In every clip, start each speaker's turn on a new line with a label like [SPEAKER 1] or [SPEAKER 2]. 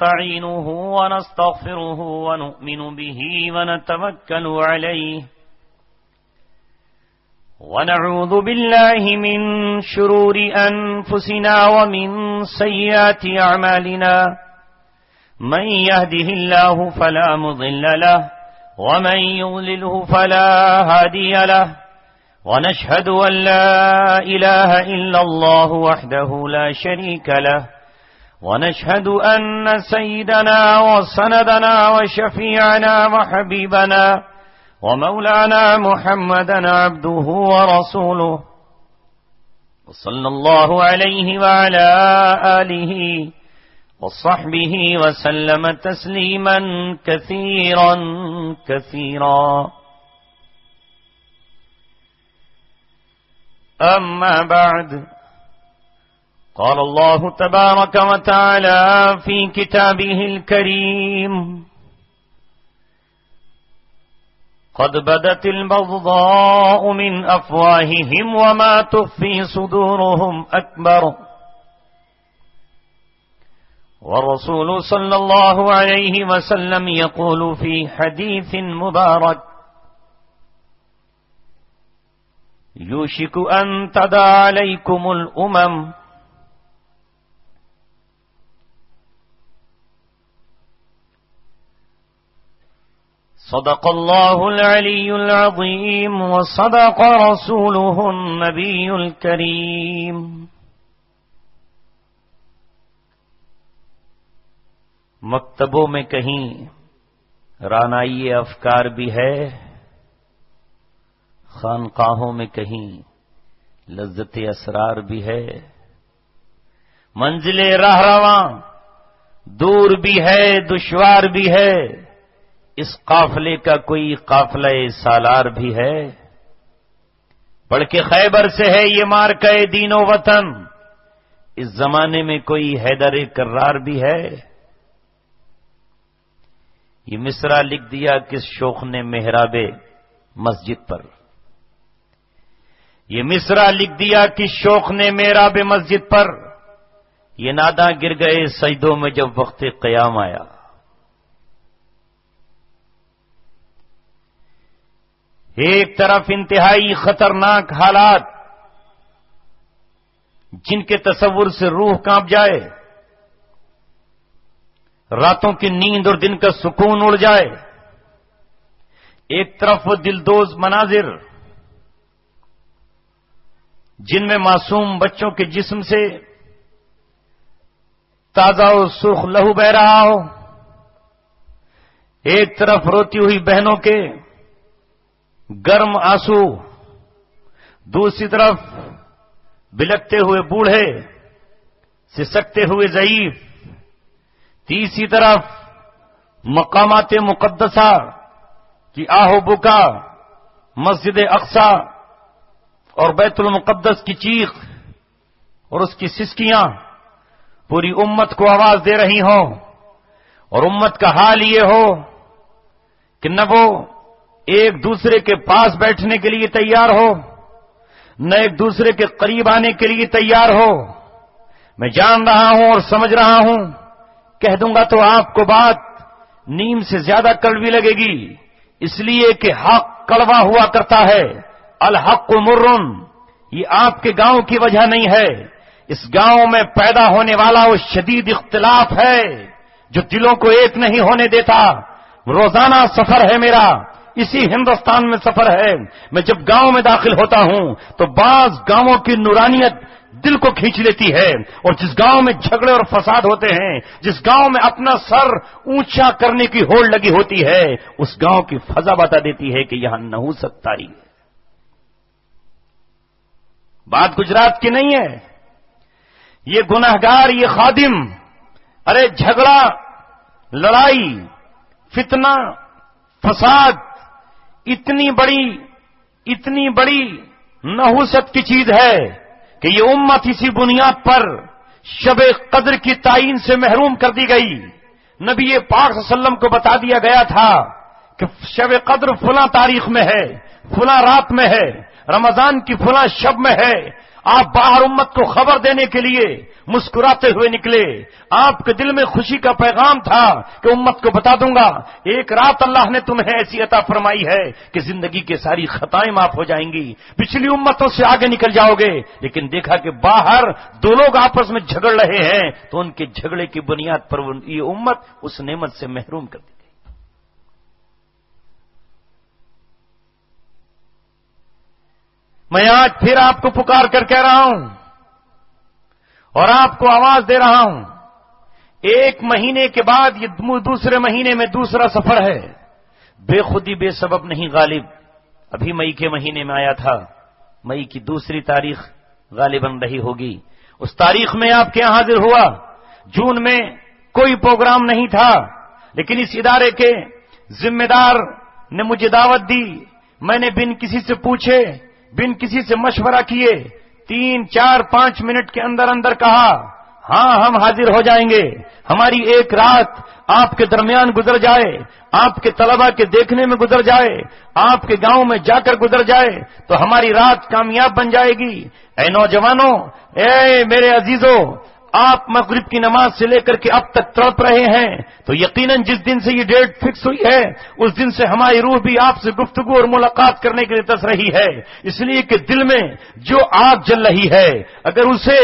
[SPEAKER 1] ونستعينه ونستغفره ونؤمن به ونتوكل عليه ونعوذ بالله من شرور أنفسنا ومن سيئات أعمالنا من يهده الله فلا مضل له ومن يضلله فلا هادي له ونشهد أن لا إله إلا الله وحده لا شريك له ونشهد أن سيدنا وسندنا وشفيعنا وحبيبنا ومولانا محمدا عبده ورسوله وصلى الله عليه وعلى آله وصحبه وسلم تسليما كثيرا كثيرا. أما بعد، قال الله تبارك وتعالى في كتابه الكريم: قد بدت البغضاء من أفواههم وما تخفي صدورهم أكبر. والرسول صلى الله عليه وسلم يقول في حديث مبارك: يوشك أن تداعى عليكم الأمم صدق الله العلي العظيم وصدق رسوله النبي الكريم. مکتبوں میں کہیں رانائی افکار بھی ہے، خانقاہوں میں کہیں لذت اسرار بھی ہے، منزل راہ رواں دور بھی ہے، دشوار بھی ہے، اس قافلے کا کوئی قافلہ سالار بھی ہے. پڑھ کے خیبر سے ہے یہ مارکہ دین و وطن، اس زمانے میں کوئی حیدر کرار بھی ہے. یہ مصرع لکھ دیا کس شوخ نے محراب مسجد پر، یہ مصرع لکھ دیا کس شوخ نے محراب مسجد پر. یہ ناداں گر گئے سجدوں میں جب وقت قیام آیا. ایک طرف انتہائی خطرناک حالات جن کے تصور سے روح کانپ جائے، راتوں کی نیند اور دن کا سکون اڑ جائے. ایک طرف وہ دلدوز مناظر جن میں معصوم بچوں کے جسم سے تازہ و سرخ لہو بہ رہا ہو، ایک طرف روتی ہوئی بہنوں کے گرم آنسو، دوسری طرف بلکتے ہوئے بوڑھے، سسکتے ہوئے ضعیف، تیسری طرف مقامات مقدسہ کی آہ و بکا، مسجد اقصی اور بیت المقدس کی چیخ اور اس کی سسکیاں پوری امت کو آواز دے رہی ہوں. اور امت کا حال یہ ہو کہ نہ وہ ایک دوسرے کے پاس بیٹھنے کے لیے تیار ہو، نہ ایک دوسرے کے قریب آنے کے لیے تیار ہو. میں جان رہا ہوں اور سمجھ رہا ہوں، کہہ دوں گا تو آپ کو بات نیم سے زیادہ کڑوی لگے گی، اس لیے کہ حق کڑوا ہوا کرتا ہے. الحق مرن، یہ آپ کے گاؤں کی وجہ نہیں ہے، اس گاؤں میں پیدا ہونے والا وہ شدید اختلاف ہے جو دلوں کو ایک نہیں ہونے دیتا. روزانہ سفر ہے میرا، اسی ہندوستان میں سفر ہے. میں جب گاؤں میں داخل ہوتا ہوں تو بعض گاؤں کی نورانیت دل کو کھینچ لیتی ہے، اور جس گاؤں میں جھگڑے اور فساد ہوتے ہیں، جس گاؤں میں اپنا سر اونچا کرنے کی ہوڑ لگی ہوتی ہے، اس گاؤں کی فضا بتا دیتی ہے کہ یہاں نحوست طاری ہے. بات گجرات کی نہیں ہے. یہ گنہگار، یہ خادم، ارے جھگڑا، لڑائی، فتنہ، فساد اتنی بڑی نحوست کی چیز ہے کہ یہ امت اسی بنیاد پر شب قدر کی تعین سے محروم کر دی گئی. نبی پاک صلی اللہ علیہ وسلم کو بتا دیا گیا تھا کہ شب قدر فلاں تاریخ میں ہے، فلاں رات میں ہے، رمضان کی فلاں شب میں ہے. آپ باہر امت کو خبر دینے کے لیے مسکراتے ہوئے نکلے. آپ کے دل میں خوشی کا پیغام تھا کہ امت کو بتا دوں گا ایک رات اللہ نے تمہیں ایسی عطا فرمائی ہے کہ زندگی کے ساری خطائیں معاف ہو جائیں گی, پچھلی امتوں سے آگے نکل جاؤ گے. لیکن دیکھا کہ باہر دو لوگ آپس میں جھگڑ رہے ہیں تو ان کے جھگڑے کی بنیاد پر یہ امت اس نعمت سے محروم کر دی. میں آج پھر آپ کو پکار کر کہہ رہا ہوں اور آپ کو آواز دے رہا ہوں, ایک مہینے کے بعد یہ دوسرے مہینے میں دوسرا سفر ہے. بے خودی بے سبب نہیں غالب. ابھی مئی کے مہینے میں آیا تھا, مئی کی دوسری تاریخ غالباً رہی ہوگی. اس تاریخ میں آپ کے یہاں حاضر ہوا. جون میں کوئی پروگرام نہیں تھا, لیکن اس ادارے کے ذمہ دار نے مجھے دعوت دی. میں نے بن کسی سے پوچھے, بن کسی سے مشورہ کیے 3, 4, 5 منٹ کے اندر اندر کہا ہاں ہم حاضر ہو جائیں گے. ہماری ایک رات آپ کے درمیان گزر جائے, آپ کے طلبہ کے دیکھنے میں گزر جائے, آپ کے گاؤں میں جا کر گزر جائے تو ہماری رات کامیاب بن جائے گی. اے نوجوانوں, اے میرے عزیزوں, آپ مغرب کی نماز سے لے کر کے اب تک تڑپ رہے ہیں تو یقیناً جس دن سے یہ ڈیٹ فکس ہوئی ہے اس دن سے ہماری روح بھی آپ سے گفتگو اور ملاقات کرنے کے لیے ترس رہی ہے. اس لیے کہ دل میں جو آگ جل رہی ہے اگر اسے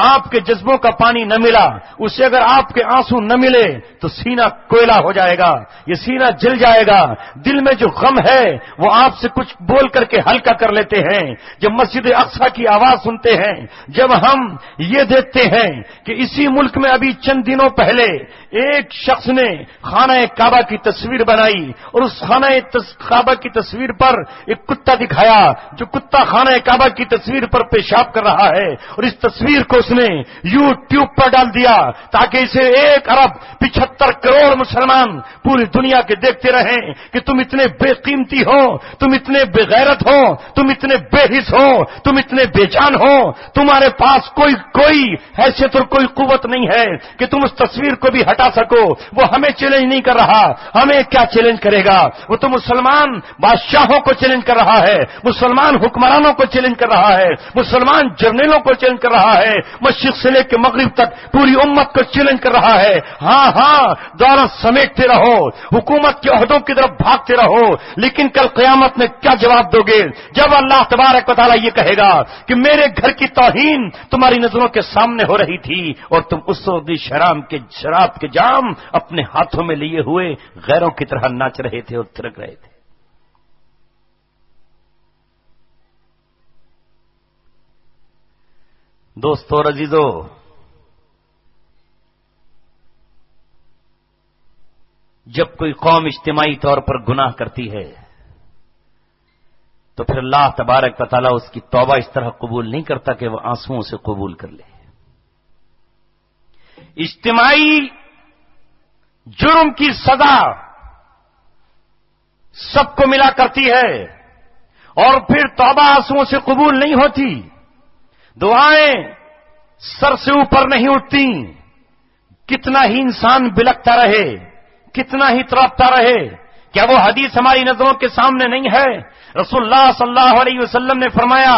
[SPEAKER 1] آپ کے جذبوں کا پانی نہ ملا, اسے اگر آپ کے آنسو نہ ملے تو سینہ کوئلہ ہو جائے گا, یہ سینہ جل جائے گا. دل میں جو غم ہے وہ آپ سے کچھ بول کر کے ہلکا کر لیتے ہیں. جب مسجد اقصی کی آواز سنتے ہیں, جب ہم یہ دیکھتے ہیں کہ اسی ملک میں ابھی چند دنوں پہلے ایک شخص نے خانہ کعبہ کی تصویر بنائی اور اس خانہ کعبہ کی تصویر پر ایک کتا دکھایا جو کتا خانہ کعبہ کی تصویر پر پیشاب کر رہا ہے, اور اس تصویر کو اس نے یوٹیوب پر ڈال دیا تاکہ اسے 1 ارب 75 کروڑ مسلمان پوری دنیا کے دیکھتے رہیں کہ تم اتنے بے قیمتی ہو, تم اتنے بے غیرت ہو, تم اتنے بے حس ہو, تم اتنے بے جان ہو, تمہارے پاس کوئی حیثیت اور کوئی قوت نہیں ہے کہ تم اس تصویر کو بھی ہٹا سکو. وہ ہمیں چیلنج نہیں کر رہا, ہمیں کیا چیلنج کرے گا؟ وہ تو مسلمان بادشاہوں کو چیلنج کر رہا ہے, مسلمان حکمرانوں کو چیلنج کر رہا ہے, مسلمان جرنیلوں کو چیلنج کر رہا ہے, مشرق سے لے کے مغرب تک پوری امت کو چیلنج کر رہا ہے. ہاں دولت سمیٹتے رہو, حکومت کے عہدوں کی طرف بھاگتے رہو, لیکن کل قیامت میں کیا جواب دو گے جب اللہ تبارک و تعالیٰ یہ کہے گا کہ میرے گھر کی توہین تمہاری نظروں کے سامنے ہو رہی تھی اور تم اس وقت شراب کے جام اپنے ہاتھوں میں لیے ہوئے غیروں کی طرح ناچ رہے تھے اور تھرک رہے تھے. دوستو اور عزیزو, جب کوئی قوم اجتماعی طور پر گناہ کرتی ہے تو پھر اللہ تبارک و تعالیٰ اس کی توبہ اس طرح قبول نہیں کرتا کہ وہ آنسوؤں سے قبول کر لے. اجتماعی جرم کی سزا سب کو ملا کرتی ہے اور پھر توبہ آنسوؤں سے قبول نہیں ہوتی, دعائیں سر سے اوپر نہیں اٹھتی. کتنا ہی انسان بلکتا رہے, کتنا ہی تڑپتا رہے, کیا وہ حدیث ہماری نظروں کے سامنے نہیں ہے؟ رسول اللہ صلی اللہ علیہ وسلم نے فرمایا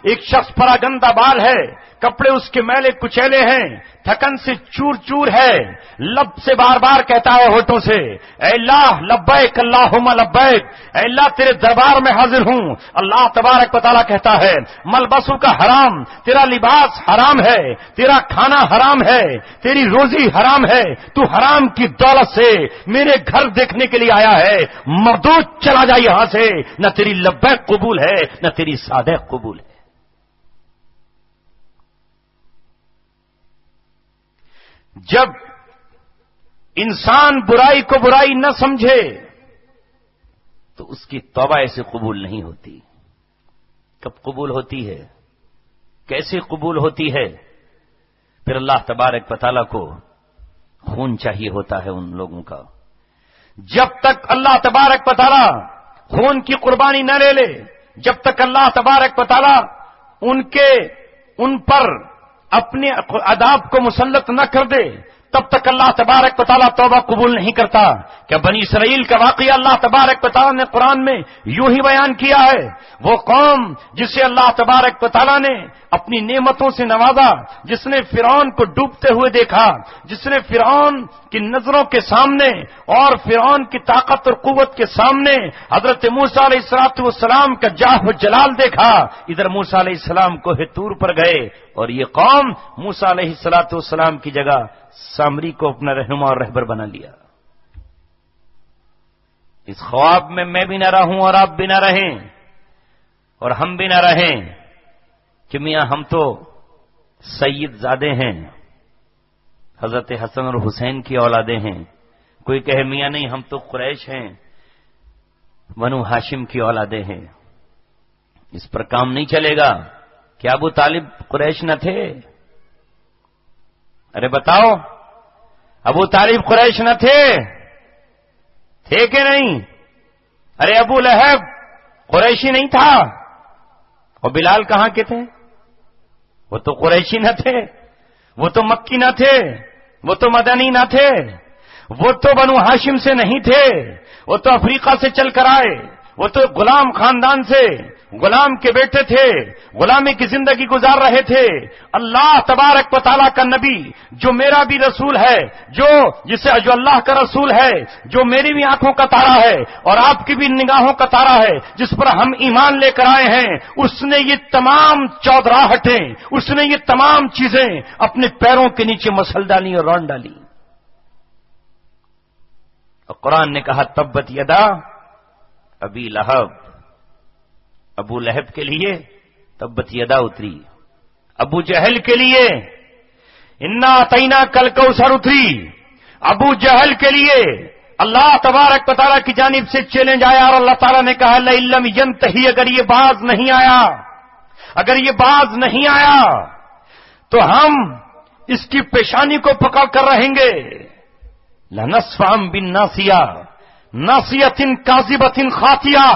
[SPEAKER 1] ایک شخص پر گندا بال ہے, کپڑے اس کے میلے کچیلے ہیں, تھکن سے چور چور ہے, لب سے بار بار کہتا ہے ہونٹوں سے اے اللہ لبیک اللہم لبیک, اے اللہ تیرے دربار میں حاضر ہوں. اللہ تبارک و تعالیٰ کہتا ہے ملبسو کا حرام, تیرا لباس حرام ہے, تیرا کھانا حرام ہے, تیری روزی حرام ہے, تو حرام کی دولت سے میرے گھر دیکھنے کے لیے آیا ہے, مردود چلا جا یہاں سے, نہ تیری لبیک قبول ہے نہ تیری صادق قبول ہے. جب انسان برائی کو برائی نہ سمجھے تو اس کی توبہ ایسے قبول نہیں ہوتی. کب قبول ہوتی ہے, کیسے قبول ہوتی ہے؟ پھر اللہ تبارک و تعالیٰ کو خون چاہیے ہوتا ہے ان لوگوں کا. جب تک اللہ تبارک و تعالیٰ خون کی قربانی نہ لے لے, جب تک اللہ تبارک و تعالیٰ ان پر اپنے عذاب کو مسلط نہ کر دے, تب تک اللہ تبارک و تعالیٰ توبہ قبول نہیں کرتا. کیا بنی اسرائیل کا واقعہ اللہ تبارک و تعالیٰ نے قرآن میں یوں ہی بیان کیا ہے؟ وہ قوم جسے اللہ تبارک و تعالیٰ نے اپنی نعمتوں سے نوازا، جس نے فرعون کو ڈوبتے ہوئے دیکھا، جس نے فرعون کی نظروں کے سامنے اور فرعون کی طاقت اور قوت کے سامنے حضرت موسیٰ علیہ السلام کا جاہ و جلال دیکھا، ادھر موسیٰ علیہ السلام کوہ طور پر گئے اور یہ قوم موسیٰ علیہ السلام کی جگہ سامری کو اپنا رہنما اور رہبر بنا لیا. اس خواب میں بھی نہ رہوں اور آپ بھی نہ رہیں اور ہم بھی نہ رہیں کہ میاں ہم تو سید زادے ہیں، حضرت حسن اور حسین کی اولادیں ہیں. کوئی کہے میاں نہیں ہم تو قریش ہیں، بنو ہاشم کی اولادیں ہیں. اس پر کام نہیں چلے گا. کیا ابو طالب قریش نہ تھے؟ ارے بتاؤ، ابو طالب قریش نہ تھے؟ تھے کہ نہیں؟ ارے ابو لہب قریشی نہیں تھا؟ اور بلال کہاں کے تھے؟ وہ تو قریشی نہ تھے، وہ تو مکی نہ تھے، وہ تو مدنی نہ تھے، وہ تو بنو ہاشم سے نہیں تھے، وہ تو افریقہ سے چل کر آئے، وہ تو غلام خاندان سے غلام کے بیٹے تھے، غلامی کی زندگی گزار رہے تھے. اللہ تبارک و تعالیٰ کا نبی جو میرا بھی رسول ہے، جو اللہ کا رسول ہے، جو میری بھی آنکھوں کا تارا ہے اور آپ کی بھی نگاہوں کا تارا ہے، جس پر ہم ایمان لے کر آئے ہیں، اس نے یہ تمام چودراہٹیں، اس نے یہ تمام چیزیں اپنے پیروں کے نیچے مسل ڈالی اور رون ڈالی. اور قرآن نے کہا تبت یدا ابی لہب. ابو لہب کے لیے تبت یدا اتری، ابو جہل کے لیے انا اعطینا کل کوثر اتری. ابو جہل کے لیے اللہ تبارک و تعالیٰ کی جانب سے چیلنج آیا اور اللہ تعالیٰ نے کہا لئن لم ینتہی، اگر یہ باز نہیں آیا، اگر یہ باز نہیں آیا تو ہم اس کی پیشانی کو پکڑ کر رہیں گے. لنصفعن بالناصیہ ناصیۃ کاذبۃ خاطیہ.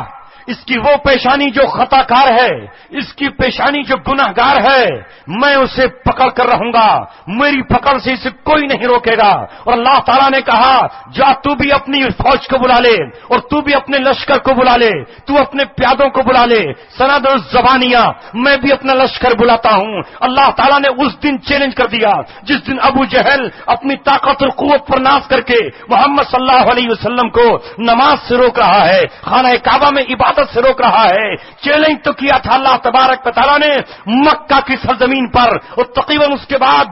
[SPEAKER 1] اس کی وہ پیشانی جو خطا کار ہے، اس کی پیشانی جو گناہ گار ہے، میں اسے پکڑ کر رہوں گا، میری پکڑ سے اسے کوئی نہیں روکے گا. اور اللہ تعالیٰ نے کہا جا تو بھی اپنی فوج کو بلا لے اور تو بھی اپنے لشکر کو بلا لے، تو اپنے پیادوں کو بلا لے. سند الزبانیہ، میں بھی اپنا لشکر بلاتا ہوں. اللہ تعالیٰ نے اس دن چیلنج کر دیا جس دن ابو جہل اپنی طاقت اور قوت پر ناز کر کے محمد صلی اللہ علیہ وسلم کو نماز سے روک رہا ہے، خانہ کعبہ میں عبادت سے روک رہا ہے. چیلنج تو کیا تھا اللہ تبارک و تعالیٰ نے مکہ کی سرزمین پر، اور تقریباً اس کے بعد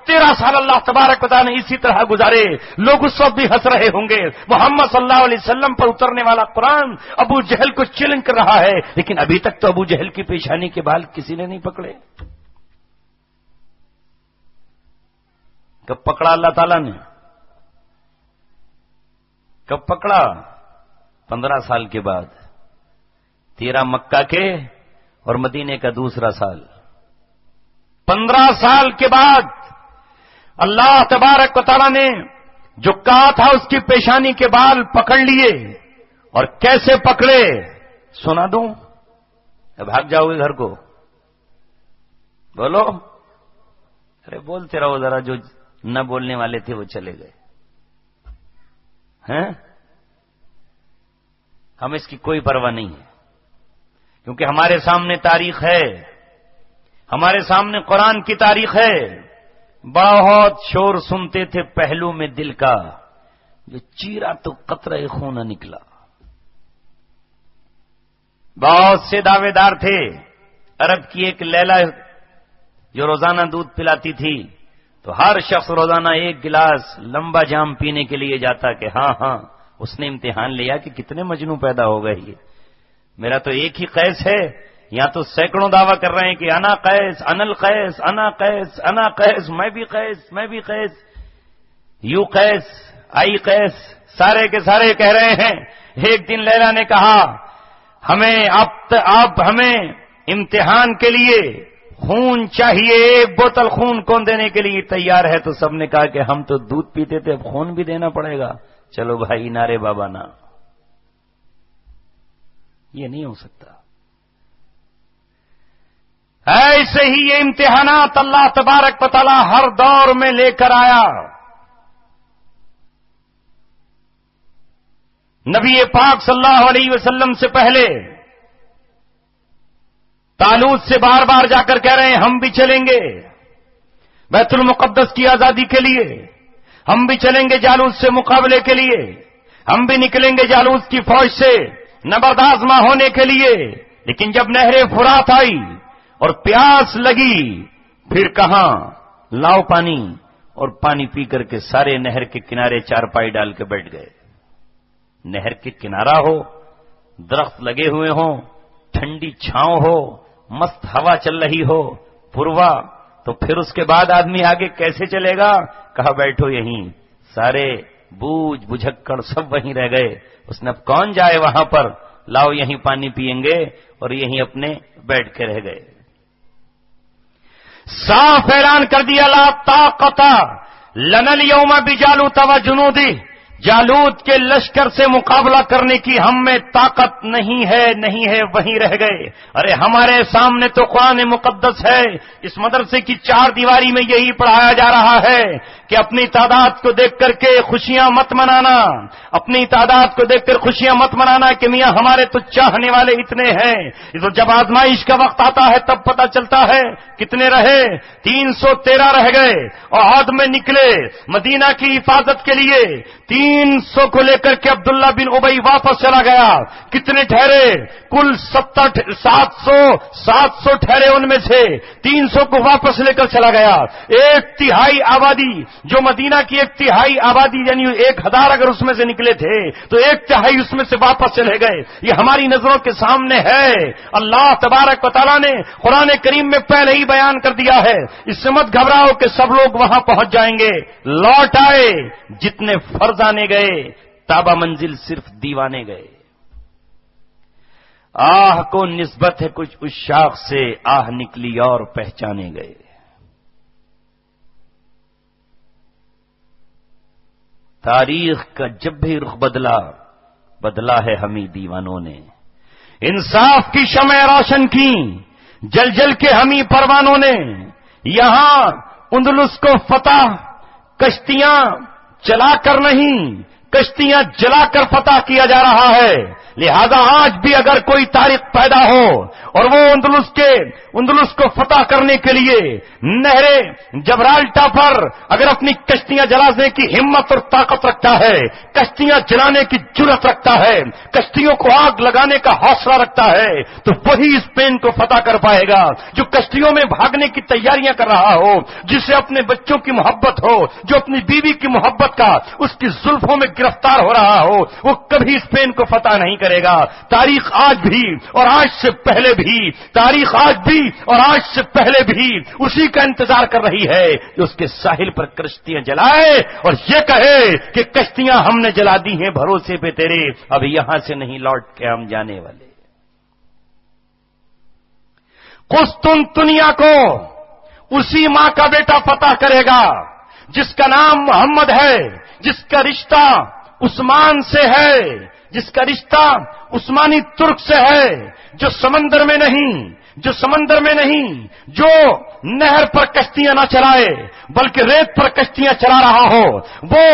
[SPEAKER 1] 13 سال اللہ تبارک و تعالیٰ نے اسی طرح گزارے. لوگ اس وقت بھی ہنس رہے ہوں گے. محمد صلی اللہ علیہ وسلم پر اترنے والا قرآن ابو جہل کو چیلنج کر رہا ہے، لیکن ابھی تک تو ابو جہل کی پیشانی کے بال کسی نے نہیں پکڑے. کب پکڑا اللہ تعالیٰ نے؟ کب پکڑا؟ 15 سال کے بعد. 13 مکہ کے اور مدینے کا دوسرا سال. 15 سال کے بعد اللہ تبارک و تعالیٰ نے جو کہا تھا اس کی پیشانی کے بال پکڑ لیے. اور کیسے پکڑے سنا دوں؟ بھاگ جاؤ گے گھر کو؟ بولو. ارے بولتے رہو ذرا، جو نہ بولنے والے تھے وہ چلے گئے ہیں. ہم اس کی کوئی پرواہ نہیں ہے، کیونکہ ہمارے سامنے تاریخ ہے، ہمارے سامنے قرآن کی تاریخ ہے. بہت شور سنتے تھے پہلو میں دل کا، جو چیرا تو قطرہ خون نہ نکلا. بہت سے دعوے دار تھے. عرب کی ایک لیلا جو روزانہ دودھ پلاتی تھی، تو ہر شخص روزانہ 1 گلاس لمبا جام پینے کے لیے جاتا کہ ہاں اس نے امتحان لیا کہ کتنے مجنوں پیدا ہو گئے. یہ میرا تو ایک ہی قیس ہے، یہاں تو سینکڑوں دعویٰ کر رہے ہیں کہ انا قیس، انا القیس، انا قیس، انا قیس، میں بھی قیس، میں بھی قیس، یو قیس، آئی قیس، سارے کے سارے کہہ رہے ہیں. ایک دن لیلا نے کہا ہمیں آپ ہمیں امتحان کے لیے خون چاہیے، 1 بوتل خون کون دینے کے لیے تیار ہے؟ تو سب نے کہا کہ ہم تو دودھ پیتے تھے، اب خون بھی دینا پڑے گا. چلو بھائی نعرے بابا نا. یہ نہیں ہو سکتا. ایسے ہی یہ امتحانات اللہ تبارک و تعالی ہر دور میں لے کر آیا. نبی پاک صلی اللہ علیہ وسلم سے پہلے طالوت سے بار بار جا کر کہہ رہے ہیں ہم بھی چلیں گے بیت المقدس کی آزادی کے لیے، ہم بھی چلیں گے جالوت سے مقابلے کے لیے، ہم بھی نکلیں گے جالوت کی فوج سے نبردآزما ہونے کے لیے. لیکن جب نہر فرات آئی اور پیاس لگی، پھر کہاں لاؤ پانی، اور پانی پی کر کے سارے نہر کے کنارے چارپائی ڈال کے بیٹھ گئے. نہر کے کنارہ ہو، درخت لگے ہوئے ہوں، ٹھنڈی چھاؤں ہو، مست ہوا چل رہی ہو، پوروا، تو پھر اس کے بعد آدمی آگے کیسے چلے گا؟ کہا بیٹھو یہیں. سارے بوجھ بجھکڑ سب وہیں رہ گئے. اس نے اب کون جائے وہاں پر، لاؤ یہیں پانی پیئیں گے، اور یہیں اپنے بیٹھ کے رہ گئے. صاف اعلان کر دیا لا طاقت لنا اليوم بجالوت وجنودہ، جالوت کے لشکر سے مقابلہ کرنے کی ہم میں طاقت نہیں ہے، وہیں رہ گئے. ارے ہمارے سامنے تو قرآن مقدس ہے. اس مدرسے کی چار دیواری میں یہی پڑھایا جا رہا ہے کہ اپنی تعداد کو دیکھ کر کے خوشیاں مت منانا، اپنی تعداد کو دیکھ کر خوشیاں مت منانا کہ میاں ہمارے تو چاہنے والے اتنے ہیں. تو جب آزمائش کا وقت آتا ہے تب پتہ چلتا ہے کتنے رہے. 313 رہ گئے. احد میں نکلے مدینہ کی حفاظت کے لیے. 300 کو لے کر کے عبداللہ بن ابی واپس چلا گیا. کتنے ٹھہرے؟ کل 700 ٹھہرے. ان میں سے 300 کو واپس لے کر چلا گیا. 1/3 آبادی، جو مدینہ کی 1/3 آبادی یعنی 1000 اگر اس میں سے نکلے تھے تو 1/3 اس میں سے واپس چلے گئے. یہ ہماری نظروں کے سامنے ہے. اللہ تبارک و تعالیٰ نے قرآن کریم میں پہلے ہی بیان کر دیا ہے. اس سے مت گھبراؤ کہ سب لوگ وہاں پہنچ جائیں گے. لوٹ آئے جتنے فرزانے گئے، تابہ منزل صرف دیوانے گئے. آہ کو نسبت ہے کچھ اس شاخ سے، آہ نکلی اور پہچانے گئے. تاریخ کا جب بھی رخ بدلا ہے ہمیں دیوانوں نے. انصاف کی شمع روشن کی جل جل کے ہمیں پروانوں نے. یہاں اندلس کو فتح کشتیاں چلا کر نہیں، کشتیاں جلا کر فتح کیا جا رہا ہے. لہذا آج بھی اگر کوئی تاریخ پیدا ہو اور وہ اندلس کو فتح کرنے کے لیے نہر جبرالٹا پر اگر اپنی کشتیاں جلانے کی ہمت اور طاقت رکھتا ہے، کشتیاں جلانے کی جرأت رکھتا ہے، کشتیوں کو آگ لگانے کا حوصلہ رکھتا ہے، تو وہی اسپین کو فتح کر پائے گا. جو کشتیوں میں بھاگنے کی تیاریاں کر رہا ہو، جسے اپنے بچوں کی محبت ہو، جو اپنی بیوی کی محبت کا اس کی زلفوں میں گرفتار ہو رہا ہو، وہ کبھی اسپین کو فتح نہیں کرے گا. تاریخ آج بھی اور آج سے پہلے بھی، تاریخ آج بھی اور آج سے پہلے بھی اسی کا انتظار کر رہی ہے کہ اس کے ساحل پر کشتیاں جلائے اور یہ کہے کہ کشتیاں ہم نے جلا دی ہیں بھروسے پہ تیرے، اب یہاں سے نہیں لوٹ کے ہم جانے والے. قسطنطنیہ کو اسی ماں کا بیٹا فتح کرے گا جس کا نام محمد ہے، جس کا رشتہ عثمان سے ہے، جس کا رشتہ عثمانی ترک سے ہے، جو سمندر میں نہیں، جو نہر پر کشتیاں نہ چلائے بلکہ ریت پر کشتیاں چلا رہا ہو، وہ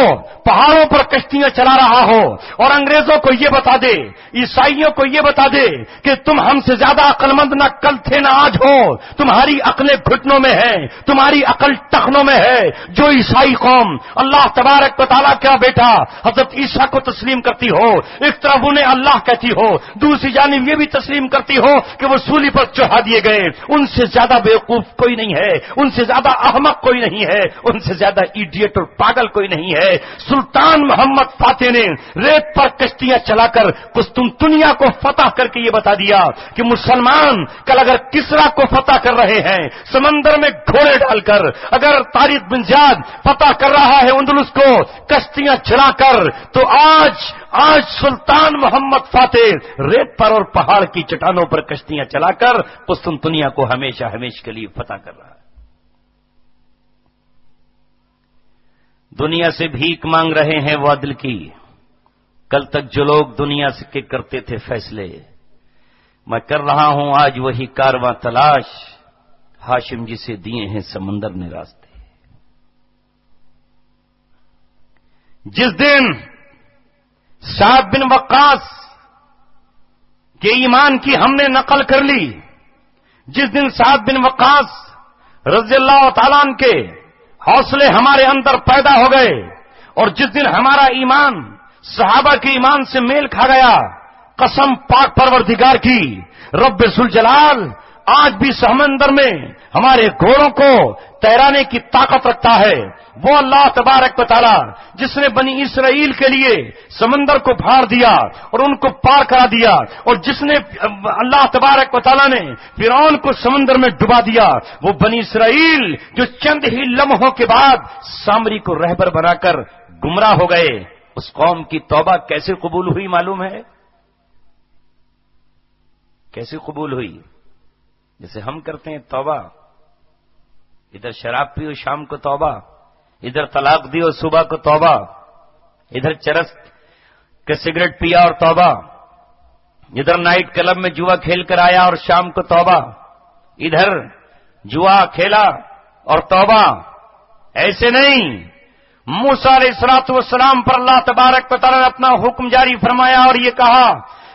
[SPEAKER 1] پہاڑوں پر کشتیاں چلا رہا ہو اور انگریزوں کو یہ بتا دے، عیسائیوں کو یہ بتا دے کہ تم ہم سے زیادہ عقل مند نہ کل تھے نہ آج ہو، تمہاری عقلیں گھٹنوں میں ہے، تمہاری عقل ٹخنوں میں ہے. جو عیسائی قوم اللہ تبارک و تعالیٰ کا بیٹا حضرت عیسیٰ کو تسلیم کرتی ہو، ایک طرف انہیں اللہ کہتی ہو، دوسری جانب یہ بھی تسلیم کرتی ہو کہ وہ سولی پر چڑھا دیے گئے، ان سے زیادہ بیوقوف کوئی نہیں ہے، ان سے زیادہ احمق کوئی نہیں ہے، ان سے زیادہ ایڈیٹ اور پاگل کوئی نہیں ہے. سلطان محمد فاتح نے ریت پر کشتیاں چلا کر قسطنطنیہ کو فتح کر کے یہ بتا دیا کہ مسلمان کل اگر کسرا کو فتح کر رہے ہیں سمندر میں گھوڑے ڈال کر، اگر طارق بن زیاد فتح کر رہا ہے اندلس کو کشتیاں چلا کر، تو آج سلطان محمد فاتح ریت پر اور پہاڑ کی چٹانوں پر کشتیاں چلا کر قسطنطنیہ کو ہمیشہ کے لیے فتح کر رہا ہے. دنیا سے بھیک مانگ رہے ہیں وہ عدل کی. کل تک جو لوگ دنیا سے کرتے تھے فیصلے، میں کر رہا ہوں آج وہی کارواں تلاش. ہاشم جی سے دیے ہیں سمندر نے راستے. جس دن سعد بن وقاص کے ایمان کی ہم نے نقل کر لی، جس دن سعد بن وقاص رضی اللہ تعالیٰ عنہ کے حوصلے ہمارے اندر پیدا ہو گئے، اور جس دن ہمارا ایمان صحابہ کے ایمان سے میل کھا گیا، قسم پاک پروردگار کی، رب ذوالجلال آج بھی سمندر میں ہمارے گھوڑوں کو تیرانے کی طاقت رکھتا ہے. وہ اللہ تبارک و تعالی جس نے بنی اسرائیل کے لیے سمندر کو پھاڑ دیا اور ان کو پار کرا دیا، اور جس نے اللہ تبارک و تعالی نے فرعون کو سمندر میں ڈبا دیا، وہ بنی اسرائیل جو چند ہی لمحوں کے بعد سامری کو رہبر بنا کر گمراہ ہو گئے، اس قوم کی توبہ کیسے قبول ہوئی معلوم ہے؟ کیسے قبول ہوئی؟ جیسے ہم کرتے ہیں توبہ، ادھر شراب پیو شام کو توبہ، ادھر طلاق دیو صبح کو توبہ، ادھر چرس کے سگریٹ پیا اور توبہ، ادھر نائٹ کلب میں جوا کھیل کر آیا اور شام کو توبہ، ادھر جوا کھیلا اور توبہ. ایسے نہیں. موسیٰ علیہ الصلوۃ والسلام پر اللہ تبارک و تعالی نے اپنا حکم جاری فرمایا اور یہ کہا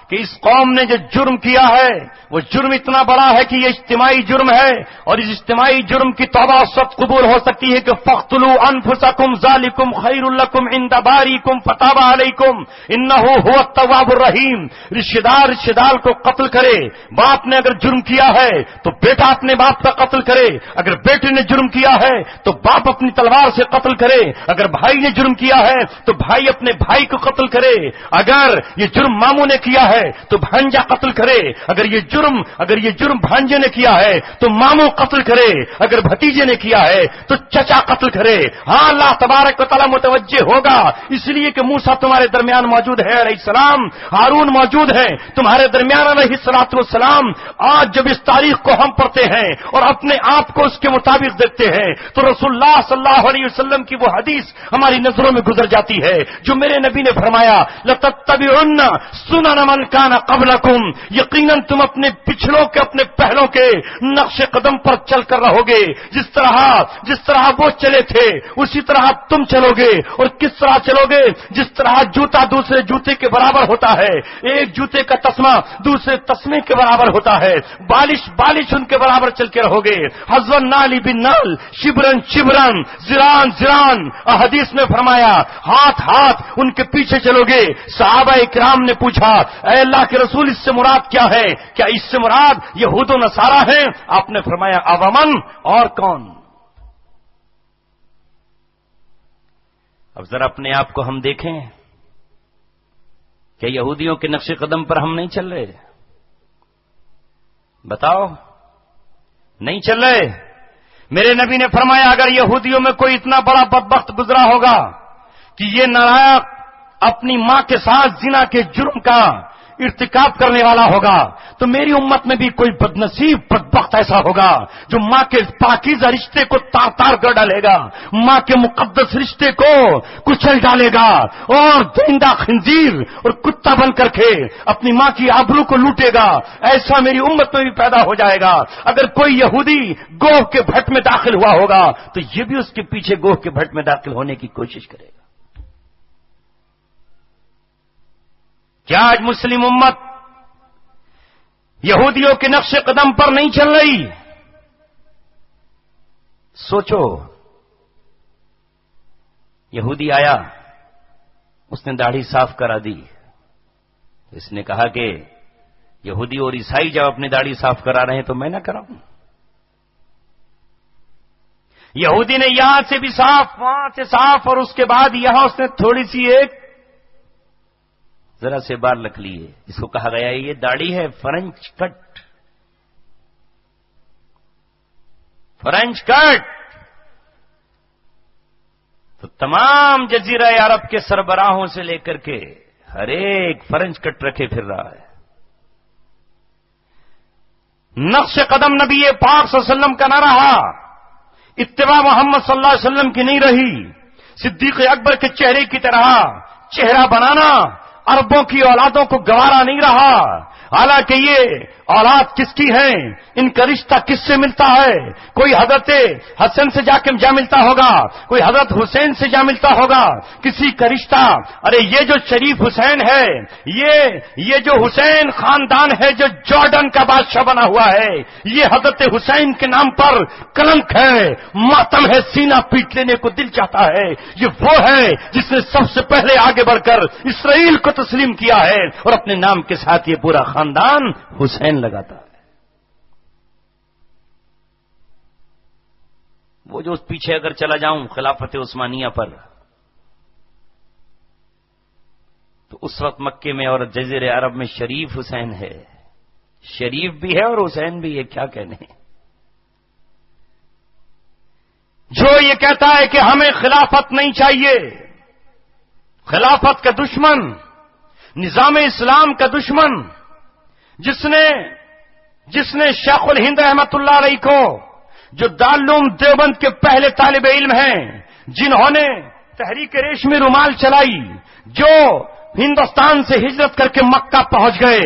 [SPEAKER 1] کہ اس قوم نے جو جرم کیا ہے وہ جرم اتنا بڑا ہے کہ یہ اجتماعی جرم ہے، اور اس اجتماعی جرم کی توبہ اس وقت قبول ہو سکتی ہے کہ فَاقْتُلُوا أَنفُسَكُمْ ذَلِكُمْ خَيْرٌ لَكُمْ عِندَ بَارِئِكُمْ فَتَابَ عَلَيْكُمْ إِنَّهُ هُوَ التَّوَّابُ الرَّحِيمُ. رشتہ دار کو قتل کرے. باپ نے اگر جرم کیا ہے تو بیٹا اپنے باپ کا قتل کرے، اگر بیٹے نے جرم کیا ہے تو باپ اپنی تلوار سے قتل کرے، اگر بھائی نے جرم کیا ہے تو بھائی اپنے بھائی کو قتل کرے، اگر یہ جرم ماموں نے کیا ہے تو بھانجا قتل کرے، اگر یہ جرم بھانجے نے کیا ہے تو ماموں قتل کرے، اگر بھتیجے نے کیا ہے تو چچا قتل کرے. ہاں اللہ تبارک و تعالی متوجہ ہوگا، اس لیے کہ موسیٰ تمہارے درمیان موجود ہے علیہ السلام، ہارون موجود ہے تمہارے درمیان علیہ الصلوۃ والسلام. آج جب اس تاریخ کو ہم پڑھتے ہیں اور اپنے آپ کو اس کے مطابق دیکھتے ہیں تو رسول اللہ صلی اللہ علیہ وسلم کی وہ حدیث ہماری نظروں میں گزر جاتی ہے جو میرے نبی نے فرمایا لَتَتَّبِعُنَّ سُنَنَ مَنْ كَانَ قَبْلَكُمْ، یقیناً تم اپنے پچھلوں کے اپنے پہلوں کے نقش قدم پر چل کر رہو گے. جس طرح وہ چلے تھے اسی طرح تم چلو گے. اور کس طرح چلو گے؟ جس طرح جوتا دوسرے جوتے کے برابر ہوتا ہے، ایک جوتے کا تسمہ دوسرے تسمے کے برابر ہوتا ہے، بالش ان کے برابر چل کے رہو گے. حذو النال بالنال، شبرن شبرن، زران زران. حدیث میں فرمایا ہاتھ ان کے پیچھے چلو گے. صحابہ کرام نے پوچھا اے اللہ کے رسول اس سے مراد کیا ہے؟ کیا اس سے مراد یہود و نصارہ ہیں؟ آپ نے فرمایا اومن، اور کون؟ اب ذرا اپنے آپ کو ہم دیکھیں، کیا یہودیوں کے نقش قدم پر ہم نہیں چل رہے؟ بتاؤ، نہیں چل رہے. میرے نبی نے فرمایا اگر یہودیوں میں کوئی اتنا بڑا بدبخت گزرا ہوگا کہ یہ نالائق اپنی ماں کے ساتھ زنا کے جرم کا ارتکاب کرنے والا ہوگا تو میری امت میں بھی کوئی بدنصیب بدبخت ایسا ہوگا جو ماں کے پاکیزہ رشتے کو تار کر ڈالے گا، ماں کے مقدس رشتے کو کچل ڈالے گا، اور درندہ خنزیر اور کتا بن کر کے اپنی ماں کی آبرو کو لوٹے گا. ایسا میری امت میں بھی پیدا ہو جائے گا. اگر کوئی یہودی گوہ کے بھٹ میں داخل ہوا ہوگا تو یہ بھی اس کے پیچھے گوہ کے بھٹ میں داخل ہونے کی کوشش کرے گا. کیا آج مسلم امت یہودیوں کے نقش قدم پر نہیں چل رہی؟ سوچو، یہودی آیا، اس نے داڑھی صاف کرا دی. اس نے کہا کہ یہودی اور عیسائی جب اپنی داڑھی صاف کرا رہے ہیں تو میں نہ کراؤں. یہودی نے یہاں سے بھی صاف، وہاں سے صاف، اور اس کے بعد یہاں اس نے تھوڑی سی ایک ذرا سے بال رکھ لیے. اس کو کہا گیا یہ داڑھی ہے فرنچ کٹ. فرنچ کٹ تو تمام جزیرہ عرب کے سربراہوں سے لے کر کے ہر ایک فرنچ کٹ رکھے پھر رہا ہے. نقش قدم نبی پاک صلی اللہ علیہ وسلم کا نہ رہا، اتباع محمد صلی اللہ علیہ وسلم کی نہیں رہی. صدیق اکبر کے چہرے کی طرح چہرہ بنانا اربوں کی اولادوں کو گوارا نہیں رہا، حالانکہ یہ اولاد کس کی ہیں، ان کا رشتہ کس سے ملتا ہے؟ کوئی حضرت حسن سے جا ملتا ہوگا، کوئی حضرت حسین سے جا ملتا ہوگا، کسی کا رشتہ، ارے یہ جو شریف حسین ہے، یہ جو حسین خاندان ہے جو جارڈن کا بادشاہ بنا ہوا ہے، یہ حضرت حسین کے نام پر کلنک ہے، ماتم ہے، سینہ پیٹ لینے کو دل چاہتا ہے۔ یہ وہ ہے جس نے سب سے پہلے آگے بڑھ کر اسرائیل کو تسلیم کیا ہے اور اپنے نام کے ساتھ یہ پورا خاندان حسین لگاتا ہے۔ وہ جو اس پیچھے اگر چلا جاؤں خلافت عثمانیہ پر، تو اس وقت مکے میں اور جزیرے عرب میں شریف حسین ہے، شریف بھی ہے اور حسین بھی ہے، کیا کہنے۔ جو یہ کہتا ہے کہ ہمیں خلافت نہیں چاہیے، خلافت کا دشمن، نظام اسلام کا دشمن، جس نے شیخ الہند رحمت اللہ علیہ کو، جو دارالعلوم دیوبند کے پہلے طالب علم ہیں، جنہوں نے تحریک ریشمی رومال چلائی، جو ہندوستان سے ہجرت کر کے مکہ پہنچ گئے،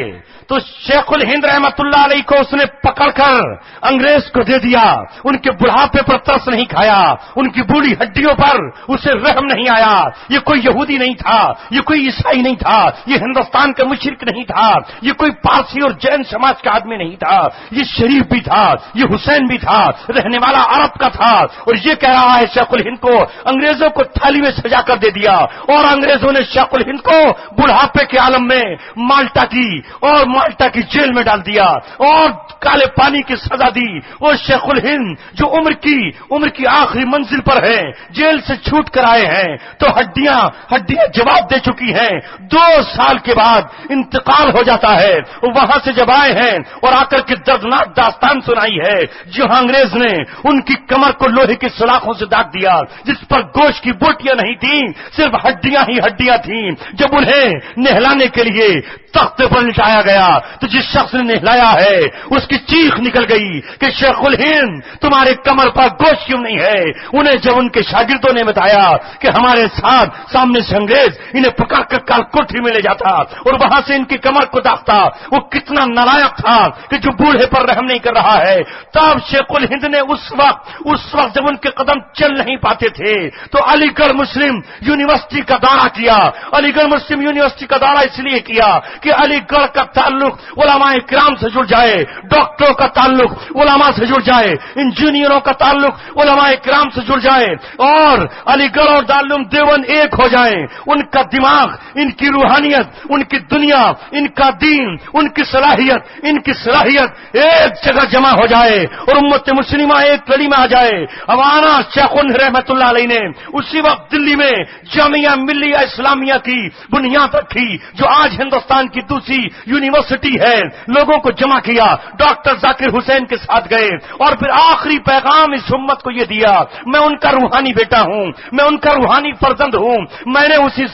[SPEAKER 1] تو شیخ الہند رحمت اللہ علیہ کو اس نے پکڑ کر انگریز کو دے دیا، ان کے بڑھاپے پر ترس نہیں کھایا، ان کی بوڑھی ہڈیوں پر اسے رحم نہیں آیا۔ یہ کوئی یہودی نہیں تھا، یہ کوئی عیسائی نہیں تھا، یہ ہندوستان کا مشرک نہیں تھا، یہ کوئی پارسی اور جین سماج کا آدمی نہیں تھا، یہ شریف بھی تھا، یہ حسین بھی تھا، رہنے والا عرب کا تھا، اور یہ کہہ رہا ہے شیخ الہند کو انگریزوں کو تھالی میں سجا کر دے دیا، اور انگریزوں نے شیخ الہند کو بڑھاپے کے عالم میں مالٹا کی جیل میں ڈال دیا اور کالے پانی کی سزا دی۔ وہ شیخ الہند جو عمر کی آخری منزل پر ہے، جیل سے چھوٹ کر آئے ہیں، تو ہڈیاں جواب دے چکی ہیں۔ 2 سال کے بعد انتقال ہو جاتا ہے، وہاں سے جب آئے ہیں اور آ کر کے دردناک داستان سنائی ہے، جہاں انگریز نے ان کی کمر کو لوہے کی سلاخوں سے داغ دیا، جس پر گوشت کی بوٹیاں نہیں تھیں، صرف ہڈیاں تھیں۔ جب انہیں نہلانے کے لیے تخت پر لٹایا گیا تو جس شخص نے نہلایا ہے اس کی چیخ نکل گئی کہ شیخ الہند تمہارے کمر پر گوشت کیوں نہیں ہے؟ انہیں جب ان کے شاگردوں نے بتایا کہ ہمارے ساتھ سامنے سے انگریز انہیں پکڑ کر کال کوٹھی میں لے جاتا اور وہاں سے ان کی کمر کو داغتا، وہ کتنا نالائق تھا کہ جو بوڑھے پر رحم نہیں کر رہا ہے۔ تب شیخ الہند نے اس وقت جب ان کے قدم چل نہیں پاتے تھے تو علی گڑھ مسلم یونیورسٹی کا دورہ کیا۔ علی گڑھ مسلم یونیورسٹی کا دورہ اس لیے کیا کہ علی گڑھ کا تعلق علماء کرام سے جڑ جائے، ڈاکٹروں کا تعلق علماء سے جڑ جائے، انجینئروں کا تعلق علماء کرام سے جڑ جائے، اور علی گڑھ اور دارالعلوم دیوبند ایک ہو جائیں۔ ان کا دماغ، ان کی روحانیت، ان کی دنیا، ان کا دین، ان کی صلاحیت ایک جگہ جمع ہو جائے اور امت مسلمہ ایک لڑی میں آ جائے۔ ہمارا شیخ الہند رحمت اللہ علیہ نے اسی وقت دلی میں جامعہ ملیہ اسلامیہ کی بنیاد رکھی، جو آج ہندوستان کی دوسری یونیورسٹی ہے۔ لوگوں کو جمع کیا، ڈاکٹر ذاکر حسین کے ساتھ گئے اور پھر آخری پیغام اس امت کو یہ دیا، میں ان کا روحانی بیٹا ہوں، میں ان کا روحانی فرزند ہوں، میں نے اسی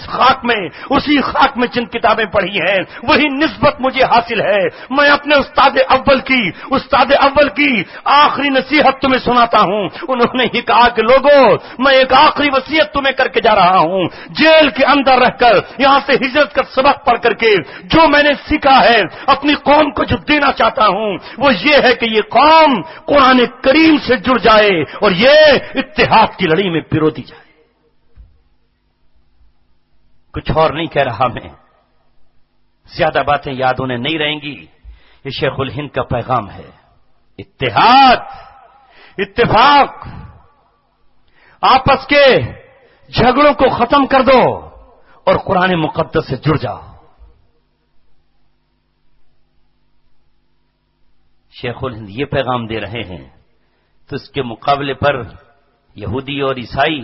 [SPEAKER 1] خاک میں چند کتابیں پڑھی ہیں، وہی نسبت مجھے حاصل ہے۔ میں اپنے استاد اول کی آخری نصیحت تمہیں سناتا ہوں۔ انہوں نے ہی کہا کہ لوگوں، میں ایک آخری وصیت تمہیں کر کے جا رہا ہوں، جیل کے اندر رہ کر یہاں سے ہجرت کا سبق پڑھ کر کے جو میں نے سیکھا ہے اپنی قوم کو جو دینا چاہتا ہوں وہ یہ ہے کہ یہ قوم قرآن کریم سے جڑ جائے اور یہ اتحاد کی لڑی میں پیرو دی جائے۔ کچھ اور نہیں کہہ رہا میں، زیادہ باتیں یاد انہیں نہیں رہیں گی، یہ شیخ الہند کا پیغام ہے۔ اتحاد، اتفاق، آپس کے جھگڑوں کو ختم کر دو اور قرآن مقدس سے جڑ جاؤ۔ شیخ الہند یہ پیغام دے رہے ہیں تو اس کے مقابلے پر یہودی اور عیسائی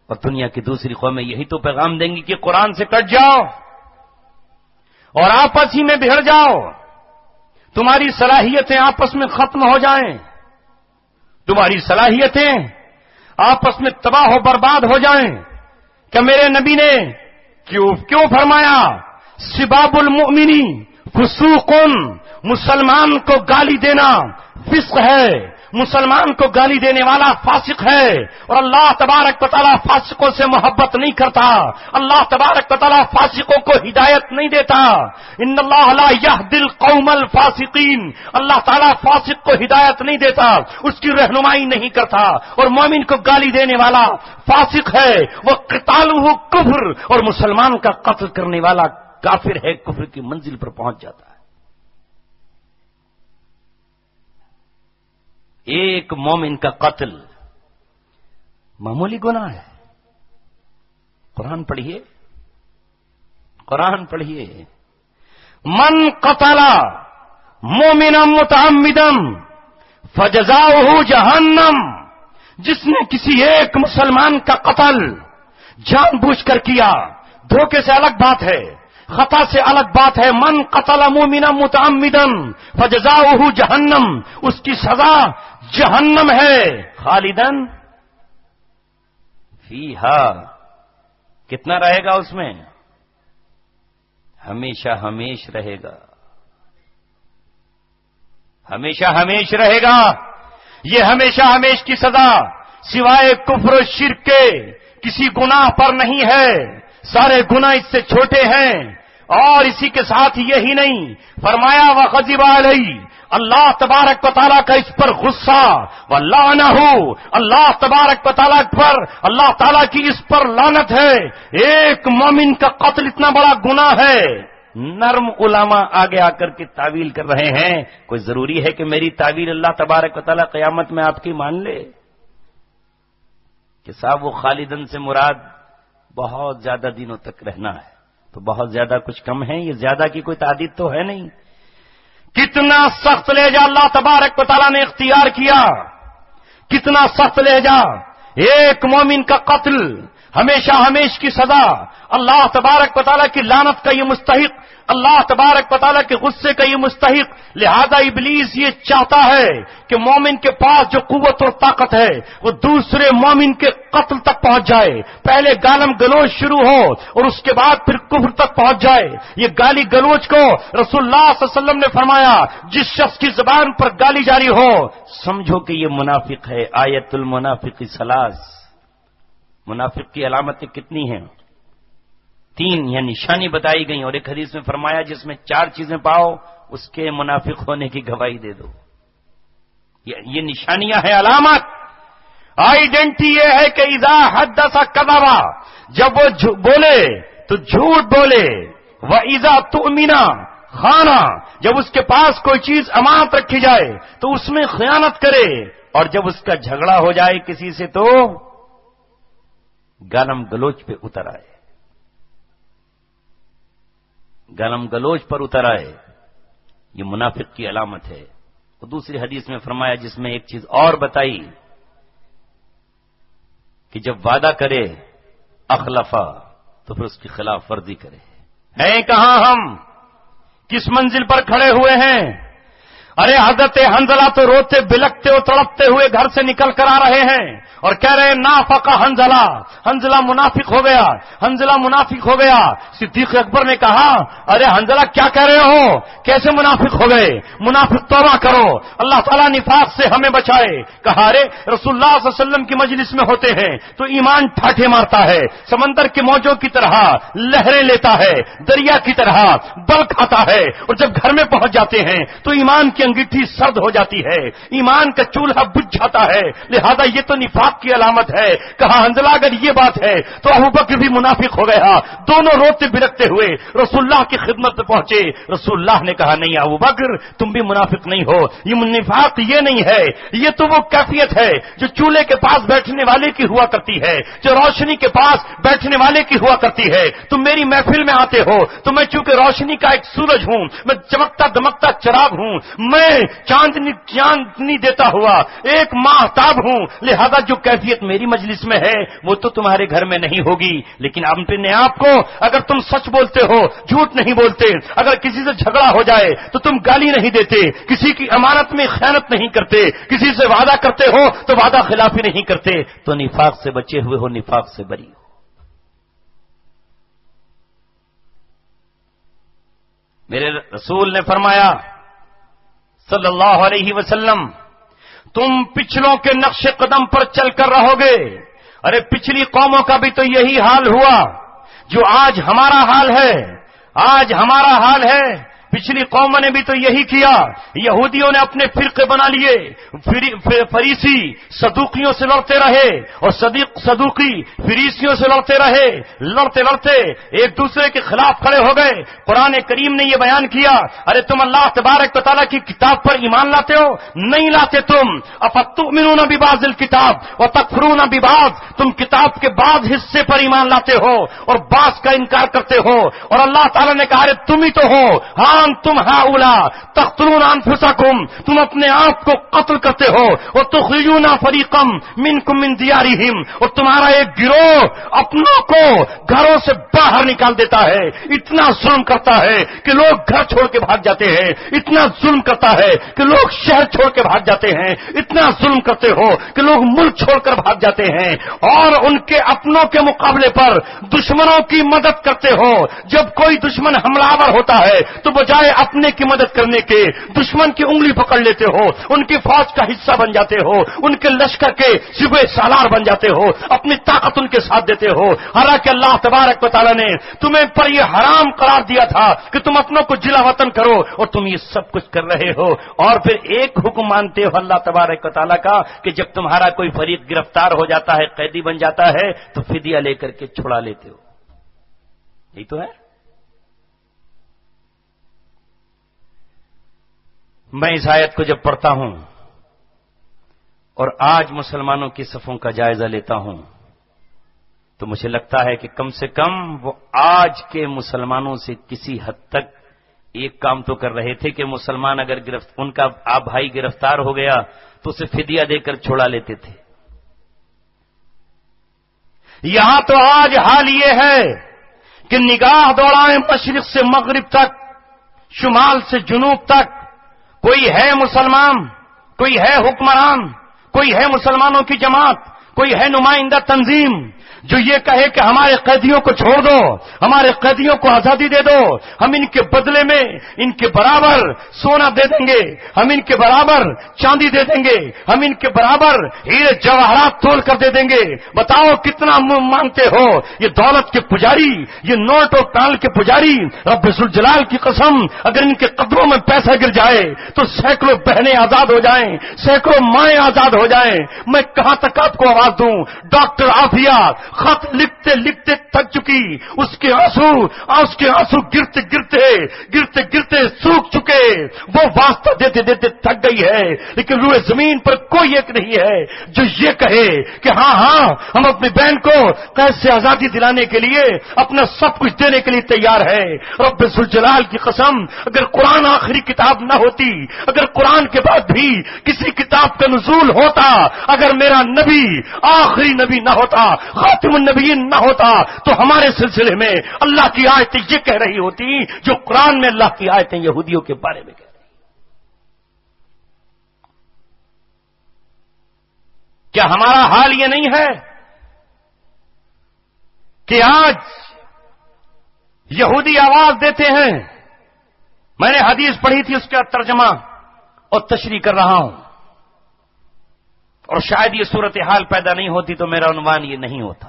[SPEAKER 1] اور دنیا کی دوسری قومیں یہی تو پیغام دیں گی کہ قرآن سے کٹ جاؤ اور آپس ہی میں بھیڑ جاؤ، تمہاری صلاحیتیں آپس میں ختم ہو جائیں، تمہاری صلاحیتیں آپس میں تباہ و برباد ہو جائیں۔ کہ میرے نبی نے کیوں فرمایا سباب المؤمنی فسوق، مسلمان کو گالی دینا فسق ہے، مسلمان کو گالی دینے والا فاسق ہے، اور اللہ تبارک و تعالیٰ فاسقوں سے محبت نہیں کرتا، اللہ تبارک و تعالیٰ فاسقوں کو ہدایت نہیں دیتا۔ ان اللہ لا یہدی القوم الفاسقین، اللہ تعالیٰ فاسق کو ہدایت نہیں دیتا، اس کی رہنمائی نہیں کرتا، اور مومن کو گالی دینے والا فاسق ہے، وہ قتالہ کفر، اور مسلمان کا قتل کرنے والا کافر ہے، کفر کی منزل پر پہنچ جاتا ہے۔ ایک مومن کا قتل معمولی گناہ ہے۔ قرآن پڑھیے، قرآن پڑھیے، من قتل مومنا متعمدا فجزاؤہ جہنم، جس نے کسی ایک مسلمان کا قتل جان بوجھ کر کیا، دھوکے سے الگ بات ہے، خطا سے الگ بات ہے، من قتل مومنا متعمدا فجزاؤہ جہنم، اس کی سزا جہنم ہے، خالدن فیہا، کتنا رہے گا اس میں؟ ہمیشہ ہمیش رہے گا، ہمیشہ ہمیش رہے گا۔ یہ ہمیشہ ہمیش کی سزا سوائے کفر و شرک کے کسی گناہ پر نہیں ہے، سارے گناہ اس سے چھوٹے ہیں۔ اور اسی کے ساتھ یہی نہیں، فرمایا وغضب علیہ، اللہ تبارک و تعالیٰ کا اس پر غصہ، ولعنہ، اللہ تبارک و تعالیٰ پر، اللہ تعالیٰ کی اس پر لعنت ہے۔ ایک مومن کا قتل اتنا بڑا گناہ ہے۔ نرم علماء آگے آ کر کے تعویل کر رہے ہیں، کوئی ضروری ہے کہ میری تعویل اللہ تبارک و تعالیٰ قیامت میں آپ کی مان لے کہ صاحب وہ خالدن سے مراد بہت زیادہ دنوں تک رہنا ہے، تو بہت زیادہ کچھ کم ہے، یہ زیادہ کی کوئی تعداد تو ہے نہیں۔ کتنا سخت لہجہ اللہ تبارک و تعالیٰ نے اختیار کیا، کتنا سخت لہجہ، ایک مومن کا قتل ہمیشہ ہمیش کی سزا، اللہ تبارک و تعالیٰ کی لعنت کا یہ مستحق، اللہ تبارک و تعالیٰ کے غصے کا یہ مستحق۔ لہذا ابلیس یہ چاہتا ہے کہ مومن کے پاس جو قوت اور طاقت ہے وہ دوسرے مومن کے قتل تک پہنچ جائے، پہلے گالم گلوچ شروع ہو اور اس کے بعد پھر کفر تک پہنچ جائے۔ یہ گالی گلوچ کو رسول اللہ صلی اللہ علیہ وسلم نے فرمایا، جس شخص کی زبان پر گالی جاری ہو سمجھو کہ یہ منافق ہے۔ آیت المنافق ثلاث، منافق کی علامتیں کتنی ہیں؟ 3 یہ نشانی بتائی گئی، اور ایک حدیث میں فرمایا جس میں 4 چیزیں پاؤ اس کے منافق ہونے کی گواہی دے دو۔ یہ نشانیاں ہیں، علامت، آئیڈینٹی یہ ہے کہ اذا حدث کذب، جب وہ بولے تو جھوٹ بولے، واذا تؤمن خان، جب اس کے پاس کوئی چیز امانت رکھی جائے تو اس میں خیانت کرے، اور جب اس کا جھگڑا ہو جائے کسی سے تو گالم گلوچ پہ اتر آئے، گالم گلوچ پر اتر آئے، یہ منافق کی علامت ہے۔ اور دوسری حدیث میں فرمایا جس میں ایک چیز اور بتائی کہ جب وعدہ کرے اخلفا تو پھر اس کی خلاف ورزی کرے۔ ہیں کہاں ہم، کس منزل پر کھڑے ہوئے ہیں؟ ارے حضرت حنظلہ تو روتے بلکتے اور تڑپتے ہوئے گھر سے نکل کر آ رہے ہیں اور کہہ رہے ہیں نافقہ حنظلہ، حنظلہ منافق ہو گیا، حنظلہ منافق ہو گیا۔ صدیق اکبر نے کہا ارے حنظلہ کیا کہہ رہے ہو، کیسے منافق ہو گئے؟ منافق توبہ کرو، اللہ تعالیٰ نفاق سے ہمیں بچائے۔ کہا ارے رسول اللہ صلی اللہ علیہ وسلم کی مجلس میں ہوتے ہیں تو ایمان ٹھاٹھے مارتا ہے، سمندر کے موجوں کی طرح لہریں لیتا ہے، دریا کی طرح بل کھاتا ہے، اور جب گھر میں پہنچ جاتے ہیں تو ایمان کی انگیٹھی سرد ہو جاتی ہے، ایمان کا چولہا بجھ جاتا ہے، لہذا یہ تو نفاق کی علامت ہے۔ کہا حنظلہ اگر یہ بات ہے تو ابوبکر بھی منافق ہو گیا۔ دونوں روتے بلکتے ہوئے رسول اللہ کی خدمت میں پہنچے۔ رسول اللہ نے کہا نہیں ابوبکر تم بھی منافق نہیں ہو، یہ نفاق یہ نہیں ہے، یہ تو وہ کیفیت ہے جو چولہے کے پاس بیٹھنے والے کی ہوا کرتی ہے، جو روشنی کے پاس بیٹھنے والے کی ہوا کرتی ہے۔ تم میری محفل میں آتے ہو تو میں چونکہ روشنی کا ایک سورج ہوں، میں چمکتا دمکتا چراغ ہوں، میں چاندنی دیتا ہوا ایک ماہتاب ہوں، لہذا جو کیفیت میری مجلس میں ہے وہ تو تمہارے گھر میں نہیں ہوگی۔ لیکن اپنے آپ کو اگر تم سچ بولتے ہو، جھوٹ نہیں بولتے، اگر کسی سے جھگڑا ہو جائے تو تم گالی نہیں دیتے، کسی کی امانت میں خیانت نہیں کرتے، کسی سے وعدہ کرتے ہو تو وعدہ خلافی نہیں کرتے، تو نفاق سے بچے ہوئے ہو، نفاق سے بری ہو۔ میرے رسول نے فرمایا صلی اللہ علیہ وسلم تم پچھلوں کے نقش قدم پر چل کر رہو گے. ارے پچھلی قوموں کا بھی تو یہی حال ہوا جو آج ہمارا حال ہے. آج ہمارا حال ہے. پچھلی قوموں نے بھی تو یہی کیا. یہودیوں نے اپنے فرقے بنا لیے. فریسی صدوقیوں سے لڑتے رہے اور صدوقی فریسیوں سے لڑتے رہے. لڑتے لڑتے ایک دوسرے کے خلاف کھڑے ہو گئے. قرآن کریم نے یہ بیان کیا, ارے تم اللہ تبارک و تعالیٰ کی کتاب پر ایمان لاتے ہو؟ نہیں لاتے تم. افتؤمنون ببعض الکتاب وتکفرون ببعض, تم کتاب کے بعض حصے پر ایمان لاتے ہو اور بعض کا انکار کرتے ہو. اور اللہ تعالیٰ نے کہا ارے تم ہی تو ہو. ہاں تم ہؤلاء تقتلون انفسکم, تم اپنے آپ کو قتل کرتے ہو. اور تخرجون فریقا منکم من دیارہم, اور تمہارا ایک گروہ اپنوں کو گھروں سے باہر نکال دیتا ہے. اتنا ظلم کرتا ہے کہ لوگ گھر چھوڑ کے بھاگ جاتے ہیں. اتنا ظلم کرتا ہے کہ لوگ شہر چھوڑ کے بھاگ جاتے ہیں. اتنا ظلم کرتے ہو کہ لوگ ملک چھوڑ کر بھاگ جاتے ہیں. اور ان کے اپنوں کے مقابلے پر دشمنوں کی مدد کرتے ہو. جب کوئی دشمن حملہ آور ہوتا ہے تو بجائے اپنے کی مدد کرنے کے دشمن کی انگلی پکڑ لیتے ہو, ان کی فوج کا حصہ بن جاتے ہو, ان کے لشکر کے صبح سالار بن جاتے ہو, اپنی طاقت ان کے ساتھ دیتے ہو. حالانکہ اللہ تبارک و تعالیٰ نے تمہیں پر یہ حرام قرار دیا تھا کہ تم اپنوں کو جلا وطن کرو, اور تم یہ سب کچھ کر رہے ہو. اور پھر ایک حکم مانتے ہو اللہ تبارک و تعالیٰ کا کہ جب تمہارا کوئی فریق گرفتار ہو جاتا ہے, قیدی بن جاتا ہے, تو فدیہ لے کر کے چھڑا لیتے ہو. یہی تو ہے. میں اس آیت کو جب پڑھتا ہوں اور آج مسلمانوں کی صفوں کا جائزہ لیتا ہوں تو مجھے لگتا ہے کہ کم سے کم وہ آج کے مسلمانوں سے کسی حد تک ایک کام تو کر رہے تھے کہ مسلمان اگر ان کا آپ بھائی گرفتار ہو گیا تو اسے فدیہ دے کر چھڑا لیتے تھے. یہاں تو آج حال یہ ہے کہ نگاہ دوڑائیں مشرق سے مغرب تک, شمال سے جنوب تک, کوئی ہے مسلمان, کوئی ہے حکمران, کوئی ہے مسلمانوں کی جماعت, کوئی ہے نمائندہ تنظیم جو یہ کہے کہ ہمارے قیدیوں کو چھوڑ دو, ہمارے قیدیوں کو آزادی دے دو, ہم ان کے بدلے میں ان کے برابر سونا دے دیں گے, ہم ان کے برابر چاندی دے دیں گے, ہم ان کے برابر ہیرے جواہرات تول کر دے دیں گے. بتاؤ کتنا مانگتے ہو؟ یہ دولت کے پجاری, یہ نوٹ اور تال کے پجاری, رب ذوالجلال کی قسم اگر ان کے قدموں میں پیسہ گر جائے تو سینکڑوں بہنیں آزاد ہو جائیں, سینکڑوں مائیں آزاد ہو جائیں. میں کہاں تک آپ کو آواز دوں؟ ڈاکٹر عافیہ خط لکھتے لکھتے تھک چکی, اس کے آنسو گرتے گرتے سوکھ چکے, وہ واسطہ دیتے دیتے تھک گئی ہے. لیکن روئے زمین پر کوئی ایک نہیں ہے جو یہ کہے کہ ہاں ہم اپنی بہن کو قید سے آزادی دلانے کے لیے اپنا سب کچھ دینے کے لیے تیار ہے. رب ذوالجلال کی قسم اگر قرآن آخری کتاب نہ ہوتی, اگر قرآن کے بعد بھی کسی کتاب کا نزول ہوتا, اگر میرا نبی آخری نبی نہ ہوتا, خاتم النبیین نہ ہوتا, تو ہمارے سلسلے میں اللہ کی آیتیں یہ کہہ رہی ہوتی جو قرآن میں اللہ کی آیتیں یہودیوں کے بارے میں کہہ رہی. کیا ہمارا حال یہ نہیں ہے کہ آج یہودی آواز دیتے ہیں؟ میں نے حدیث پڑھی تھی, اس کا ترجمہ اور تشریح کر رہا ہوں, اور شاید یہ صورتحال پیدا نہیں ہوتی تو میرا عنوان یہ نہیں ہوتا.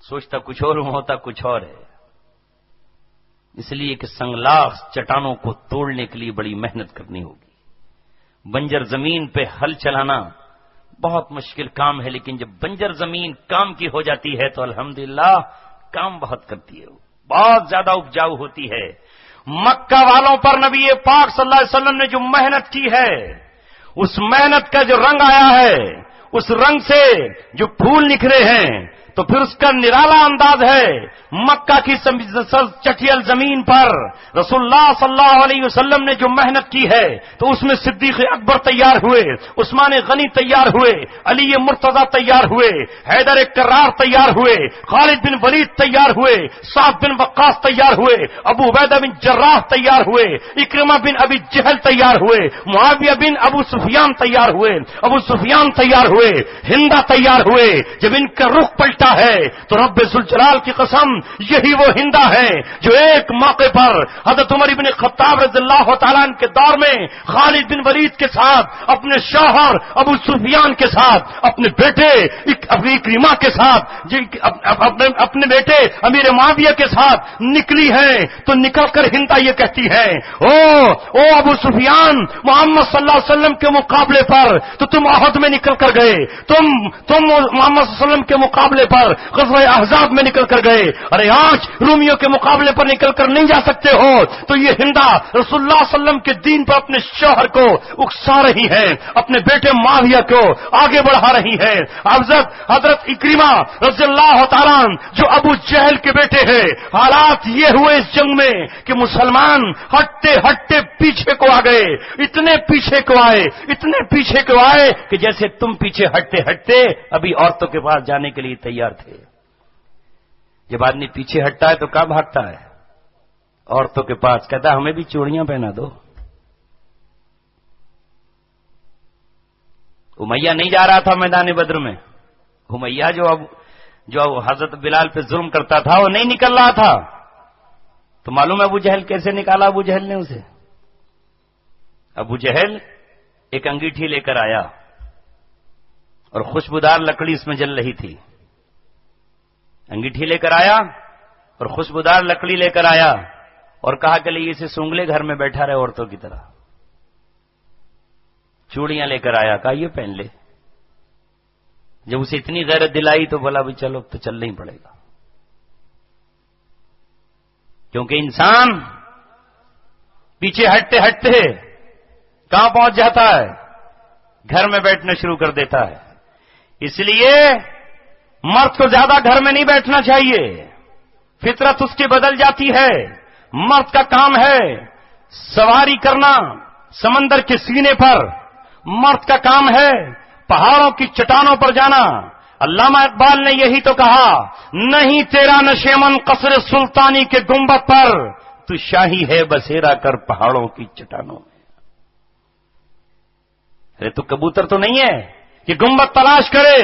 [SPEAKER 1] سوچتا کچھ اور ہوں, ہوتا کچھ اور ہے. اس لیے کہ سنگلاخ چٹانوں کو توڑنے کے لیے بڑی محنت کرنی ہوگی. بنجر زمین پہ ہل چلانا بہت مشکل کام ہے, لیکن جب بنجر زمین کام کی ہو جاتی ہے تو الحمدللہ کام بہت کرتی ہے, بہت زیادہ اپجاؤ ہوتی ہے. مکہ والوں پر نبی پاک صلی اللہ علیہ وسلم نے جو محنت کی ہے, اس محنت کا جو رنگ آیا ہے, اس رنگ سے جو پھول نکھرے ہیں, تو پھر اس کا نرالا انداز ہے. مکہ کی چٹیل زمین پر رسول اللہ صلی اللہ علیہ وسلم نے جو محنت کی ہے تو اس میں صدیق اکبر تیار ہوئے, عثمان غنی تیار ہوئے, علی مرتضی تیار ہوئے, حیدر کرار تیار ہوئے, خالد بن ولید تیار ہوئے, سعد بن وقاص تیار ہوئے, ابو عبیدہ بن جراح تیار ہوئے, اکرمہ بن ابی جہل تیار ہوئے, معاویہ بن ابو سفیان تیار ہوئے, ابو سفیان تیار ہوئے, ہندا تیار ہوئے. جب ان کا رخ پلٹا ہے تو رب ذوالجلال کی قسم یہی وہ ہندا ہے جو ایک موقع پر حضرت عمر بن خطاب رضی اللہ تعالیٰ عنہ کے دور میں خالد بن ولید کے ساتھ، اپنے شوہر ابو سفیان کے ساتھ، اپنے بیٹے اکرمہ کے ساتھ، اپنے بیٹے امیر معاویہ کے ساتھ نکلی ہے، تو نکل کر ہندا یہ کہتی ہے، او ابو سفیان، محمد صلی اللہ علیہ وسلم کے مقابلے پر تو تم احد میں نکل کر گئے، تم محمد صلی اللہ علیہ وسلم کے مقابلے پر غزوہ احزاب میں نکل کر گئے، ارے آج رومیوں کے مقابلے پر نکل کر نہیں جا سکتے ہو۔ تو یہ ہندا رسول اللہ صلی اللہ علیہ وسلم کے دین پر اپنے شوہر کو اکسا رہی ہے، اپنے بیٹے معاویہ کو آگے بڑھا رہی ہے۔ حضرت اکرمہ رضی اللہ تعالیٰ جو ابو جہل کے بیٹے ہیں، حالات یہ ہوئے اس جنگ میں کہ مسلمان ہٹتے ہٹتے پیچھے کو آ گئے، اتنے پیچھے کو آئے کہ جیسے تم پیچھے ہٹتے ہٹتے ابھی عورتوں کے پاس جانے کے لیے تیار تھے۔ جب آدمی پیچھے ہٹتا ہے تو کہاں بھاگتا ہے؟ عورتوں کے پاس، کہتا ہے ہمیں بھی چوڑیاں پہنا دو۔ امیہ نہیں جا رہا تھا میدان بدر میں، امیہ جو حضرت بلال پہ ظلم کرتا تھا وہ نہیں نکل رہا تھا، تو معلوم ہے ابو جہل کیسے نکالا ابو جہل نے اسے؟ ابو جہل ایک انگیٹھی لے کر آیا اور خوشبودار لکڑی اس میں جل رہی تھی، انگیٹھی لے کر آیا اور خوشبودار لکڑی لے کر آیا اور کہا کہ لے اسے سونگ لے، گھر میں بیٹھا رہے عورتوں کی طرح۔ چوڑیاں لے کر آیا، کہا یہ پہن لے۔ جب اسے اتنی غیرت دلائی تو بولا بھی چلو تو چلنا ہی پڑے گا، کیونکہ انسان پیچھے ہٹتے ہٹتے کہاں پہنچ جاتا ہے؟ گھر میں بیٹھنا شروع کر دیتا ہے۔ اس لیے مرد کو زیادہ گھر میں نہیں بیٹھنا چاہیے، فطرت اس کی بدل جاتی ہے۔ مرد کا کام ہے سواری کرنا سمندر کے سینے پر، مرد کا کام ہے پہاڑوں کی چٹانوں پر جانا۔ علامہ اقبال نے یہی تو کہا، نہیں تیرا نشیمن قصر سلطانی کے گنبد پر، تو شاہی ہے بسیرا کر پہاڑوں کی چٹانوں میں۔ ارے تو کبوتر تو نہیں ہے کہ گنبد تلاش کرے،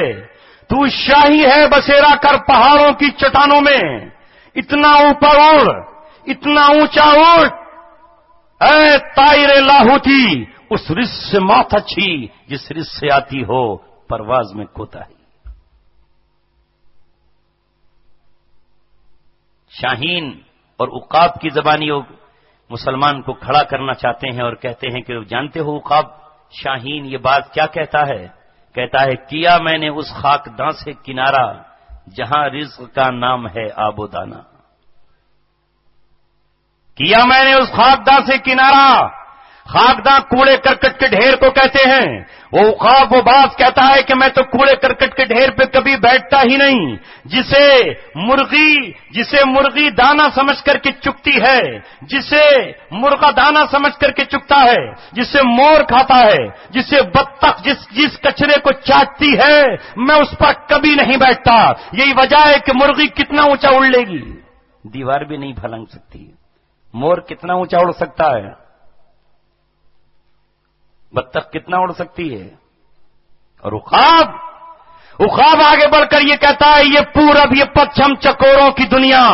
[SPEAKER 1] تو شاہی ہے بسیرا کر پہاڑوں کی چٹانوں میں۔ اتنا اوپر اڑ، اتنا اونچا اٹھ، اے طائر لاہوتی، اس رس سے موت اچھی جس رس سے آتی ہو پرواز میں کوتاہی۔ شاہین اور عقاب کی زبانیوں مسلمان کو کھڑا کرنا چاہتے ہیں اور کہتے ہیں کہ جانتے ہو عقاب شاہین یہ بات کیا کہتا ہے؟ کہتا ہے کیا میں نے اس خاک داں سے کنارہ جہاں رزق کا نام ہے آب و دانہ۔ کیا میں نے اس خاک داں سے کنارہ، خاکداں کوڑے کرکٹ کے ڈھیر کو کہتے ہیں۔ وہ عقاب وہ بات کہتا ہے کہ میں تو کوڑے کرکٹ کے ڈھیر پہ کبھی بیٹھتا ہی نہیں، جسے مرغی دانا سمجھ کر کے چگتی ہے، جسے مرغا دانا سمجھ کر کے چگتا ہے، جسے مور کھاتا ہے، جسے بطخ جس کچرے کو چاٹتی ہے، میں اس پر کبھی نہیں بیٹھتا۔ یہی وجہ ہے کہ مرغی کتنا اونچا اڑ لے گی، دیوار بھی نہیں پھلنگ سکتی۔ مور کتنا اونچا اڑ سکتا ہے، بطخ کتنا اڑ سکتی ہے۔ اور عقاب آگے بڑھ کر یہ کہتا ہے یہ پورب یہ پچھم چکوروں کی دنیا،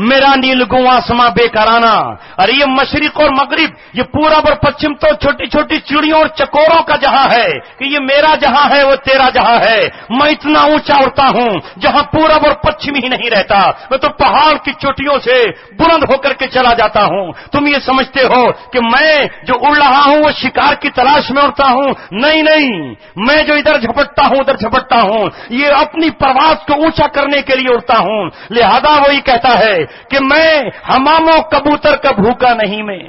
[SPEAKER 1] میرا نیلگوں آسماں بے کرانہ۔ ارے یہ مشرق اور مغرب، یہ پورب اور پچھم تو چھوٹی چھوٹی چڑیوں اور چکوروں کا جہاں ہے کہ یہ میرا جہاں ہے وہ تیرا جہاں ہے۔ میں اتنا اونچا اڑتا ہوں جہاں پورب اور پچھم ہی نہیں رہتا، میں تو پہاڑ کی چوٹیوں سے بلند ہو کر کے چلا جاتا ہوں۔ تم یہ سمجھتے ہو کہ میں جو اڑ رہا ہوں وہ شکار کی تلاش میں اڑتا ہوں؟ نہیں، میں جو ادھر جھپٹتا ہوں ادھر جھپٹتا ہوں، یہ اپنی پرواز کو اونچا کرنے کے لیے اڑتا ہوں۔ لہذا وہی کہتا ہے کہ میں حمام و کبوتر کا بھوکا نہیں، میں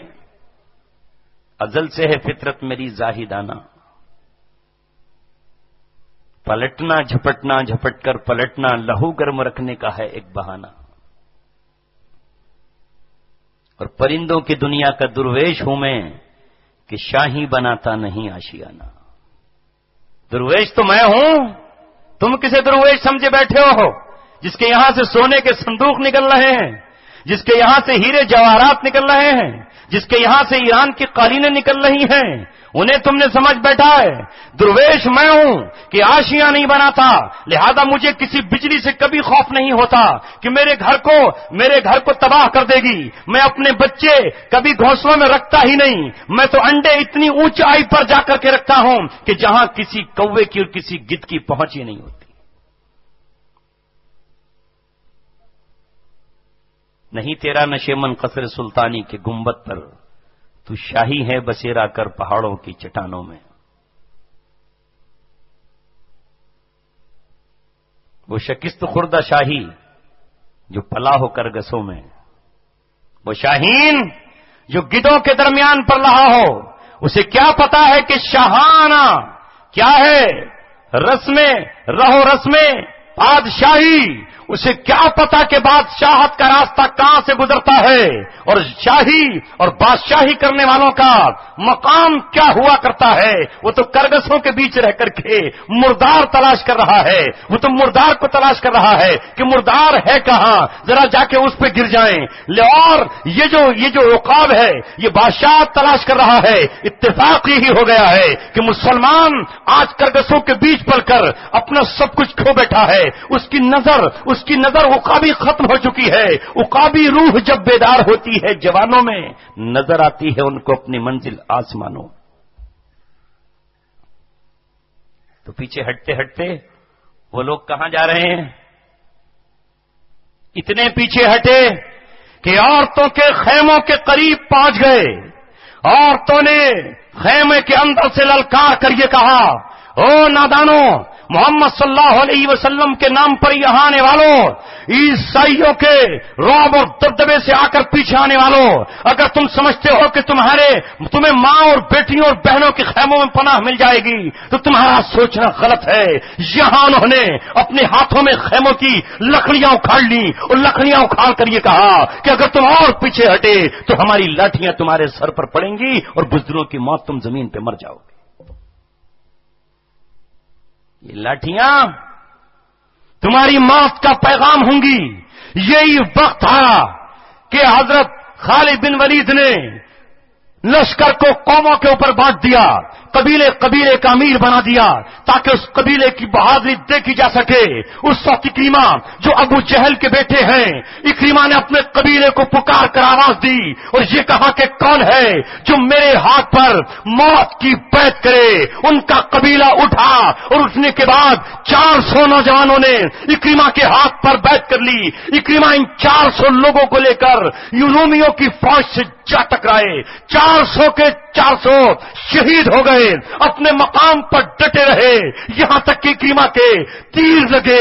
[SPEAKER 1] ازل سے ہے فطرت میری زاہدانہ۔ پلٹنا جھپٹنا، جھپٹ کر پلٹنا، لہو گرم رکھنے کا ہے ایک بہانہ۔ اور پرندوں کی دنیا کا درویش ہوں میں کہ شاہی بناتا نہیں آشیانہ۔ درویش تو میں ہوں، تم کسے درویش سمجھے بیٹھے ہو؟ جس کے یہاں سے سونے کے صندوق نکل رہے ہیں، جس کے یہاں سے ہیرے جواہرات نکل رہے ہیں، جس کے یہاں سے ایران کی قالینیں نکل رہی ہیں، انہیں تم نے سمجھ بیٹھا ہے درویش میں ہوں کہ آشیاں نہیں بناتا، لہذا مجھے کسی بجلی سے کبھی خوف نہیں ہوتا کہ میرے گھر کو تباہ کر دے گی۔ میں اپنے بچے کبھی گھونسلوں میں رکھتا ہی نہیں، میں تو انڈے اتنی اونچائی پر جا کر کے رکھتا ہوں کہ جہاں کسی کوے کی اور کسی گدھ کی پہنچ ہی نہیں ہوتی۔ نہیں تیرا نشیمن قصر سلطانی کے گنبد پر، تو شاہی ہے بسیرا کر پہاڑوں کی چٹانوں میں۔ وہ شکست خوردہ شاہی جو پلا ہو کرگسوں میں، وہ شاہین جو گدھوں کے درمیان پر رہا ہو، اسے کیا پتا ہے کہ شاہانہ کیا ہے، رہو رسمیں بادشاہی، اسے کیا پتا کہ بادشاہت کا راستہ کہاں سے گزرتا ہے، اور شاہی اور بادشاہی کرنے والوں کا مقام کیا ہوا کرتا ہے۔ وہ تو کرگسوں کے بیچ رہ کر کے مردار تلاش کر رہا ہے، وہ تو مردار کو تلاش کر رہا ہے کہ مردار ہے کہاں، ذرا جا کے اس پہ گر جائیں۔ اور یہ جو عقاب ہے، یہ بادشاہ تلاش کر رہا ہے۔ اتفاق ہی ہو گیا ہے کہ مسلمان آج کرگسوں کے بیچ پل کر اپنا سب کچھ کھو بیٹھا ہے۔ اس کی نظر عقابی ختم ہو چکی ہے۔ عقابی روح جب بیدار ہوتی ہے جوانوں میں، نظر آتی ہے ان کو اپنی منزل آسمانوں۔ تو پیچھے ہٹتے ہٹتے وہ لوگ کہاں جا رہے ہیں؟ اتنے پیچھے ہٹے کہ عورتوں کے خیموں کے قریب پہنچ گئے۔ عورتوں نے خیمے کے اندر سے للکار کر یہ کہا، او نادانوں، محمد صلی اللہ علیہ وسلم کے نام پر یہاں آنے والوں، عیسائیوں کے رعب اور دبدبے سے آ کر پیچھے آنے والوں، اگر تم سمجھتے ہو کہ تمہیں ماں اور بیٹیوں اور بہنوں کے خیموں میں پناہ مل جائے گی تو تمہارا سوچنا غلط ہے۔ یہاں انہوں نے اپنے ہاتھوں میں خیموں کی لکڑیاں اکھاڑ لی اور لکڑیاں اکھاڑ کر یہ کہا کہ اگر تم اور پیچھے ہٹے تو ہماری لاٹھیاں تمہارے سر پر پڑیں گی اور بزدلوں کی موت تم زمین پہ مر جاؤ گے۔ یہ لاٹھیاں تمہاری موت کا پیغام ہوں گی۔ یہی وقت تھا کہ حضرت خالد بن ولید نے لشکر کو قوموں کے اوپر بانٹ دیا، قبیلے کا امیر بنا دیا تاکہ اس قبیلے کی بہادری دیکھی جا سکے۔ اس وقت اکریمہ جو ابو جہل کے بیٹے ہیں، اکریمہ نے اپنے قبیلے کو پکار کر آواز دی اور یہ کہا کہ کون ہے جو میرے ہاتھ پر موت کی بیعت کرے۔ ان کا قبیلہ اٹھا اور اٹھنے کے بعد 400 نوجوانوں نے اکریمہ کے ہاتھ پر بیعت کر لی۔ اکریمہ ان 400 لوگوں کو لے کر رومیوں کی فوج سے جا ٹکرائے۔ 400 کے 400 شہید ہو گئے، اپنے مقام پر ڈٹے رہے، یہاں تک کہ اکریمہ کے تیر لگے،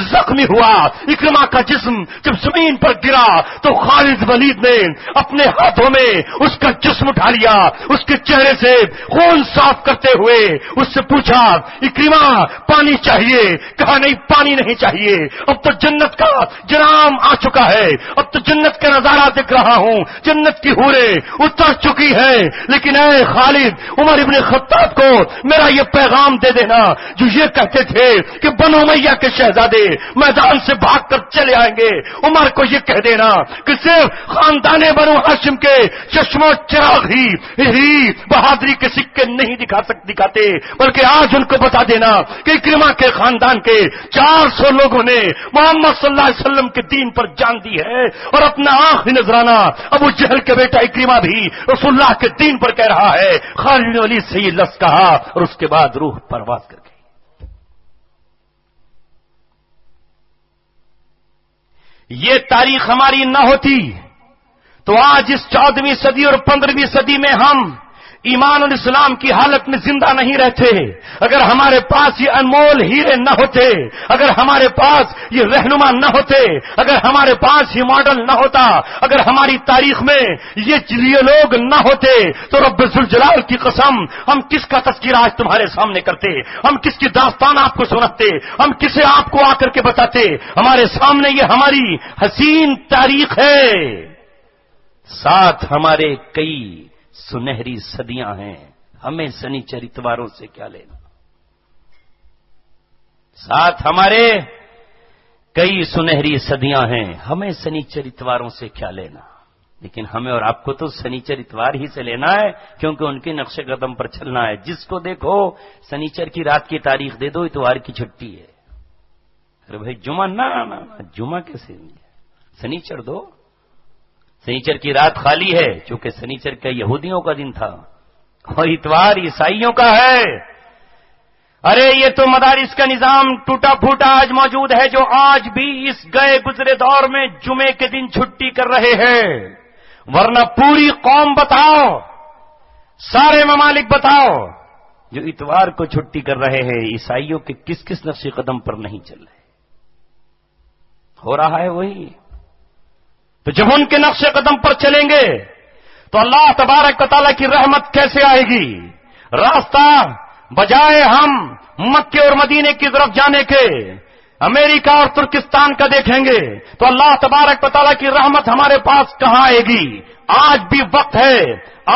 [SPEAKER 1] زخمی ہوا۔ اکریمہ کا جسم جب زمین پر گرا تو خالد ولید نے اپنے ہاتھوں میں اس کا جسم اٹھا لیا، اس کے چہرے سے خون صاف کرتے ہوئے اس سے پوچھا، اکریمہ پانی چاہیے؟ کہا نہیں، پانی نہیں چاہیے، اب تو جنت کا جرام آ چکا ہے، اب تو جنت کا نظارہ دیکھ رہا ہوں، جنت کی حوریں اتر چکی ہے۔ لیکن اے خالد، عمر ابن خطاب کو میرا یہ پیغام دے دینا جو یہ کہتے تھے کہ بنو امیہ کے شہزادے میدان سے بھاگ کر چلے آئیں گے، عمر کو یہ کہہ دینا کہ صرف خاندان بنو ہاشم کے چشم و چراغ ہی بہادری کے سکے نہیں دکھاتے، بلکہ آج ان کو بتا دینا کہ اکرمہ کے خاندان کے 400 لوگوں نے محمد صلی اللہ علیہ وسلم کے دین پر جان دی ہے، اور اپنا آخری نذرانہ ابو جہل کے بیٹا اکرمہ بھی رسول اللہ کے دین پر کہہ رہا ہے۔ خالد بن ولید سے یہ لفظ کہا اور اس کے بعد روح پرواز کر گئی۔ یہ تاریخ ہماری نہ ہوتی تو آج اس 14ویں صدی اور 15ویں صدی میں ہم ایمان اور اسلام کی حالت میں زندہ نہیں رہتے۔ اگر ہمارے پاس یہ انمول ہیرے نہ ہوتے، اگر ہمارے پاس یہ رہنما نہ ہوتے، اگر ہمارے پاس یہ ماڈل نہ ہوتا، اگر ہماری تاریخ میں یہ لوگ نہ ہوتے تو رب ذوالجلال کی قسم ہم کس کا تذکرہ آج تمہارے سامنے کرتے، ہم کس کی داستان آپ کو سناتے، ہم کسے آپ کو آ کر کے بتاتے۔ ہمارے سامنے یہ ہماری حسین تاریخ ہے، ساتھ ہمارے کئی سنہری صدیاں ہیں، ہمیں سنیچر اتواروں سے کیا لینا۔ ساتھ ہمارے کئی سنہری صدیاں ہیں، ہمیں سنیچر اتواروں سے کیا لینا۔ لیکن ہمیں اور آپ کو تو سنیچر اتوار ہی سے لینا ہے، کیونکہ ان کے نقش قدم پر چلنا ہے. جس کو دیکھو سنیچر کی رات کی تاریخ دے دو، اتوار کی چھٹی ہے. ارے بھائی جمعہ نہ جمعہ کیسے؟ سنیچر دو. سنیچر کی رات خالی ہے چونکہ سنیچر کا یہودیوں کا دن تھا اور اتوار عیسائیوں کا ہے. ارے یہ تو مدارس کا نظام ٹوٹا پھوٹا آج موجود ہے، جو آج بھی اس گئے گزرے دور میں جمعے کے دن چھٹی کر رہے ہیں. ورنہ پوری قوم بتاؤ، سارے ممالک بتاؤ جو اتوار کو چھٹی کر رہے ہیں، عیسائیوں کے کس کس نقش قدم پر نہیں چل رہے. ہو رہا ہے وہی. تو جب ان کے نقش قدم پر چلیں گے تو اللہ تبارک و تعالیٰ کی رحمت کیسے آئے گی؟ راستہ بجائے ہم مکے اور مدینے کی طرف جانے کے امریکہ اور ترکستان کا دیکھیں گے تو اللہ تبارک و تعالیٰ کی رحمت ہمارے پاس کہاں آئے گی؟ آج بھی وقت ہے،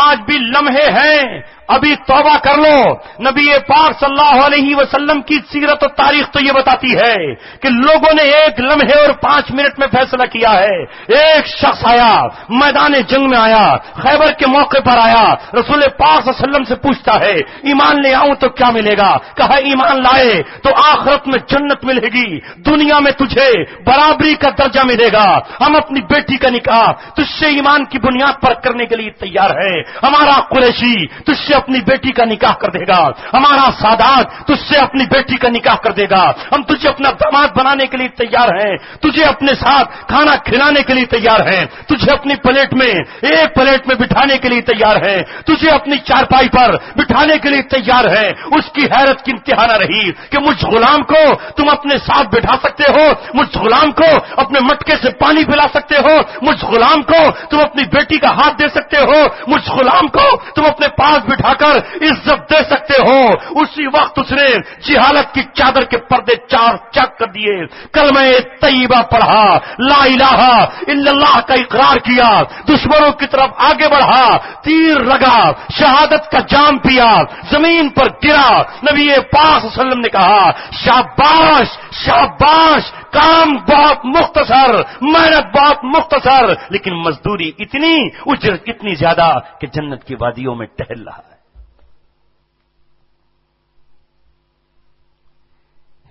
[SPEAKER 1] آج بھی لمحے ہیں، ابھی توبہ کر لو. نبی پاک صلی اللہ علیہ وسلم کی سیرت و تاریخ تو یہ بتاتی ہے کہ لوگوں نے ایک لمحے اور 5 منٹ میں فیصلہ کیا ہے. ایک شخص آیا، میدان جنگ میں آیا، خیبر کے موقع پر آیا، رسول پاک صلی اللہ علیہ وسلم سے پوچھتا ہے ایمان لے آؤں تو کیا ملے گا؟ کہا ایمان لائے تو آخرت میں جنت ملے گی، دنیا میں تجھے برابری کا درجہ ملے گا. ہم اپنی بیٹی کا نکاح تجھ سے ایمان کی بنیاد پر کرنے کے لیے تیار ہے. ہمارا قریشی تجھ سے اپنی بیٹی کا نکاح کر دے گا، ہمارا سادات تجھ سے اپنی بیٹی کا نکاح کر دے گا. ہم تجھے اپنا داماد بنانے کے لیے تیار ہیں، تجھے اپنے ساتھ کھانا کھلانے کے لیے تیار ہیں، تجھے اپنی پلیٹ میں ایک پلیٹ میں بٹھانے کے لیے تیار ہیں، تجھے اپنی چارپائی پر بٹھانے کے لیے تیار ہیں. اس کی حیرت کی انتہا نہ رہی کہ مجھ غلام کو تم اپنے ساتھ بٹھا سکتے ہو، مجھ غلام کو اپنے مٹکے سے پانی پلا سکتے ہو، مجھ غلام کو تم اپنی بیٹی کا ہاتھ دے سکتے ہو، مجھ غلام کو تم اپنے پاس بٹھا کر عزت دے سکتے ہو. اسی وقت اس نے جہالت کی چادر کے پردے چار چک کر دیے، کلمہ طیبہ پڑھا، لا الہ الا اللہ کا اقرار کیا، دشمنوں کی طرف آگے بڑھا، تیر لگا، شہادت کا جام پیا، زمین پر گرا. نبی پاک صلی اللہ علیہ وسلم نے کہا شاباش شاباش، کام بہت مختصر، محنت بہت مختصر، لیکن مزدوری اتنی، اجرت اتنی زیادہ کہ جنت کی وادیوں میں ٹہل رہا ہے.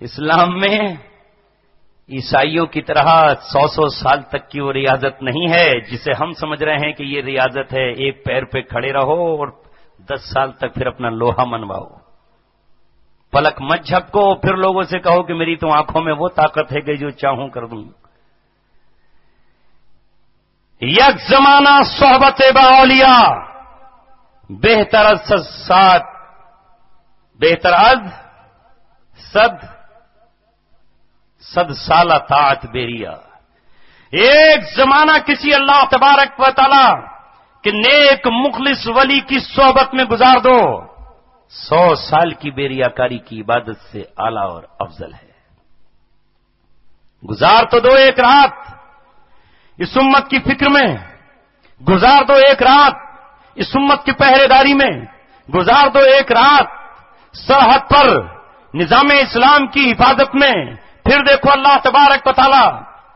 [SPEAKER 1] اسلام میں عیسائیوں کی طرح 100 سال تک کی وہ ریاضت نہیں ہے جسے ہم سمجھ رہے ہیں کہ یہ ریاضت ہے. ایک پیر پہ کھڑے رہو اور 10 سال تک پھر اپنا لوہا منواؤ، پلک مت جھپکو، پھر لوگوں سے کہو کہ میری تو آنکھوں میں وہ طاقت ہے کہ جو چاہوں کر دوں. یک زمانہ صحبت با اولیاء بہتر از ساتھ، بہتر از صد سالہ طاعت بیریا. ایک زمانہ کسی اللہ تبارک و تعالی کہ نیک مخلص ولی کی صحبت میں گزار دو، 100 سال کی بیریا کاری کی عبادت سے اعلیٰ اور افضل ہے. گزار تو دو ایک رات اس امت کی فکر میں، گزار دو ایک رات اس امت کی پہرے داری میں، گزار دو ایک رات سرحد پر نظام اسلام کی حفاظت میں. پھر دیکھو اللہ تبارک و تعالی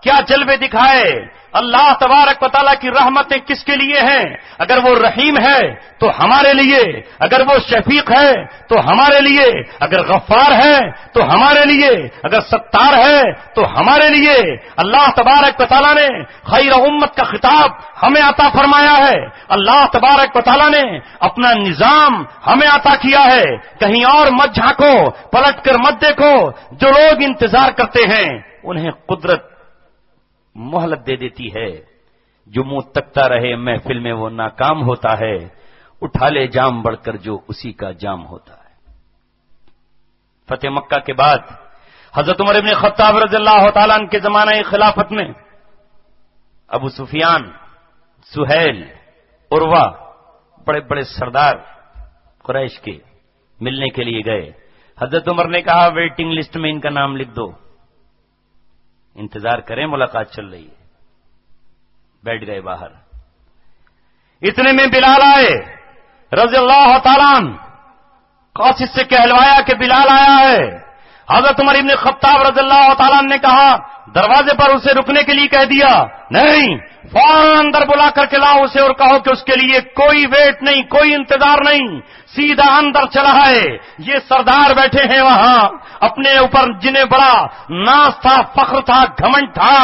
[SPEAKER 1] کیا جلوے دکھائے. اللہ تبارک و تعالیٰ کی رحمتیں کس کے لیے ہیں؟ اگر وہ رحیم ہے تو ہمارے لیے، اگر وہ شفیق ہے تو ہمارے لیے، اگر غفار ہے تو ہمارے لیے، اگر ستار ہے تو ہمارے لیے. اللہ تبارک و تعالیٰ نے خیر امت کا خطاب ہمیں عطا فرمایا ہے. اللہ تبارک و تعالیٰ نے اپنا نظام ہمیں عطا کیا ہے. کہیں اور مت جھانکو، پلٹ کر مت دیکھو. جو لوگ انتظار کرتے ہیں انہیں قدرت مہلت دے دیتی ہے. جو منہ تکتا رہے محفل میں وہ ناکام ہوتا ہے. اٹھا لے جام بڑھ کر جو اسی کا جام ہوتا ہے. فتح مکہ کے بعد حضرت عمر ابن خطاب رضی اللہ تعالیٰ عنہ کے زمانہ خلافت میں ابو سفیان، سہیل، عروہ، بڑے بڑے سردار قریش کے ملنے کے لیے گئے. حضرت عمر نے کہا ویٹنگ لسٹ میں ان کا نام لکھ دو، انتظار کریں، ملاقات چل رہی ہے. بیٹھ گئے باہر. اتنے میں بلال آئے رضی اللہ تعالیٰ عنہ. قاصد سے کہلوایا کہ بلال آیا ہے. حضرت عمر ابن خطاب رضی اللہ تعالیٰ عنہ نے کہا دروازے پر اسے رکنے کے لیے کہہ دیا، نہیں، فوراً اندر بلا کر کے لاؤ اسے اور کہو کہ اس کے لیے کوئی ویٹ نہیں، کوئی انتظار نہیں، سیدھا اندر چلا ہے۔ یہ سردار بیٹھے ہیں وہاں، اپنے اوپر جنہیں بڑا ناز تھا، فخر تھا، گھمنڈ تھا،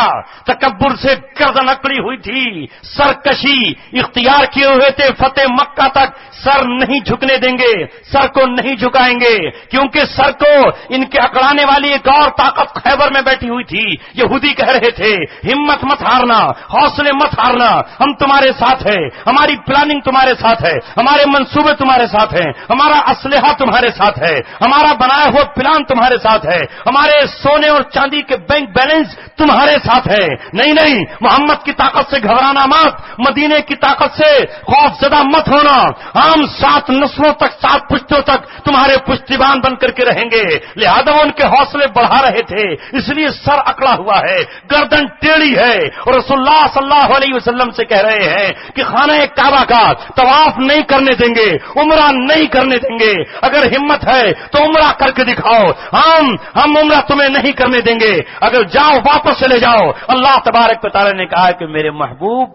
[SPEAKER 1] تکبر سے گردن اکڑی ہوئی تھی، سرکشی اختیار کیے ہوئے تھے، فتح مکہ تک سر نہیں جھکنے دیں گے، سر کو نہیں جھکائیں گے، کیونکہ سر کو ان کے اکڑانے والی ایک اور طاقت خیبر میں بیٹھی ہوئی تھی۔ یہودی کہہ رہے تھے، ہمت مت ہارنا، حوصلے مت ہارنا، ہم تمہارے ساتھ ہیں، ہماری پلاننگ تمہارے ساتھ ہے، ہمارے منصوبے تمہارے ساتھ ہیں، ہمارا اسلحہ تمہارے ساتھ ہے، ہمارا بنایا ہوا پلان تمہارے ساتھ ہے، ہمارے سونے اور چاندی کے بینک بیلنس تمہارے ساتھ ہے۔ نہیں نہیں، محمد کی طاقت سے گھبرانا مت، مدینے کی طاقت سے خوف زدہ مت ہونا، ہم 7 نسلوں تک، 7 پشتوں تک تمہارے پشتیبان بن کر کے رہیں گے۔ لہذا ان کے حوصلے بڑھا رہے تھے، اس لیے سر اکڑا ہوا ہے، گردن ٹیڑھی ہے، اور رسول اللہ صلی اللہ علیہ وسلم سے کہہ رہے ہیں کہ خانہ کعبہ کا طواف نہیں کرنے دیں گے، عمرہ نہیں کرنے دیں گے، اگر ہمت ہے تو عمرہ کر کے دکھاؤ، ہم عمرہ تمہیں نہیں کرنے دیں گے، اگر جاؤ واپس چلے جاؤ۔ اللہ تبارک و تعالی نے کہا کہ میرے محبوب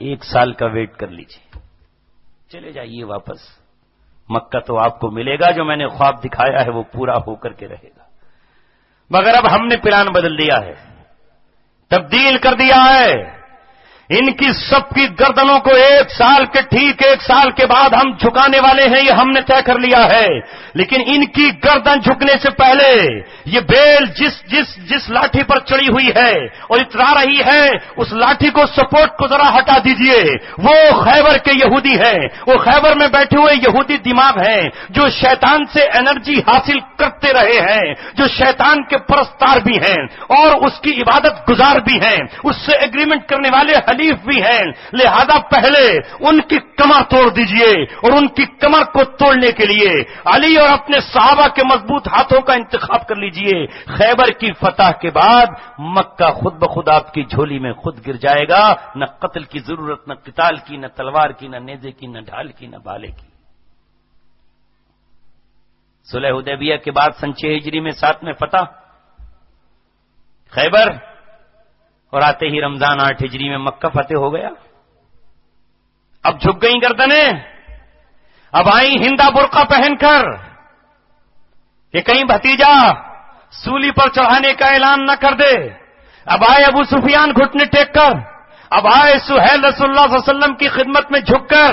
[SPEAKER 1] 1 سال کا ویٹ کر لیجیے، چلے جائیے واپس، مکہ تو آپ کو ملے گا، جو میں نے خواب دکھایا ہے وہ پورا ہو کر کے رہے گا، مگر اب ہم نے پلان بدل دیا ہے، تبدیل کر دیا ہے، ان کی سب کی گردنوں کو 1 سال کے ٹھیک 1 سال کے بعد ہم جھکانے والے ہیں، یہ ہم نے طے کر لیا ہے، لیکن ان کی گردن جھکنے سے پہلے یہ بیل جس لاٹھی پر چڑھی ہوئی ہے اور اترا رہی ہے، اس لاٹھی کو سپورٹ کو ذرا ہٹا دیجئے۔ وہ خیبر کے یہودی ہیں، وہ خیبر میں بیٹھے ہوئے یہودی دماغ ہیں، جو شیطان سے انرجی حاصل کرتے رہے ہیں، جو شیطان کے پرستار بھی ہیں اور اس کی عبادت گزار بھی ہیں، اس سے ایگریمنٹ کرنے والے حلیف بھی ہیں، لہذا پہلے ان کی کمر توڑ دیجئے، اور ان کی کمر کو توڑنے کے لیے علی اور اپنے صحابہ کے مضبوط ہاتھوں کا انتخاب کر لیجئے۔ خیبر کی فتح کے بعد مکہ خود بخود آپ کی جھولی میں خود گر جائے گا، نہ قتل کی ضرورت، نہ قتال کی، نہ تلوار کی، نہ نیزے کی، نہ ڈھال کی، نہ بھالے کی۔ صلح حدیبیہ کے بعد سن 6 ہجری میں 7 میں فتح خیبر، اور آتے ہی رمضان 8 ہجری میں مکہ فتح ہو گیا۔ اب جھک گئیں گردنیں، اب آئیں ہندا برقع پہن کر کہ کہیں بھتیجا سولی پر چڑھانے کا اعلان نہ کر دے، اب آئے ابو سفیان گھٹنے ٹیک کر، اب آئے سہیل رسول اللہ صلی اللہ علیہ وسلم کی خدمت میں جھک کر،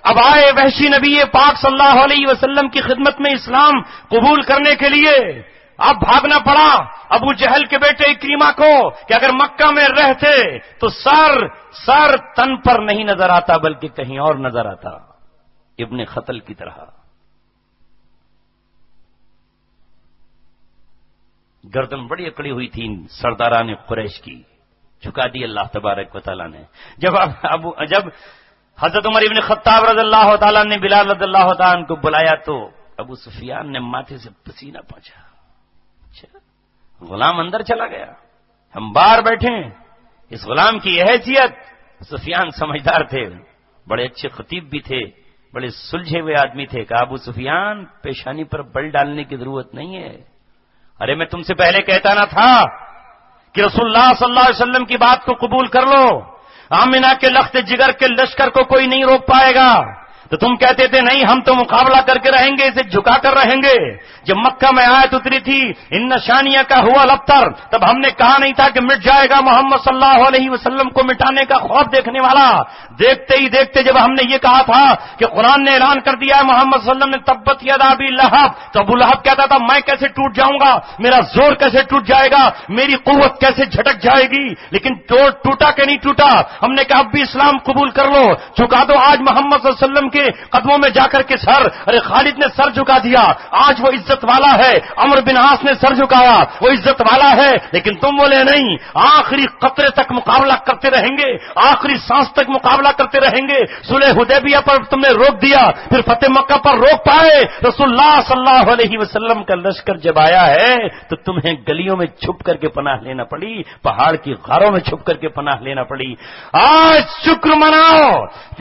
[SPEAKER 1] اب آئے وحشی نبی پاک صلی اللہ علیہ وسلم کی خدمت میں اسلام قبول کرنے کے لیے۔ اب بھاگنا پڑا ابو جہل کے بیٹے اکریمہ کو کہ اگر مکہ میں رہتے تو سر تن پر نہیں نظر آتا بلکہ کہیں اور نظر آتا، ابن خطل کی طرح۔ گردن بڑی اکڑی ہوئی تھی سرداران قریش کی، جھکا دی اللہ تبارک و تعالیٰ نے۔ جب حضرت عمر ابن خطاب رضی اللہ تعالیٰ نے بلال رضی اللہ تعالیٰ کو بلایا تو ابو سفیان نے ماتھے سے پسینہ پہنچا، غلام اندر چلا گیا، ہم باہر بیٹھے، اس غلام کی یہ حیثیت۔ سفیان سمجھدار تھے، بڑے اچھے خطیب بھی تھے، بڑے سلجھے ہوئے آدمی تھے، کہا ابو سفیان پیشانی پر بل ڈالنے کی ضرورت نہیں ہے، ارے میں تم سے پہلے کہتا نہ تھا کہ رسول اللہ صلی اللہ علیہ وسلم کی بات کو قبول کر لو، آمنہ کے لخت جگر کے لشکر کو کوئی نہیں روک پائے گا، تو تم کہتے تھے نہیں ہم تو مقابلہ کر کے رہیں گے، اسے جھکا کر رہیں گے۔ جب مکہ میں آیت اتری تھی ان نشانیہ کا ہوا الابتر، تب ہم نے کہا نہیں تھا کہ مٹ جائے گا محمد صلی اللہ علیہ وسلم کو مٹانے کا خواب دیکھنے والا۔ دیکھتے ہی دیکھتے جب ہم نے یہ کہا تھا کہ قرآن نے اعلان کر دیا ہے محمد صلی اللہ علیہ وسلم نے تبت یدا ابی لہب، تو ابو لہب کہتا تھا میں کیسے ٹوٹ جاؤں گا، میرا زور کیسے ٹوٹ جائے گا، میری قوت کیسے جھٹک جائے گی، لیکن ٹوٹا کہ نہیں ٹوٹا۔ ہم نے کہا اب بھی اسلام قبول کر لو، جھکا دو آج محمد صلی اللہ علیہ وسلم کے قدموں میں جا کر کے سر۔ ارے خالد نے سر جھکا دیا، آج وہ عزت والا ہے، عمرو بن عاص نے سر جھکایا، وہ عزت والا ہے، لیکن تم بولے نہیں، آخری قطرے تک مقابلہ کرتے کرتے رہیں گے, آخری سانس تک مقابلہ کرتے رہیں گے. صلح حدیبیہ پر تم نے روک دیا, پھر فتح مکہ پر روک پائے. رسول اللہ صلی اللہ علیہ وسلم کا لشکر جب آیا ہے تو تمہیں گلیوں میں چھپ کر کے پناہ لینا پڑی, پہاڑ کی غاروں میں چھپ کر کے پناہ لینا پڑی. آج شکر مناؤ,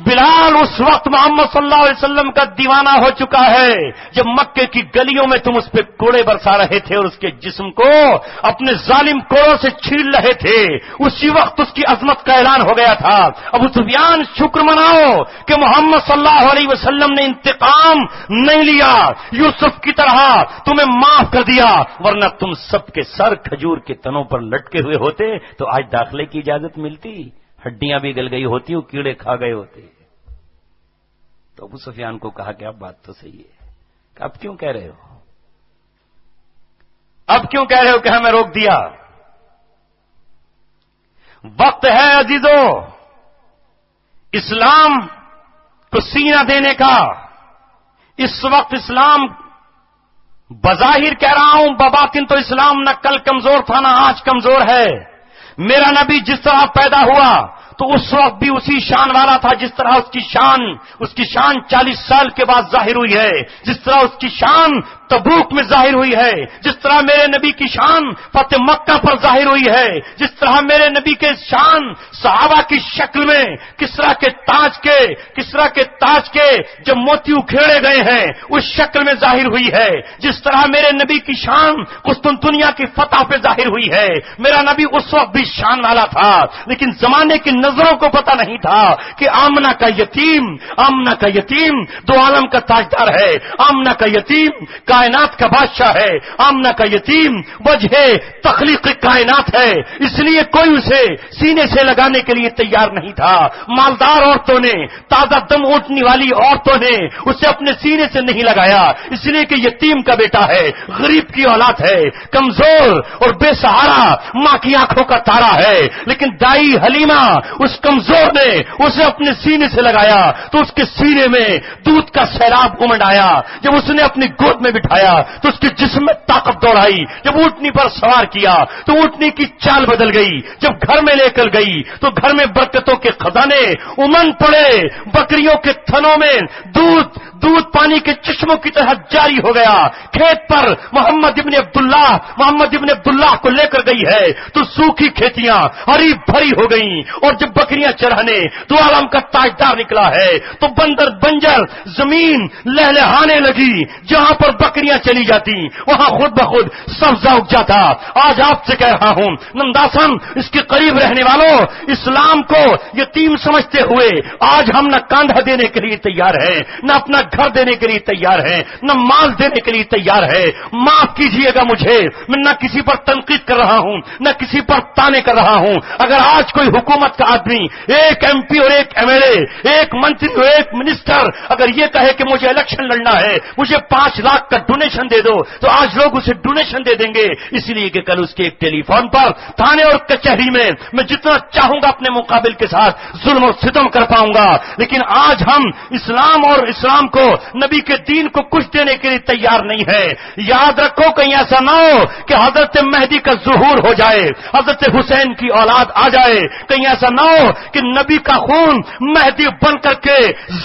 [SPEAKER 1] بلال اس وقت محمد صلی اللہ علیہ وسلم کا دیوانہ ہو چکا ہے جب مکے کی گلیوں میں تم اس پہ کوڑے برسا رہے تھے اور اس کے جسم کو اپنے ظالم کوڑوں سے چھیل رہے تھے. اسی وقت اس کی عظمت کا اعلان ہو گیا تھا. ابو سفیان شکر مناؤ کہ محمد صلی اللہ علیہ وسلم نے انتقام نہیں لیا, یوسف کی طرح تمہیں معاف کر دیا, ورنہ تم سب کے سر کھجور کے تنوں پر لٹکے ہوئے ہوتے تو آج داخلے کی اجازت ملتی, ہڈیاں بھی گل گئی ہوتی, وہ کیڑے کھا گئے ہوتے. تو ابو سفیان کو کہا کہ اب بات تو صحیح ہے, کہ اب کیوں کہہ رہے ہو, اب کیوں کہہ رہے ہو کہ ہمیں روک دیا؟ وقت ہے عزیزو اسلام کو سینہ دینے کا. اس وقت اسلام بظاہر کہہ رہا ہوں, بباطن تو اسلام نہ کل کمزور تھا نہ آج کمزور ہے. میرا نبی جس طرح پیدا ہوا تو اس وقت بھی اسی شان والا تھا جس طرح اس کی شان 40 سال کے بعد ظاہر ہوئی ہے, جس طرح اس کی شان تبوک میں ظاہر ہوئی ہے, جس طرح میرے نبی کی شان فتح مکہ پر ظاہر ہوئی ہے, جس طرح میرے نبی کے شان صحابہ کی شکل میں کسرا کے تاج کے جب موتی اکھیڑے گئے ہیں اس شکل میں ظاہر ہوئی ہے, جس طرح میرے نبی کی شان قسطنطنیہ کی فتح پہ ظاہر ہوئی ہے. میرا نبی اس وقت بھی شان والا تھا, لیکن زمانے کی نظروں کو پتا نہیں تھا کہ آمنہ کا یتیم دو عالم کا تاجدار ہے, آمنہ کا یتیم کائنات کا بادشاہ ہے, آمنہ کا یتیم وجہ تخلیق کائنات ہے. اس لیے کوئی اسے سینے سے لگانے کے لیے تیار نہیں تھا. مالدار عورتوں نے, تازہ دم اٹھنے والی عورتوں نے اسے اپنے سینے سے نہیں لگایا, اس لیے کہ یتیم کا بیٹا ہے, غریب کی اولاد ہے, کمزور اور بے سہارا ماں کی آنکھوں کا تارا ہے. لیکن دائی حلیمہ اس کمزور نے اسے اپنے سینے سے لگایا تو اس کے سینے میں دودھ کا سیلاب امڑ آیا. جب اس نے اپنی گود میں بٹھایا تو اس کے جسم میں طاقت دوڑائی. جب اونٹنی پر سوار کیا تو اونٹنی کی چال بدل گئی. جب گھر میں لے کر گئی تو گھر میں برکتوں کے خزانے امن پڑے. بکریوں کے تھنوں میں دودھ پانی کے چشموں کی طرح جاری ہو گیا. کھیت پر محمد ابن عبداللہ کو لے کر گئی ہے تو سوکھی کھیتیاں ہری بھری ہو گئیں. اور جب بکریاں چرانے دو عالم کا تاجدار نکلا ہے تو بنجر زمین لہلہانے لگی. جہاں پر بکریاں چلی جاتی وہاں خود بخود سبزہ اگ جاتا. آج آپ سے کہہ رہا ہوں ننداسن اس کے قریب رہنے والوں, اسلام کو یتیم سمجھتے ہوئے آج ہم نہ کاندھا دینے کے لیے تیار ہیں, نہ اپنا گھر دینے کے لیے تیار ہیں, نہ مال دینے کے لیے تیار ہے. معاف کیجئے گا مجھے, میں نہ کسی پر تنقید کر رہا ہوں نہ کسی پر تانے کر رہا ہوں. اگر آج کوئی حکومت کا آدمی, ایک ایم پی اور ایک ایم ایل اے, ایک منتری اور ایک منسٹر اگر یہ کہے کہ مجھے الیکشن لڑنا ہے, مجھے 5 لاکھ کا ڈونیشن دے دو, تو آج لوگ اسے ڈونیشن دے دیں گے, اس لیے کہ کل اس کے ایک ٹیلی فون پر تھانے اور کچہری میں جتنا چاہوں گا اپنے مقابل کے ساتھ ظلم و ستم کر پاؤں گا. لیکن آج ہم اسلام کو نبی کے دین کو کچھ دینے کے لیے تیار نہیں ہے. یاد رکھو کہیں ایسا نہ ہو کہ حضرت مہدی کا ظہور ہو جائے, حضرت حسین کی اولاد آ جائے, کہیں ایسا نہ ہو کہ نبی کا خون مہدی بن کر کے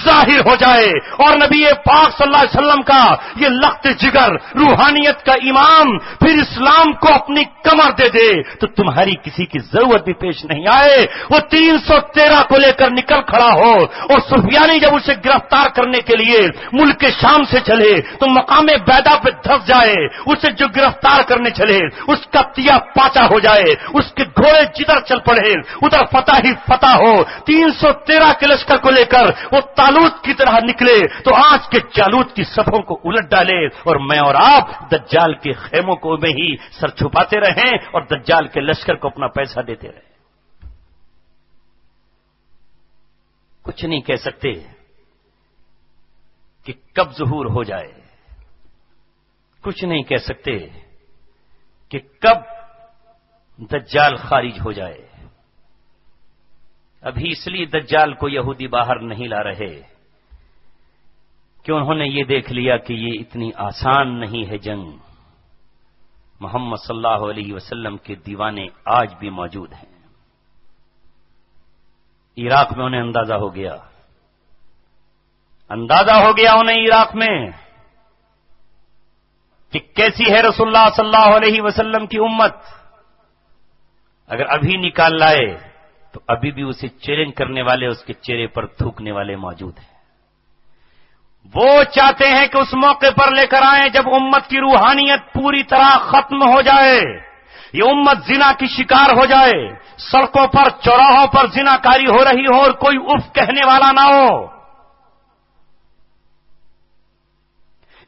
[SPEAKER 1] ظاہر ہو جائے اور نبی پاک صلی اللہ علیہ وسلم کا یہ لخت جگر روحانیت کا امام پھر اسلام کو اپنی کمر دے دے تو تمہاری کسی کی ضرورت بھی پیش نہیں آئے. وہ 313 کو لے کر نکل کھڑا ہو اور سفیانی جب اسے گرفتار کرنے کے لیے ملک شام سے چلے تو مقام بیدا پہ دھس جائے. اسے جو گرفتار کرنے چلے اس کا تیا پاچا ہو جائے, اس کے گھوڑے جدھر چل پڑے ادھر فتح ہی فتح ہو. 313 کے لشکر کو لے کر وہ تالوت کی طرح نکلے تو آج کے جالوت کی صفوں کو الٹ ڈالے اور میں اور آپ دجال کے خیموں کو میں ہی سر چھپاتے رہیں اور دجال کے لشکر کو اپنا پیسہ دیتے رہیں. کچھ نہیں کہہ سکتے کہ کب ظہور ہو جائے, کچھ نہیں کہہ سکتے کہ کب دجال خارج ہو جائے. ابھی اس لیے دجال کو یہودی باہر نہیں لا رہے کہ انہوں نے یہ دیکھ لیا کہ یہ اتنی آسان نہیں ہے جنگ. محمد صلی اللہ علیہ وسلم کے دیوانے آج بھی موجود ہیں. عراق میں انہیں اندازہ ہو گیا انہیں عراق میں کہ کیسی ہے رسول اللہ صلی اللہ علیہ وسلم کی امت. اگر ابھی نکال لائے تو ابھی بھی اسے چیلنج کرنے والے اس کے چہرے پر تھوکنے والے موجود ہیں. وہ چاہتے ہیں کہ اس موقع پر لے کر آئیں جب امت کی روحانیت پوری طرح ختم ہو جائے, یہ امت زنا کی شکار ہو جائے, سڑکوں پر چوراہوں پر زنا کاری ہو رہی ہو اور کوئی اف کہنے والا نہ ہو.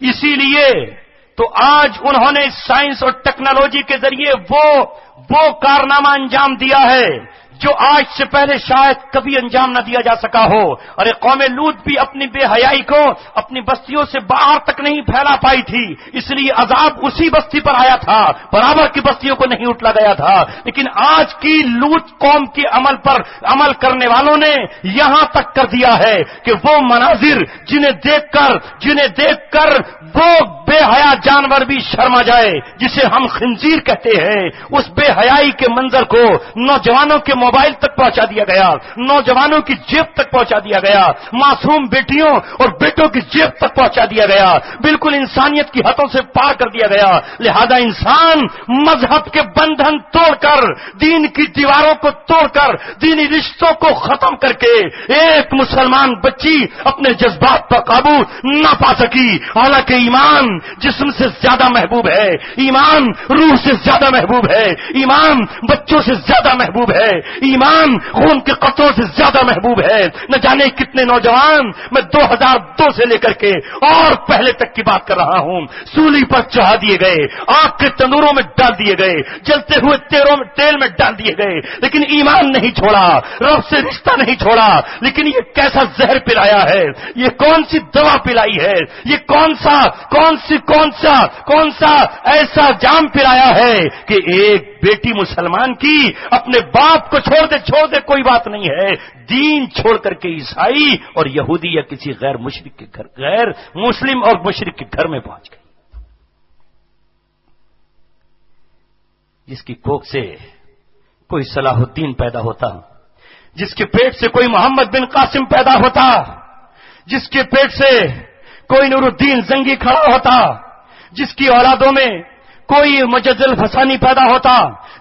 [SPEAKER 1] اسی لیے تو آج انہوں نے سائنس اور ٹیکنالوجی کے ذریعے وہ کارنامہ انجام دیا ہے جو آج سے پہلے شاید کبھی انجام نہ دیا جا سکا ہو. اور یہ قوم لوط بھی اپنی بے حیائی کو اپنی بستیوں سے باہر تک نہیں پھیلا پائی تھی, اس لیے عذاب اسی بستی پر آیا تھا, برابر کی بستیوں کو نہیں اٹھلا گیا تھا. لیکن آج کی لوط قوم کے عمل پر عمل کرنے والوں نے یہاں تک کر دیا ہے کہ وہ مناظر جنہیں دیکھ کر وہ بے حیا جانور بھی شرما جائے جسے ہم خنزیر کہتے ہیں, اس بے حیائی کے منظر کو نوجوانوں کے موبائل تک پہنچا دیا گیا, نوجوانوں کی جیب تک پہنچا دیا گیا, معصوم بیٹیوں اور بیٹوں کی جیب تک پہنچا دیا گیا, بالکل انسانیت کی حدوں سے پار کر دیا گیا. لہذا انسان مذہب کے بندھن توڑ کر, دین کی دیواروں کو توڑ کر, دینی رشتوں کو ختم کر کے ایک مسلمان بچی اپنے جذبات پر قابو نہ پا سکی. حالانکہ ایمان جسم سے زیادہ محبوب ہے, ایمان روح سے زیادہ محبوب ہے, ایمان بچوں سے زیادہ محبوب ہے, ایمان خون کے قطروں سے زیادہ محبوب ہے. نہ جانے کتنے نوجوان, میں 2002 سے لے کر کے اور پہلے تک کی بات کر رہا ہوں, سولی پر چڑھا دیے گئے, آگ کے تندوروں میں ڈال دیے گئے, جلتے ہوئے تیل میں ڈال دیے گئے, لیکن ایمان نہیں چھوڑا, رب سے رشتہ نہیں چھوڑا. لیکن یہ کیسا زہر پلایا ہے, یہ کون سی دوا پلائی ہے, یہ کون سا ایسا جام پلایا ہے کہ ایک بیٹی مسلمان کی اپنے باپ کو چھوڑ دے کوئی بات نہیں ہے, دین چھوڑ کر کے عیسائی اور یہودی یا کسی غیر مسلم اور مشرک کے گھر میں پہنچ گئی. جس کی کوکھ سے کوئی صلاح الدین پیدا ہوتا, جس کے پیٹ سے کوئی محمد بن قاسم پیدا ہوتا, جس کے پیٹ سے کوئی نور الدین زنگی کھڑا ہوتا, جس کی اولادوں میں کوئی مجد الفسانی پیدا ہوتا,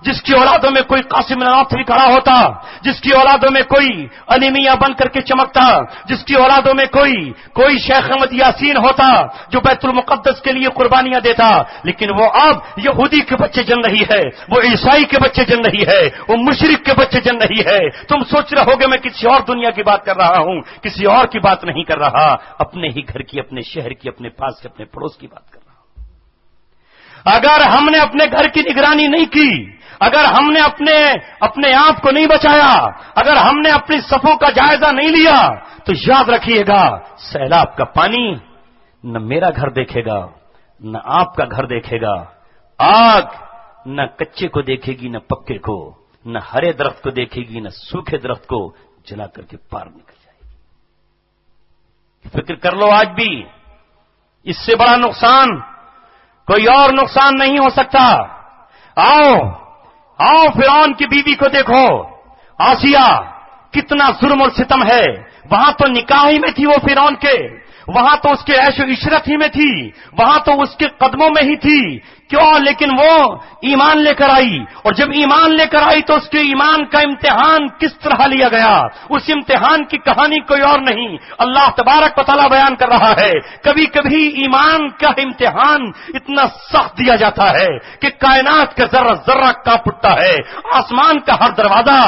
[SPEAKER 1] جس کی اولادوں میں کوئی قاسم نانوتوی کھڑا ہوتا, جس کی اولادوں میں کوئی علی میاں بن کر کے چمکتا, جس کی اولادوں میں کوئی شیخ احمد یاسین ہوتا جو بیت المقدس کے لیے قربانیاں دیتا. لیکن وہ اب یہودی کے بچے جن رہی ہے, وہ عیسائی کے بچے جن رہی ہے, وہ مشرک کے بچے جن رہی ہے. تم سوچ رہے ہوگے میں کسی اور دنیا کی بات کر رہا ہوں, کسی اور کی بات نہیں کر رہا, اپنے ہی گھر کی, اپنے شہر کی, اپنے پاس کے, اپنے پڑوس کی بات کر رہا ہوں. اگر ہم نے اپنے گھر کی نگرانی نہیں کی, اگر ہم نے اپنے آپ کو نہیں بچایا, اگر ہم نے اپنی صفوں کا جائزہ نہیں لیا, تو یاد رکھیے گا سیلاب کا پانی نہ میرا گھر دیکھے گا, نہ آپ کا گھر دیکھے گا. آگ نہ کچے کو دیکھے گی نہ پکے کو, نہ ہرے درخت کو دیکھے گی نہ سوکھے درخت کو, جلا کر کے پار نکل جائے گی. فکر کر لو آج بھی, اس سے بڑا نقصان کوئی اور نقصان نہیں ہو سکتا. آؤ فرعون کی بیوی کو دیکھو, آسیہ, کتنا ظلم اور ستم ہے. وہاں تو نکاح ہی میں تھی وہ فرعون کے, وہاں تو اس کے عیش و عشرت ہی میں تھی, وہاں تو اس کے قدموں میں ہی تھی. کیوں؟ لیکن وہ ایمان لے کر آئی, اور جب ایمان لے کر آئی تو اس کے ایمان کا امتحان کس طرح لیا گیا, اس امتحان کی کہانی کوئی اور نہیں, اللہ تبارک و تعالیٰ بیان کر رہا ہے. کبھی کبھی ایمان کا امتحان اتنا سخت دیا جاتا ہے کہ کائنات کا ذرہ ذرہ کانپ اٹھتا ہے, آسمان کا ہر دروازہ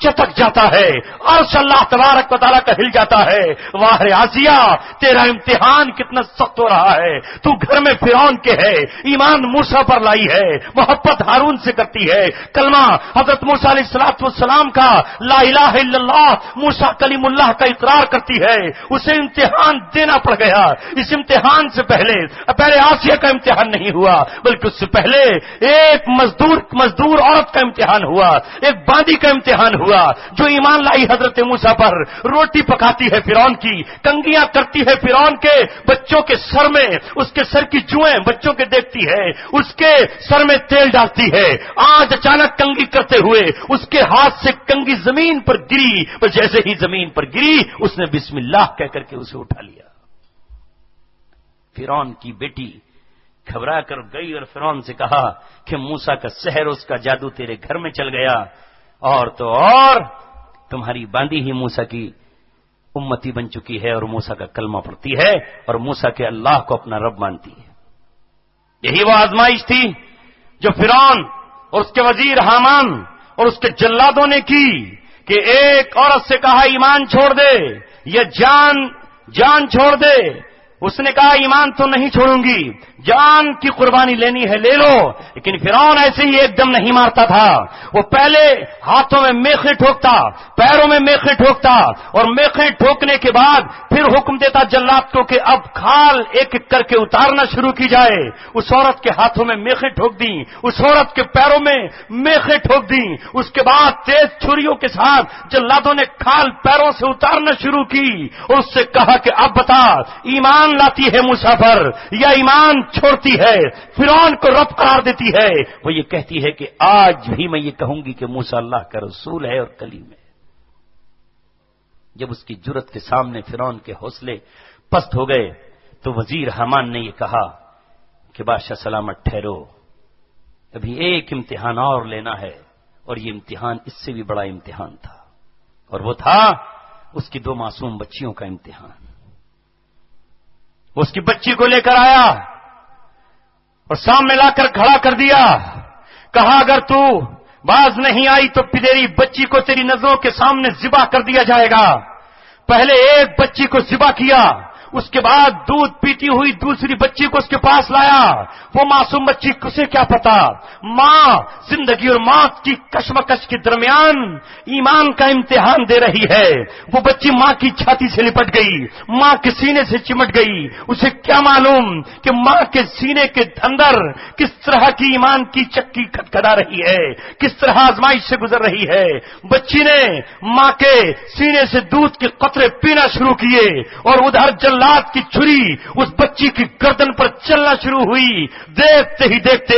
[SPEAKER 1] چٹک جاتا ہے, عرش اللہ تبارک و تعالیٰ کا ہل جاتا ہے. واہ رے آسیہ, تیرا امتحان کتنا سخت ہو رہا ہے. تو گھر میں فرعون کے ہے, ایمان موسیٰ پر لائی ہے, محبت ہارون سے کرتی ہے, کلمہ حضرت موسیٰ علیہ السلام کا لا الہ الا اللہ موسیٰ کلیم اللہ کا اقرار کرتی ہے. اسے امتحان دینا پڑ گیا. اس امتحان سے پہلے آسیہ کا امتحان نہیں ہوا, بلکہ اس سے پہلے ایک مزدور عورت کا امتحان ہوا, ایک باندی کا امتحان ہوا. ہوا جو ایمان لائی حضرت موسیٰ پر، روٹی پکاتی ہے فرعون کی، کنگیاں کرتی ہے فرعون کے بچوں کے سر میں، اس کے سر کی جوئیں بچوں کے دیکھتی ہے، اس کے سر میں تیل ڈالتی ہے. آج اچانک کنگھی کرتے ہوئے اس کے ہاتھ سے کنگھی زمین پر گری، اور جیسے ہی زمین پر گری اس نے بسم اللہ کہہ کر کے اسے اٹھا لیا. فرعون کی بیٹی گھبرا کر گئی اور فرعون سے کہا کہ موسیٰ کا سحر، اس کا جادو تیرے گھر میں چل گیا، اور تو اور تمہاری باندی ہی موسیٰ کی امتی بن چکی ہے اور موسیٰ کا کلمہ پڑھتی ہے اور موسیٰ کے اللہ کو اپنا رب مانتی ہے. یہی وہ آزمائش تھی جو فرعون اور اس کے وزیر حامان اور اس کے جلادوں نے کی کہ ایک عورت سے کہا ایمان چھوڑ دے یا جان چھوڑ دے. اس نے کہا ایمان تو نہیں چھوڑوں گی، جان کی قربانی لینی ہے لے لو. لیکن فرعون ایسے ہی ایک دم نہیں مارتا تھا. وہ پہلے ہاتھوں میں میخیں ٹھوکتا، پیروں میں میخیں ٹھوکتا، اور میخیں ٹھوکنے کے بعد پھر حکم دیتا جلاد کو کہ اب کھال ایک ایک کر کے اتارنا شروع کی جائے. اس عورت کے ہاتھوں میں میخیں ٹھوک دیں، اس عورت کے پیروں میں میخیں ٹھوک دیں. اس کے بعد تیز چھریوں کے ساتھ جلادوں نے کھال پیروں سے اتارنا شروع کی اور اس سے کہا کہ اب بتا ایمان لاتی ہے موسیٰ پر یا ایمان چھوڑتی ہے؟ فرعون کو رب قرار دیتی ہے. وہ یہ کہتی ہے کہ آج بھی میں یہ کہوں گی کہ موسیٰ اللہ کا رسول ہے اور کلیم ہے. جب اس کی جرت کے سامنے فرعون کے حوصلے پست ہو گئے تو وزیر حامان نے یہ کہا کہ بادشاہ سلامت ٹھہرو، ابھی ایک امتحان اور لینا ہے. اور یہ امتحان اس سے بھی بڑا امتحان تھا، اور وہ تھا اس کی 2 معصوم بچیوں کا امتحان. اس کی بچی کو لے کر آیا اور سامنے لا کر کھڑا کر دیا. کہا اگر تو باز نہیں آئی تو تیری بچی کو تیری نظروں کے سامنے ذبح کر دیا جائے گا. پہلے ایک بچی کو ذبح کیا، اس کے بعد دودھ پیتی ہوئی دوسری بچی کو اس کے پاس لایا. وہ معصوم بچی کسے کیا پتا، ماں زندگی اور موت کی کشمکش کے درمیان ایمان کا امتحان دے رہی ہے. وہ بچی ماں کی چھاتی سے لپٹ گئی، ماں کے سینے سے چمٹ گئی. اسے کیا معلوم کہ ماں کے سینے کے اندر کس طرح کی ایمان کی چکی کھٹکھٹا رہی ہے، کس طرح آزمائش سے گزر رہی ہے. بچی نے ماں کے سینے سے دودھ کے قطرے پینا شروع کیے اور ادھر جلاد کی چھری اس بچی کی گردن پر چلنا شروع ہوئی. دیکھتے ہی دیکھتے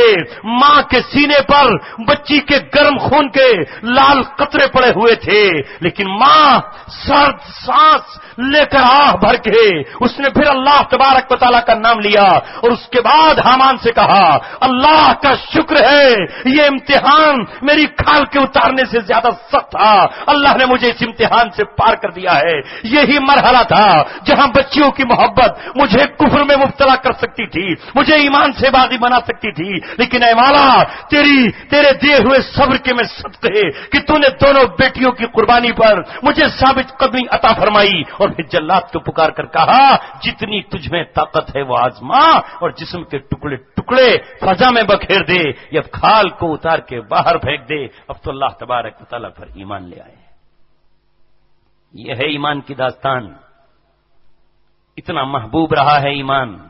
[SPEAKER 1] ماں کے سینے پر بچی کے گرم خون کے لال قطرے پڑے ہوئے تھے. لیکن ماں سرد سانس لے کر آہ بھر کے اس نے پھر اللہ تبارک و تعالیٰ کا نام لیا اور اس کے بعد حامان سے کہا اللہ کا شکر ہے یہ امتحان میری کھال کے اتارنے سے زیادہ سخت تھا، اللہ نے مجھے اس امتحان سے پار کر دیا ہے. یہی مرحلہ تھا جہاں بچیوں کی محبت مجھے کفر میں مبتلا کر سکتی تھی، مجھے ایمان سے باغی بنا سکتی تھی. لیکن اے مولا تیرے دیے ہوئے صبر کے میں صدقے کہ تو نے دونوں بیٹیوں کی قربانی پر مجھے ثابت قدمی عطا فرمائی. اور پھر جلاد کو پکار کر کہا جتنی تجھ میں طاقت ہے وہ آزما اور جسم کے ٹکڑے ٹکڑے فضا میں بکھیر دے، یا کھال کو اتار کے باہر پھینک دے. اب تو اللہ تبارک و تعالیٰ پر ایمان لے آئے. یہ ہے ایمان کی داستان. اتنا محبوب رہا ہے ایمان.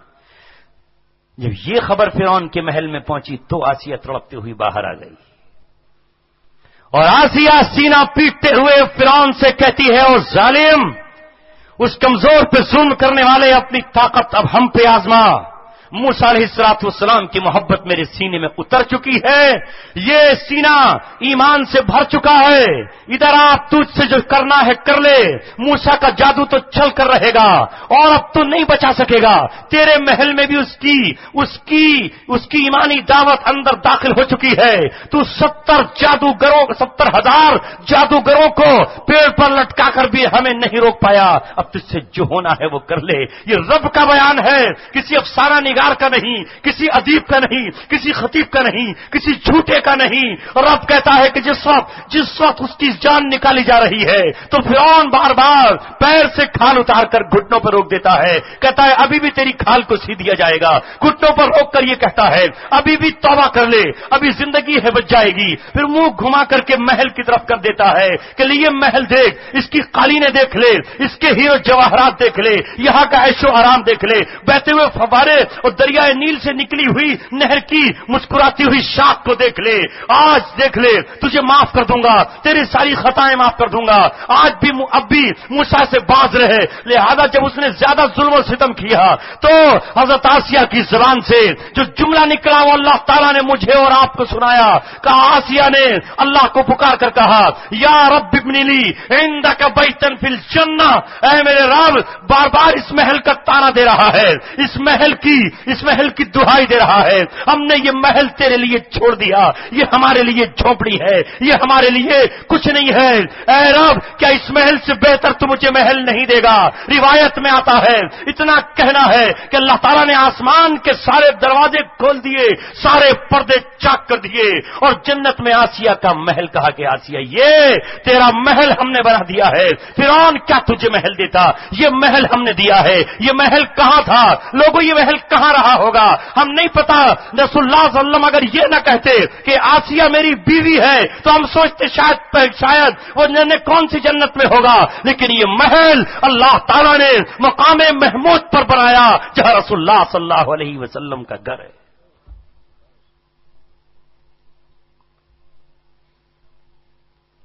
[SPEAKER 1] جب یہ خبر فرعون کے محل میں پہنچی تو آسیہ تڑپتے ہوئی باہر آ گئی اور آسیہ سینہ پیٹتے ہوئے فرعون سے کہتی ہے او ظالم، اس کمزور پہ ظلم کرنے والے اپنی طاقت اب ہم پہ آزما. موسیٰ علیہ الصلوۃ والسلام کی محبت میرے سینے میں اتر چکی ہے، یہ سینہ ایمان سے بھر چکا ہے. ادھر آپ تجھ سے جو کرنا ہے کر لے. موسیٰ کا جادو تو چل کر رہے گا اور اب تو نہیں بچا سکے گا. تیرے محل میں بھی اس کی ایمانی دعوت اندر داخل ہو چکی ہے. تو 70,000 جادوگروں کو پیڑ پر لٹکا کر بھی ہمیں نہیں روک پایا. اب تجھ سے جو ہونا ہے وہ کر لے. یہ رب کا بیان ہے، کسی افسانہ نگار کا نہیں، کسی ادیب کا نہیں، کسی خطیب کا نہیں، کسی جھوٹے کا نہیں. رب کہتا ہے کہ جس وقت اس کی جان نکالی جا رہی ہے تو فرعون بار بار پیر سے کھال اتار کر گھٹنوں پر روک دیتا ہے. کہتا ہے ابھی بھی تیری کھال کو سی دیا جائے گا. گھٹنوں پر روک کر یہ کہتا ہے ابھی بھی توبہ کر لے، ابھی زندگی ہے بچ جائے گی. پھر منہ گھما کر کے محل کی طرف کر دیتا ہے کہ یہ محل دیکھ، اس کی قالینیں دیکھ لے، اس کے ہیرو جواہرات دیکھ لے، یہاں کا عیش و آرام دیکھ لے، بہتے ہوئے فوارے اور دریائے نیل سے نکلی ہوئی نہر کی مسکراتی ہوئی شاخ کو دیکھ لے، آج دیکھ لے تجھے معاف کر دوں گا، تیری ساری خطائیں معاف کر دوں گا، آج بھی اب بھی موسیٰ سے باز رہے۔ لہذا جب اس نے زیادہ ظلم و ستم کیا تو حضرت آسیہ کی زبان سے جو جملہ نکلا وہ اللہ تعالیٰ نے مجھے اور آپ کو سنایا۔ کہا آسیہ نے اللہ کو پکار کر کہا یا رب ابن لی عندک بیتن فی الجنہ، اے میرے رب، بار بار اس محل کا تانا دے رہا ہے، اس محل کی دہائی دے رہا ہے، ہم نے یہ محل تیرے لیے چھوڑ دیا، یہ ہمارے لیے جھونپڑی ہے، یہ ہمارے لیے کچھ نہیں ہے، اے رب کیا اس محل سے بہتر تو مجھے محل نہیں دے گا؟ روایت میں آتا ہے اتنا کہنا ہے کہ اللہ تعالیٰ نے آسمان کے سارے دروازے کھول دیے، سارے پردے چاک کر دیے اور جنت میں آسیہ کا محل کہا کہ آسیہ یہ تیرا محل ہم نے بنا دیا ہے، فرعون کیا تجھے محل دیتا؟ یہ محل ہم نے دیا ہے۔ یہ محل کہاں تھا لوگوں؟ یہ محل کہاں رہا ہوگا؟ ہم نہیں پتا۔ رسول اللہ صلی اللہ علیہ وسلم اگر یہ نہ کہتے کہ آسیہ میری بیوی ہے تو ہم سوچتے شاید وہ کون سی جنت میں ہوگا، لیکن یہ محل اللہ تعالیٰ نے مقام محمود پر بنایا جہاں رسول اللہ صلی اللہ علیہ وسلم کا گھر ہے۔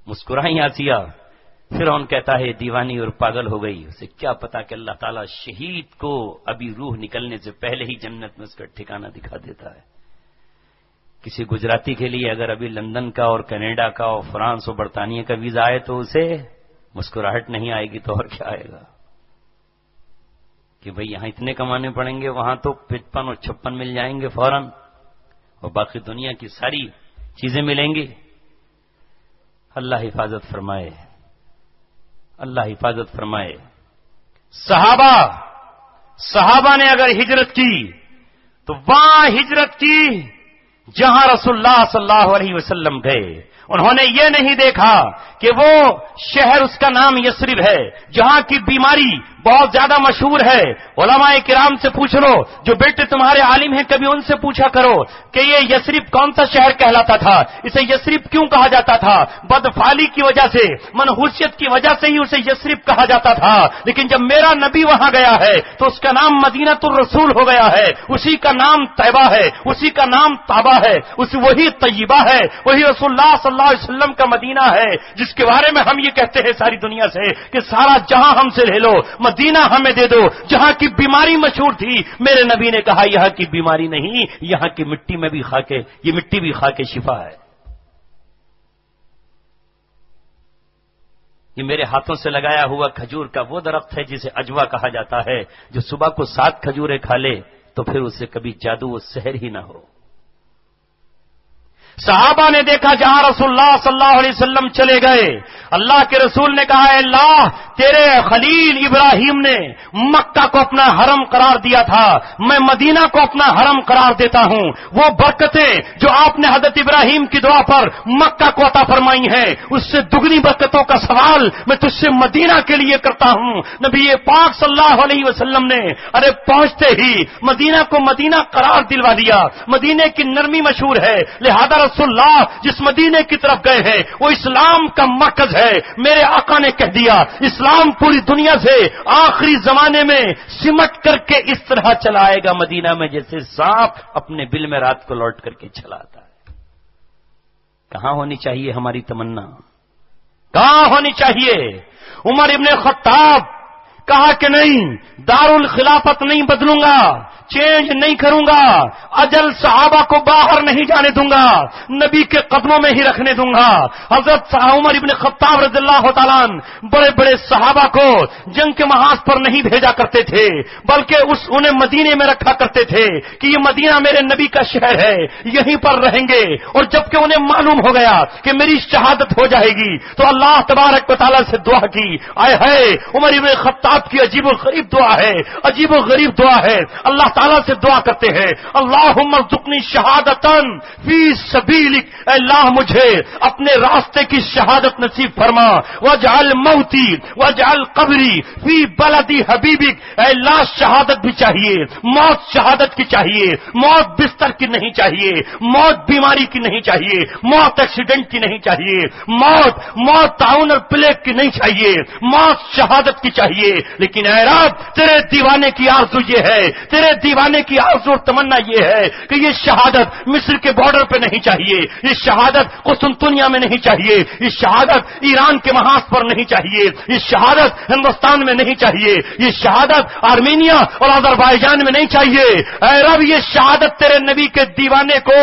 [SPEAKER 1] مسکرائی آسیہ، فرعون کہتا ہے دیوانی اور پاگل ہو گئی، اسے کیا پتا کہ اللہ تعالیٰ شہید کو ابھی روح نکلنے سے پہلے ہی جنت میں اس کا ٹھکانہ دکھا دیتا ہے۔ کسی گجراتی کے لیے اگر ابھی لندن کا اور کینیڈا کا اور فرانس اور برطانیہ کا ویزا آئے تو اسے مسکراہٹ نہیں آئے گی تو اور کیا آئے گا کہ بھئی یہاں اتنے کمانے پڑیں گے، وہاں تو 55 اور 56 مل جائیں گے فوراً، اور باقی دنیا کی ساری چیزیں ملیں گی۔ اللہ حفاظت فرمائے، اللہ حفاظت فرمائے۔ صحابہ نے اگر ہجرت کی تو وہاں ہجرت کی جہاں رسول اللہ صلی اللہ علیہ وسلم گئے۔ انہوں نے یہ نہیں دیکھا کہ وہ شہر اس کا نام یثرب ہے جہاں کی بیماری بہت زیادہ مشہور ہے۔ علماء کرام سے پوچھ لو، جو بیٹے تمہارے عالم ہیں کبھی ان سے پوچھا کرو کہ یہ یثرب کون سا شہر کہلاتا تھا، اسے یثرب کیوں کہا جاتا تھا؟ بدفعلی کی وجہ سے، منحوسیت کی وجہ سے ہی اسے یثرب کہا جاتا تھا، لیکن جب میرا نبی وہاں گیا ہے تو اس کا نام مدینہ الرسول ہو گیا ہے، اسی کا نام طیبہ ہے، اسی کا نام طابہ ہے، وہی طیبہ ہے، وہی رسول اللہ صلی اللہ علیہ وسلم کا مدینہ ہے، جس کے بارے میں ہم یہ کہتے ہیں ساری دنیا سے کہ سارا جہاں ہم سے لے لو، مدینہ ہمیں دے دو۔ جہاں کی بیماری مشہور تھی، میرے نبی نے کہا یہاں کی بیماری نہیں، یہاں کی مٹی میں بھی خاکے، یہ مٹی بھی خاکے شفا ہے۔ یہ میرے ہاتھوں سے لگایا ہوا کھجور کا وہ درخت ہے جسے اجوا کہا جاتا ہے، جو صبح کو 7 کھجوریں کھا لے تو پھر اسے کبھی جادو و سحر ہی نہ ہو۔ صحابہ نے دیکھا جہاں رسول اللہ صلی اللہ علیہ وسلم چلے گئے، اللہ کے رسول نے کہا اے اللہ، تیرے خلیل ابراہیم نے مکہ کو اپنا حرم قرار دیا تھا، میں مدینہ کو اپنا حرم قرار دیتا ہوں۔ وہ برکتیں جو آپ نے حضرت ابراہیم کی دعا پر مکہ کو عطا فرمائی ہیں، اس سے دگنی برکتوں کا سوال میں تجھ سے مدینہ کے لیے کرتا ہوں۔ نبی پاک صلی اللہ علیہ وسلم نے پہنچتے ہی مدینہ کو مدینہ قرار دلوا دیا۔ مدینے کی نرمی مشہور ہے، لہذا رسول اللہ جس مدینے کی طرف گئے ہیں وہ اسلام کا مرکز ہے۔ میرے آقا نے کہہ دیا اسلام پوری دنیا سے آخری زمانے میں سمٹ کر کے اس طرح چلا آئے گا مدینہ میں جیسے سانپ اپنے بل میں رات کو لوٹ کر کے چلا آتا ہے۔ کہاں ہونی چاہیے ہماری تمنا؟ کہاں ہونی چاہیے؟ عمر ابن خطاب کہا کہ نہیں، دارالخلافت نہیں بدلوں گا، چینج نہیں کروں گا، اجل صحابہ کو باہر نہیں جانے دوں گا، نبی کے قدموں میں ہی رکھنے دوں گا۔ حضرت عمر ابن خطاب رضی اللہ تعالیٰ عنہ بڑے بڑے صحابہ کو جنگ کے محاذ پر نہیں بھیجا کرتے تھے، بلکہ انہیں مدینے میں رکھا کرتے تھے کہ یہ مدینہ میرے نبی کا شہر ہے، یہیں پر رہیں گے۔ اور جبکہ انہیں معلوم ہو گیا کہ میری شہادت ہو جائے گی تو اللہ تبارک و تعالیٰ سے دعا کی، آئے ہے عمر ابن خطاب آپ کی عجیب و غریب دعا ہے، عجیب و غریب دعا ہے. اللہ تعالیٰ سے دعا کرتے ہیں اللہم ارزقنی شہادتن فی سبیلک، اے اللہ مجھے اپنے راستے کی شہادت نصیب فرما. واجعل موتی واجعل قبری فی بلدی حبیبک، اے اللہ شہادت بھی چاہیے، موت شہادت کی چاہیے، موت بستر کی نہیں چاہیے، موت بیماری کی نہیں چاہیے، موت ایکسیڈنٹ کی نہیں چاہیے، موت تعاون اور پلیگ کی نہیں چاہیے، موت شہادت کی چاہیے. لیکن اے رب تیرے دیوانے کی آرزو یہ ہے، تیرے دیوانے کی آرزو اور تمنا یہ ہے کہ یہ شہادت مصر کے بارڈر پہ نہیں چاہیے، یہ شہادت قسطنطنیہ میں نہیں چاہیے، یہ شہادت ایران کے محاذ پر نہیں چاہیے، یہ شہادت ہندوستان میں نہیں چاہیے، یہ شہادت آرمینیا اور آذربائیجان میں نہیں چاہیے. اے رب یہ شہادت تیرے نبی کے دیوانے کو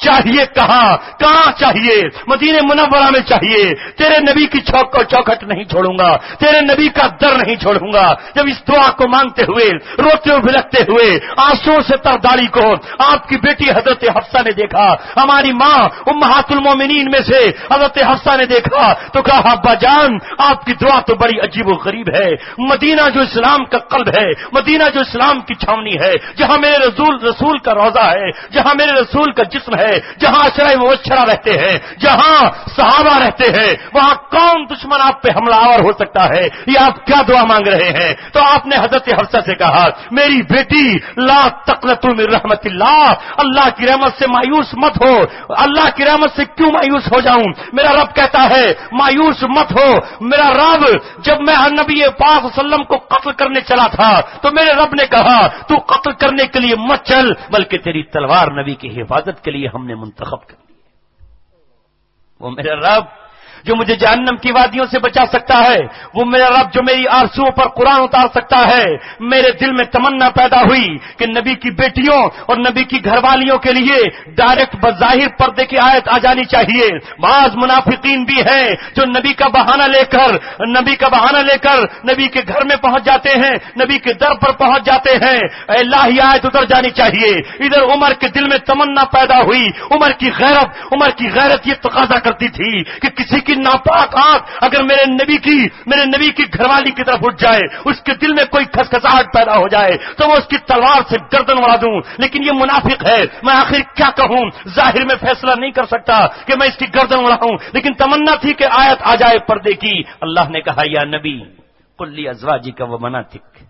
[SPEAKER 1] چاہیے. کہاں چاہیے؟ مدینہ منورہ میں چاہیے. تیرے نبی کی چوکھٹ نہیں چھوڑوں گا، تیرے نبی کا در نہیں چھوڑوں گا. جب اس دعا کو مانگتے ہوئے، روتے اور بلکتے ہوئے، آنسوں سے تر داڑھی کو آپ کی بیٹی حضرت حفصہ نے دیکھا، ہماری ماں امہات المومنین میں سے حضرت حفصہ نے دیکھا تو کہا ابا جان آپ کی دعا تو بڑی عجیب و غریب ہے. مدینہ جو اسلام کا قلب ہے، مدینہ جو اسلام کی چھاونی ہے، جہاں میرے رسول کا روضہ ہے، جہاں میرے رسول کا جسم ہے، جہاں عشرہ مبشرہ رہتے ہیں، جہاں صحابہ رہتے ہیں، وہاں کون دشمن آپ پہ حملہ آور ہو سکتا ہے؟ یہ آپ کیا دعا مانگ رہے ہیں؟ تو آپ نے حضرت حفصہ سے کہا میری بیٹی لا تقنطوا من رحمت اللہ، اللہ کی رحمت سے مایوس مت ہو. اللہ کی رحمت سے کیوں مایوس ہو جاؤں؟ میرا رب کہتا ہے مایوس مت ہو. میرا رب جب میں نبی پاک صلی اللہ علیہ وسلم کو قتل کرنے چلا تھا تو میرے رب نے کہا تو قتل کرنے کے لیے مت چل، بلکہ تیری تلوار نبی کی حفاظت کے لیے ہم نے منتخب کر لی. وہ میرا رب جو مجھے جہنم کی وادیوں سے بچا سکتا ہے، وہ میرا رب جو میری آرزوؤں پر قرآن اتار سکتا ہے. میرے دل میں تمنا پیدا ہوئی کہ نبی کی بیٹیوں اور نبی کی گھر والیوں کے لیے ڈائریکٹ بظاہر پردے کی آیت آ جانی چاہیے. بعض منافقین بھی ہیں جو نبی کا بہانہ لے کر نبی کے گھر میں پہنچ جاتے ہیں، نبی کے در پر پہنچ جاتے ہیں. اے اللہ یہ آیت اتر جانی چاہیے. ادھر عمر کے دل میں تمنا پیدا ہوئی، عمر کی غیرت یہ تقاضا کرتی تھی کہ کسی کی ناپاک آنکھ اگر میرے نبی کی گھر والی کی طرف اٹھ جائے، اس کے دل میں کوئی کھسکھساہٹ پیدا ہو جائے تو وہ اس کی تلوار سے گردن اڑا دوں. لیکن یہ منافق ہے، میں آخر کیا کہوں؟ ظاہر میں فیصلہ نہیں کر سکتا کہ میں اس کی گردن اڑاؤں، لیکن تمنا تھی کہ آیت آ جائے پردے کی. اللہ نے کہا یا نبی قل لازواجک وبناتک،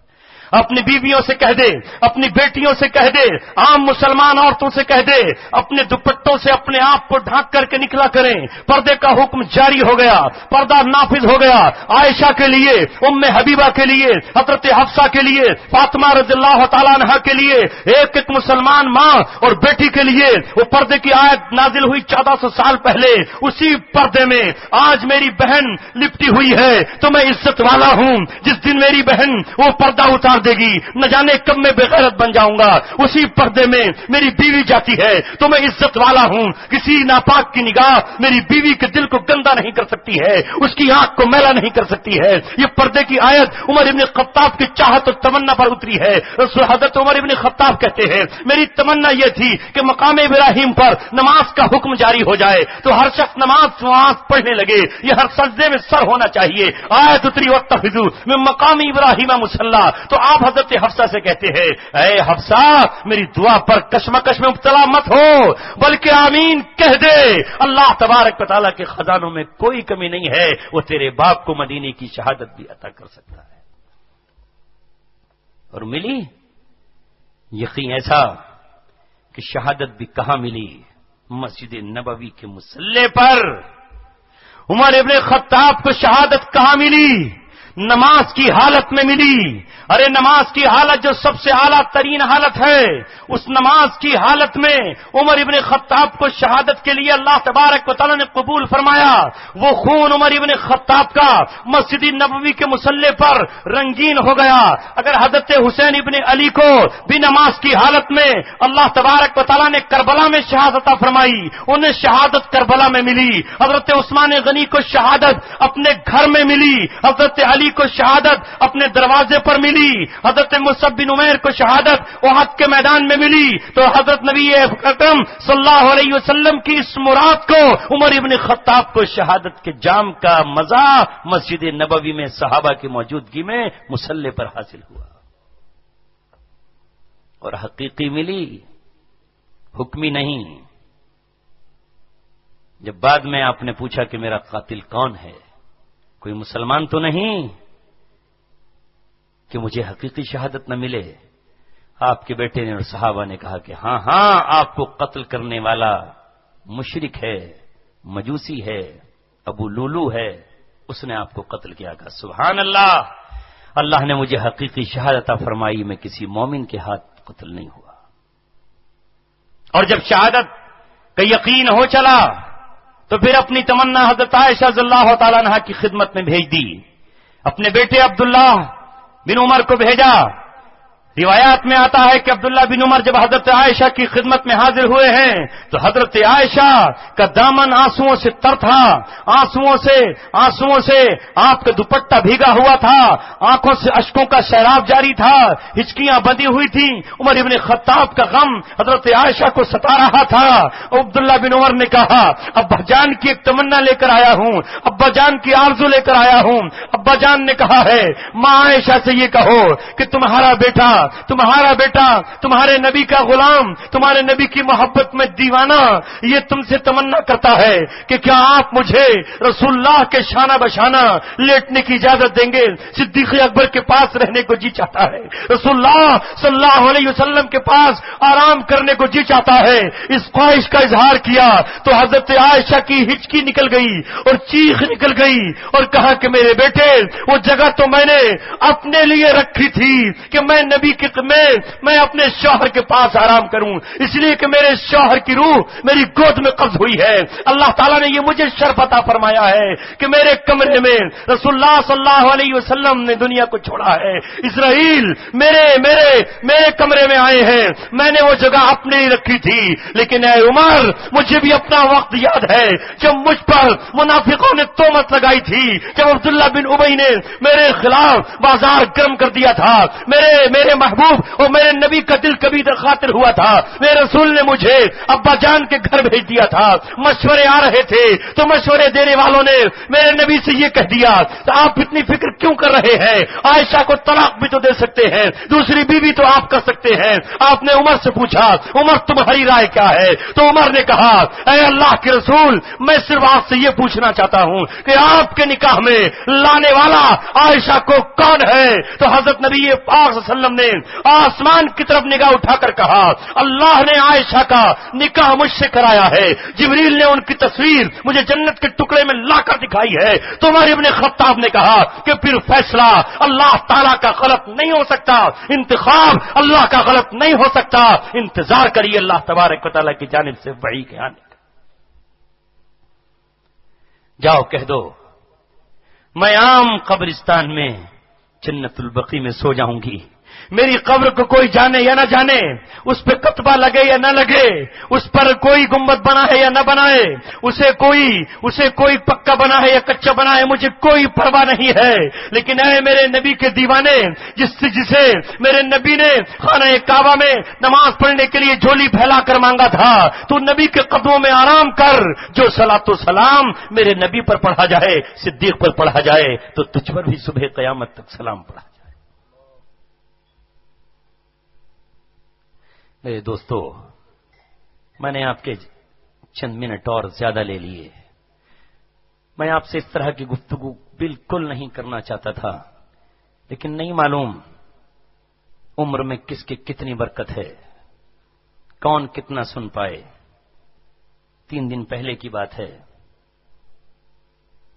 [SPEAKER 1] اپنی بیویوں سے کہہ دے، اپنی بیٹیوں سے کہہ دے، عام مسلمان عورتوں سے کہہ دے اپنے دوپٹوں سے اپنے آپ کو ڈھانک کر کے نکلا کریں. پردے کا حکم جاری ہو گیا، پردہ نافذ ہو گیا. عائشہ کے لیے، ام حبیبہ کے لیے، حضرت حفصہ کے لیے، فاطمہ رضی اللہ تعالیٰ عنہا کے لیے، ایک مسلمان ماں اور بیٹی کے لیے وہ پردے کی آیت نازل ہوئی 1400 سال پہلے. اسی پردے میں آج میری بہن لپٹی ہوئی ہے تو میں عزت والا ہوں. جس دن میری بہن وہ پردہ اتار دے گی نہ جانے کب میں بغیرت بن جاؤں گا. اسی پردے میں میری بیوی جاتی ہے تو میں عزت والا ہوں. کسی ناپاک کی نگاہ میری بیوی کے دل کو گندا نہیں کر سکتی ہے، اس کی آنکھ کو میلا نہیں کر سکتی ہے. یہ پردے کی آیت عمر ابن خطاب کی چاہت اور تمنا پر اتری ہے. حضرت عمر ابن خطاب کہتے ہیں میری تمنا یہ تھی کہ مقام ابراہیم پر نماز کا حکم جاری ہو جائے تو ہر شخص نماز پڑھنے لگے، یہ ہر سجدے میں سر ہونا چاہیے. آیت اتری واتخذوا من مقام ابراہیم مصلی. تو آپ حضرت حفصہ سے کہتے ہیں اے حفصہ میری دعا پر کشمکش میں مبتلا مت ہو، بلکہ آمین کہہ دے. اللہ تبارک و تعالیٰ کے خزانوں میں کوئی کمی نہیں ہے، وہ تیرے باپ کو مدینے کی شہادت بھی عطا کر سکتا ہے. اور ملی یقین ایسا کہ شہادت بھی کہاں ملی؟ مسجد نبوی کے مصلی پر. عمر ابن خطاب کو شہادت کہاں ملی؟ نماز کی حالت میں ملی. ارے نماز کی حالت جو سب سے اعلیٰ ترین حالت ہے، اس نماز کی حالت میں عمر ابن خطاب کو شہادت کے لیے اللہ تبارک و تعالیٰ نے قبول فرمایا. وہ خون عمر ابن خطاب کا مسجد نبوی کے مصلی پر رنگین ہو گیا. اگر حضرت حسین ابن علی کو بھی نماز کی حالت میں اللہ تبارک و تعالیٰ نے کربلا میں شہادت فرمائی، انہیں شہادت کربلا میں ملی. حضرت عثمان غنی کو شہادت اپنے گھر میں ملی. حضرت علی علی کو شہادت اپنے دروازے پر ملی، حضرت مصعب بن عمیر کو شہادت احد کے میدان میں ملی، تو حضرت نبی اکرم صلی اللہ علیہ وسلم کی اس مراد کو عمر ابن خطاب کو شہادت کے جام کا مزہ مسجد نبوی میں صحابہ کی موجودگی میں مصلی پر حاصل ہوا، اور حقیقی ملی، حکمی نہیں۔ جب بعد میں آپ نے پوچھا کہ میرا قاتل کون ہے، کوئی مسلمان تو نہیں کہ مجھے حقیقی شہادت نہ ملے؟ آپ کے بیٹے نے اور صحابہ نے کہا کہ ہاں ہاں، آپ کو قتل کرنے والا مشرک ہے، مجوسی ہے، ابو لولو ہے، اس نے آپ کو قتل کیا۔ کہا سبحان اللہ، اللہ نے مجھے حقیقی شہادت فرمائی، میں کسی مومن کے ہاتھ قتل نہیں ہوا۔ اور جب شہادت کا یقین ہو چلا تو پھر اپنی تمنا حضرت عائشہ رضی اللہ تعالیٰ عنہا کی خدمت میں بھیج دی، اپنے بیٹے عبداللہ بن عمر کو بھیجا۔ روایات میں آتا ہے کہ عبداللہ بن عمر جب حضرت عائشہ کی خدمت میں حاضر ہوئے ہیں تو حضرت عائشہ کا دامن آنسوؤں سے تر تھا، آنسوؤں سے آپ کا دوپٹہ بھیگا ہوا تھا، آنکھوں سے اشکوں کا سیلاب جاری تھا، ہچکیاں بندھی ہوئی تھیں۔ عمر ابن خطاب کا غم حضرت عائشہ کو ستا رہا تھا۔ عبداللہ بن عمر نے کہا ابا جان کی ایک تمنا لے کر آیا ہوں، ابا جان کی آرزو لے کر آیا ہوں۔ ابا جان نے کہا ہے ماں عائشہ سے یہ کہو کہ تمہارا بیٹا تمہارے نبی کا غلام، تمہارے نبی کی محبت میں دیوانہ، یہ تم سے تمنا کرتا ہے کہ کیا آپ مجھے رسول اللہ کے شانہ بشانہ لیٹنے کی اجازت دیں گے؟ صدیق اکبر کے پاس رہنے کو جی چاہتا ہے، رسول اللہ صلی اللہ علیہ وسلم کے پاس آرام کرنے کو جی چاہتا ہے۔ اس خواہش کا اظہار کیا تو حضرت عائشہ کی ہچکی نکل گئی اور چیخ نکل گئی اور کہا کہ میرے بیٹے، وہ جگہ تو میں نے اپنے لیے رکھی تھی کہ میں نبی میں اپنے شوہر کے پاس آرام کروں، اس لیے کہ میرے شوہر کی روح میری گود میں قبض ہوئی ہے۔ اللہ تعالیٰ نے یہ مجھے شرف عطا فرمایا ہے کہ میرے کمرے میں رسول اللہ صلی اللہ علیہ وسلم نے دنیا کو چھوڑا ہے، اسرائیل میرے کمرے میں آئے ہیں، میں نے وہ جگہ اپنے ہی رکھی تھی۔ لیکن اے عمر، مجھے بھی اپنا وقت یاد ہے جب مجھ پر منافقوں نے تہمت لگائی تھی، جب عبداللہ بن ابی نے میرے خلاف بازار گرم کر دیا تھا، میرے محبوب اور میرے نبی کا دل کبھی خاطر ہوا تھا، میرے رسول نے مجھے ابا جان کے گھر بھیج دیا تھا، مشورے آ رہے تھے تو مشورے دینے والوں نے میرے نبی سے یہ کہہ دیا تو آپ اتنی فکر کیوں کر رہے ہیں؟ عائشہ کو طلاق بھی تو دے سکتے ہیں، دوسری بیوی تو آپ کر سکتے ہیں۔ آپ نے عمر سے پوچھا عمر تمہاری رائے کیا ہے؟ تو عمر نے کہا اے اللہ کے رسول، میں صرف آپ سے یہ پوچھنا چاہتا ہوں کہ آپ کے نکاح میں لانے والا عائشہ کو کون ہے؟ تو حضرت نبی پاک صلی اللہ علیہ وسلم نے آسمان کی طرف نگاہ اٹھا کر کہا اللہ نے عائشہ کا نکاح مجھ سے کرایا ہے، جبریل نے ان کی تصویر مجھے جنت کے ٹکڑے میں لا کر دکھائی ہے۔ تو عمر ابن خطاب نے کہا کہ پھر فیصلہ اللہ تعالیٰ کا غلط نہیں ہو سکتا، انتخاب اللہ کا غلط نہیں ہو سکتا، انتظار کریے اللہ تبارک و تعالیٰ کی جانب سے وحی کے آنے کا۔ جاؤ کہہ دو میں عام قبرستان میں جنت البقیع میں سو جاؤں گی، میری قبر کو کوئی جانے یا نہ جانے، اس پہ کتبہ لگے یا نہ لگے، اس پر کوئی گنبد بنا ہے یا نہ بنائے، اسے کوئی پکا بنا ہے یا کچا بنا ہے، مجھے کوئی پرواہ نہیں ہے۔ لیکن اے میرے نبی کے دیوانے، جسے میرے نبی نے خانہ کعبہ میں نماز پڑھنے کے لیے جھولی پھیلا کر مانگا تھا، تو نبی کے قدموں میں آرام کر، جو صلاۃ و سلام میرے نبی پر پڑھا جائے، صدیق پر پڑھا جائے، تو تجھ پر بھی صبح قیامت تک سلام پڑھا جائے۔ میرے دوستو، میں نے آپ کے چند منٹ اور زیادہ لے لیے، میں آپ سے اس طرح کی گفتگو بالکل نہیں کرنا چاہتا تھا، لیکن نہیں معلوم عمر میں کس کی کتنی برکت ہے، کون کتنا سن پائے۔ 3 دن پہلے کی بات ہے،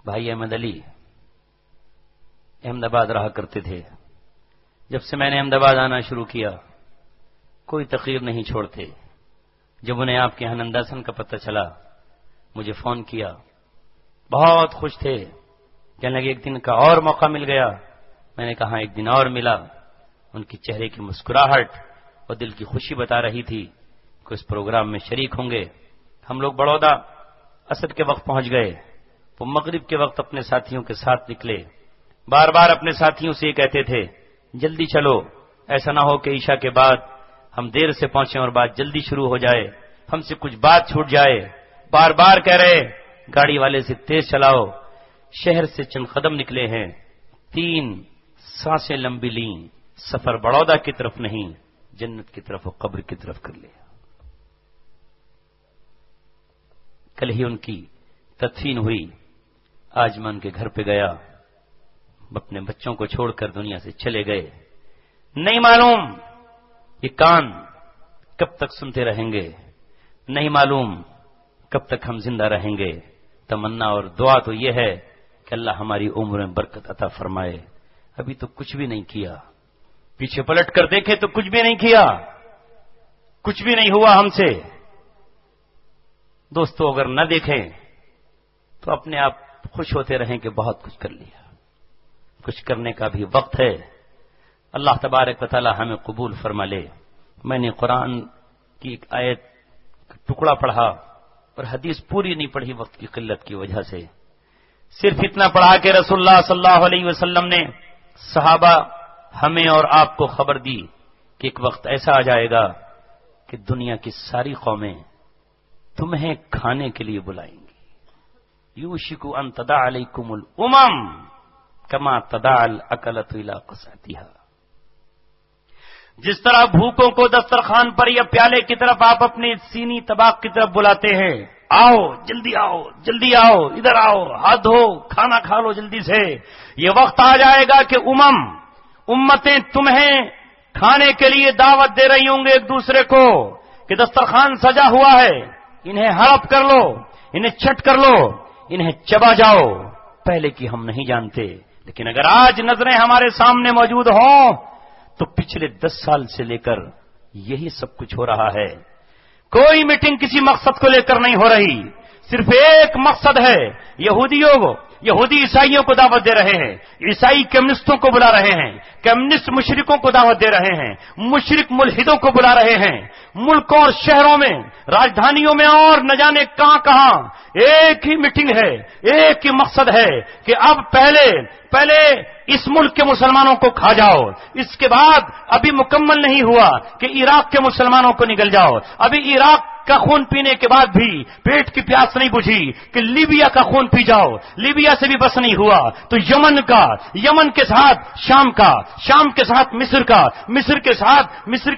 [SPEAKER 1] بھائی احمد علی احمد آباد رہا کرتے تھے، جب سے میں نے احمد آباد آنا شروع کیا کوئی تقریر نہیں چھوڑتے۔ جب انہیں آپ کے یہاں ننداسن کا پتہ چلا مجھے فون کیا، بہت خوش تھے، کہنے لگے ایک دن کا اور موقع مل گیا۔ میں نے کہا ایک دن اور ملا۔ ان کی چہرے کی مسکراہٹ اور دل کی خوشی بتا رہی تھی کہ اس پروگرام میں شریک ہوں گے۔ ہم لوگ بڑودہ عصر کے وقت پہنچ گئے، وہ مغرب کے وقت اپنے ساتھیوں کے ساتھ نکلے، بار بار اپنے ساتھیوں سے یہ کہتے تھے جلدی چلو، ایسا نہ ہو کہ عشاء کے بعد ہم دیر سے پہنچیں اور بات جلدی شروع ہو جائے، ہم سے کچھ بات چھوٹ جائے۔ بار بار کہہ رہے گاڑی والے سے تیز چلاؤ۔ شہر سے چند قدم نکلے ہیں، 3 سانسیں لمبی لیں، سفر بڑودہ کی طرف نہیں، جنت کی طرف و قبر کی طرف کر لیا۔ کل ہی ان کی تدفین ہوئی، آج میں ان کے گھر پہ گیا، اپنے بچوں کو چھوڑ کر دنیا سے چلے گئے۔ نہیں معلوم یہ کان کب تک سنتے رہیں گے، نہیں معلوم کب تک ہم زندہ رہیں گے۔ تمنا اور دعا تو یہ ہے کہ اللہ ہماری عمر میں برکت عطا فرمائے۔ ابھی تو کچھ بھی نہیں کیا، پیچھے پلٹ کر دیکھے تو کچھ بھی نہیں کیا، کچھ بھی نہیں ہوا ہم سے۔ دوستو اگر نہ دیکھیں تو اپنے آپ خوش ہوتے رہیں کہ بہت کچھ کر لیا، کچھ کرنے کا بھی وقت ہے۔ اللہ تبارک و تعالی ہمیں قبول فرما لے۔ میں نے قرآن کی ایک آیت کا ٹکڑا پڑھا اور حدیث پوری نہیں پڑھی وقت کی قلت کی وجہ سے، صرف اتنا پڑھا کہ رسول اللہ صلی اللہ علیہ وسلم نے صحابہ ہمیں اور آپ کو خبر دی کہ ایک وقت ایسا آ جائے گا کہ دنیا کی ساری قومیں تمہیں کھانے کے لیے بلائیں گی۔ یوشک ان تداع علیکم الامم کما تداع الاکلۃ الی قصعتها۔ جس طرح بھوکوں کو دسترخوان پر یا پیالے کی طرف آپ اپنے سینی طباق کی طرف بلاتے ہیں، آؤ جلدی آؤ جلدی آؤ ادھر آؤ ہاتھ دھو کھانا کھا لو جلدی سے، یہ وقت آ جائے گا کہ امتیں تمہیں کھانے کے لیے دعوت دے رہی ہوں گے ایک دوسرے کو کہ دسترخوان سجا ہوا ہے، انہیں ہڑپ کر لو، انہیں چٹ کر لو، انہیں چبا جاؤ۔ پہلے کی ہم نہیں جانتے، لیکن اگر آج نظریں ہمارے سامنے موجود ہوں تو پچھلے 10 سال سے لے کر یہی سب کچھ ہو رہا ہے۔ کوئی میٹنگ کسی مقصد کو لے کر نہیں ہو رہی، صرف ایک مقصد ہے، یہودی عیسائیوں کو دعوت دے رہے ہیں، عیسائی کمیونسٹوں کو بلا رہے ہیں، کمیونسٹ مشرکوں کو دعوت دے رہے ہیں، مشرک ملحدوں کو بلا رہے ہیں، ملکوں اور شہروں میں راجدھانیوں میں اور نہ جانے کہاں کہاں ایک ہی میٹنگ ہے، ایک ہی مقصد ہے کہ اب پہلے اس ملک کے مسلمانوں کو کھا جاؤ، اس کے بعد ابھی مکمل نہیں ہوا کہ عراق کے مسلمانوں کو نگل جاؤ، ابھی عراق کا خون پینے کے بعد بھی پیٹ کی پیاس نہیں بجھی کہ لیبیا کا خون پی جاؤ، لیبیا سے بھی بس نہیں ہوا تو یمن کے ساتھ شام کے ساتھ مصر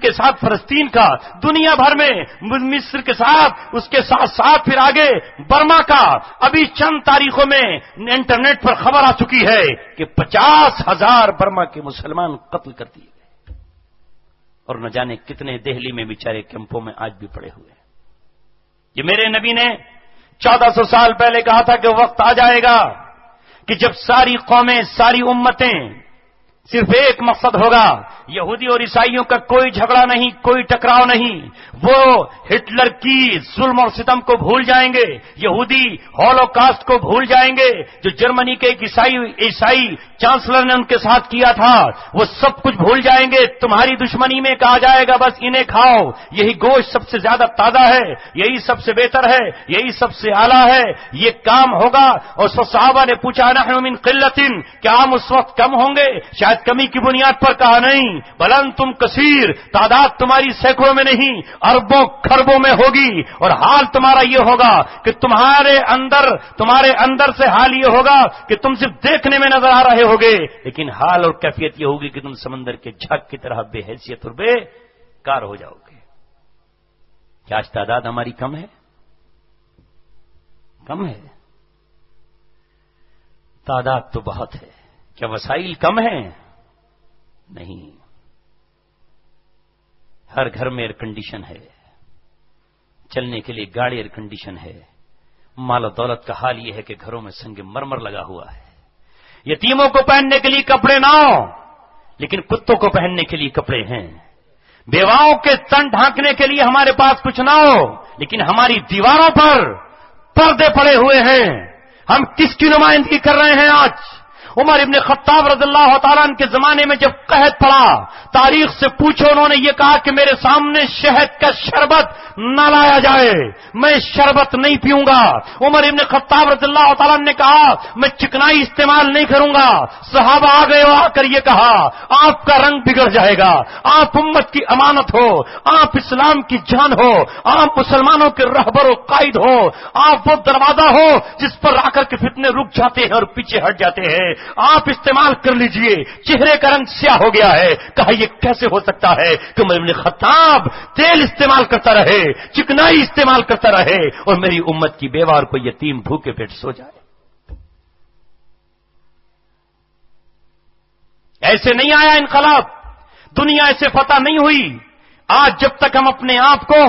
[SPEAKER 1] کے ساتھ فلسطین کا، دنیا بھر میں مصر کے ساتھ اس کے ساتھ پھر آگے برما کا۔ ابھی چند تاریخوں میں انٹرنیٹ پر خبر آ چکی ہے کہ 50,000 برما کے مسلمان قتل کر دیے گئے، اور نہ جانے کتنے دہلی میں بیچارے کیمپوں میں آج بھی پڑے ہوئے ہیں۔ یہ میرے نبی نے 1400 سال پہلے کہا تھا کہ وقت آ جائے گا کہ جب ساری قومیں، ساری امتیں صرف ایک مقصد ہوگا، یہودی اور عیسائیوں کا کوئی جھگڑا نہیں، کوئی ٹکراؤ نہیں، وہ ہٹلر کی ظلم اور ستم کو بھول جائیں گے، یہودی ہولوکاسٹ کو بھول جائیں گے جو جرمنی کے ایک عیسائی چانسلر نے ان کے ساتھ کیا تھا، وہ سب کچھ بھول جائیں گے۔ تمہاری دشمنی میں کہا جائے گا بس انہیں کھاؤ، یہی گوشت سب سے زیادہ تازہ ہے، یہی سب سے بہتر ہے، یہی سب سے اعلیٰ ہے، یہ کام ہوگا۔ اور صحابہ نے پوچھا نحن من قلۃ، کیا ہم اس وقت کم ہوں گے؟ شاید کمی کی بنیاد پر کہا نہیں، بل انتم کثیر، تعداد تمہاری سینکڑوں میں نہیں اربوں کھربوں میں ہوگی، اور حال تمہارا یہ ہوگا کہ تمہارے اندر سے حال یہ ہوگا کہ تم صرف دیکھنے میں نظر آ رہے ہوگے، لیکن حال اور کیفیت یہ ہوگی کہ تم سمندر کے جھگ کی طرح بے حیثیت اور بے کار ہو جاؤ گے۔ کیا آج تعداد ہماری کم ہے؟ کم ہے؟ تعداد تو بہت ہے۔ کیا وسائل کم ہیں؟ نہیں، ہر گھر میں ایئر کنڈیشن ہے، چلنے کے لیے گاڑی ایئر کنڈیشن ہے۔ مال و دولت کا حال یہ ہے کہ گھروں میں سنگ مرمر لگا ہوا ہے، یتیموں کو پہننے کے لیے کپڑے نہ ہو لیکن کتوں کو پہننے کے لیے کپڑے ہیں، بیواؤں کے تن ڈھانکنے کے لیے ہمارے پاس کچھ نہ ہو لیکن ہماری دیواروں پر پردے پڑے ہوئے ہیں۔ ہم کس کی نمائندگی کر رہے ہیں آج؟ عمر ابن خطاب رضی اللہ تعالیٰ عنہ کے زمانے میں جب قحط پڑا، تاریخ سے پوچھو، انہوں نے یہ کہا کہ میرے سامنے شہد کا شربت نہ لایا جائے، میں شربت نہیں پیوں گا۔ عمر ابن خطاب رضی اللہ تعالیٰ عنہ نے کہا میں چکنائی استعمال نہیں کروں گا۔ صحابہ آ گئے اور آ کر یہ کہا آپ کا رنگ بگڑ جائے گا، آپ امت کی امانت ہو، آپ اسلام کی جان ہو، آپ مسلمانوں کے رہبر و قائد ہو، آپ وہ دروازہ ہو جس پر آ کر کے فتنے رک جاتے ہیں اور پیچھے ہٹ جاتے ہیں، آپ استعمال کر لیجئے۔ چہرے کا رنگ سیاہ ہو گیا ہے۔ کہا یہ کیسے ہو سکتا ہے کہ عمر ابن خطاب تیل استعمال کرتا رہے، چکنائی استعمال کرتا رہے اور میری امت کی بیوہ اور کوئی یتیم بھوکے پیٹ سو جائے۔ ایسے نہیں آیا انقلاب، دنیا ایسے فتح نہیں ہوئی۔ آج جب تک ہم اپنے آپ کو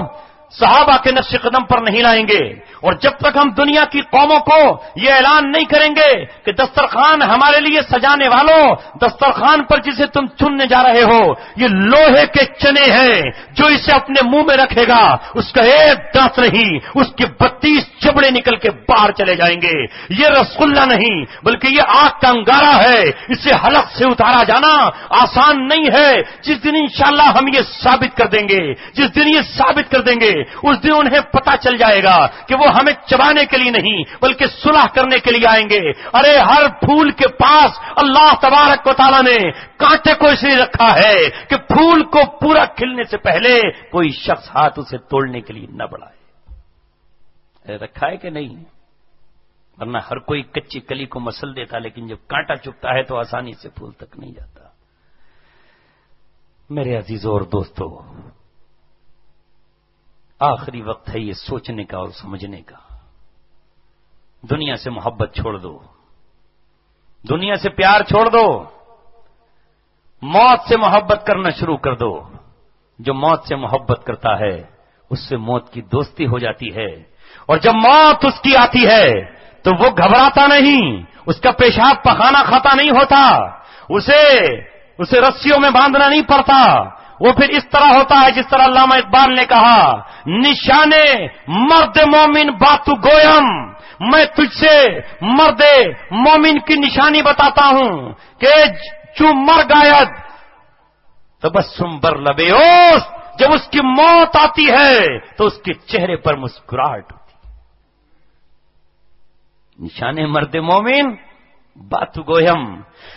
[SPEAKER 1] صحابہ کے نقش قدم پر نہیں لائیں گے اور جب تک ہم دنیا کی قوموں کو یہ اعلان نہیں کریں گے کہ دسترخوان ہمارے لیے سجانے والوں، دسترخوان پر جسے تم چننے جا رہے ہو یہ لوہے کے چنے ہیں، جو اسے اپنے منہ میں رکھے گا اس کا ایک دانت نہیں، اس کے 32 چبڑے نکل کے باہر چلے جائیں گے۔ یہ رسغلہ نہیں بلکہ یہ آگ کا انگارہ ہے، اسے حلق سے اتارا جانا آسان نہیں ہے۔ جس دن انشاءاللہ ہم یہ ثابت کر دیں گے، جس دن یہ ثابت کر دیں گے اس دن انہیں پتہ چل جائے گا کہ وہ ہمیں چبانے کے لیے نہیں بلکہ صلح کرنے کے لیے آئیں گے۔ ارے ہر پھول کے پاس اللہ تبارک و تعالیٰ نے کانٹے کو اس لیے رکھا ہے کہ پھول کو پورا کھلنے سے پہلے کوئی شخص ہاتھ اسے توڑنے کے لیے نہ بڑھائے۔ رکھا ہے کہ نہیں؟ ورنہ ہر کوئی کچی کلی کو مسل دیتا، لیکن جب کانٹا چبھتا ہے تو آسانی سے پھول تک نہیں جاتا۔ میرے عزیزوں اور دوستو، آخری وقت ہے یہ سوچنے کا اور سمجھنے کا۔ دنیا سے محبت چھوڑ دو، دنیا سے پیار چھوڑ دو، موت سے محبت کرنا شروع کر دو۔ جو موت سے محبت کرتا ہے اس سے موت کی دوستی ہو جاتی ہے، اور جب موت اس کی آتی ہے تو وہ گھبراتا نہیں، اس کا پیشاب پخانہ کھاتا نہیں ہوتا، اسے رسیوں میں باندھنا نہیں پڑتا۔ وہ پھر اس طرح ہوتا ہے جس طرح علامہ اقبال نے کہا، نشانے مرد مومن باتو گویم، میں تجھ سے مرد مومن کی نشانی بتاتا ہوں کہ چو مر گاید تبسم بر لبے اوس، جب اس کی موت آتی ہے تو اس کے چہرے پر مسکراہٹ ہوتی ہے۔ نشانے مرد مومن باتو گویم،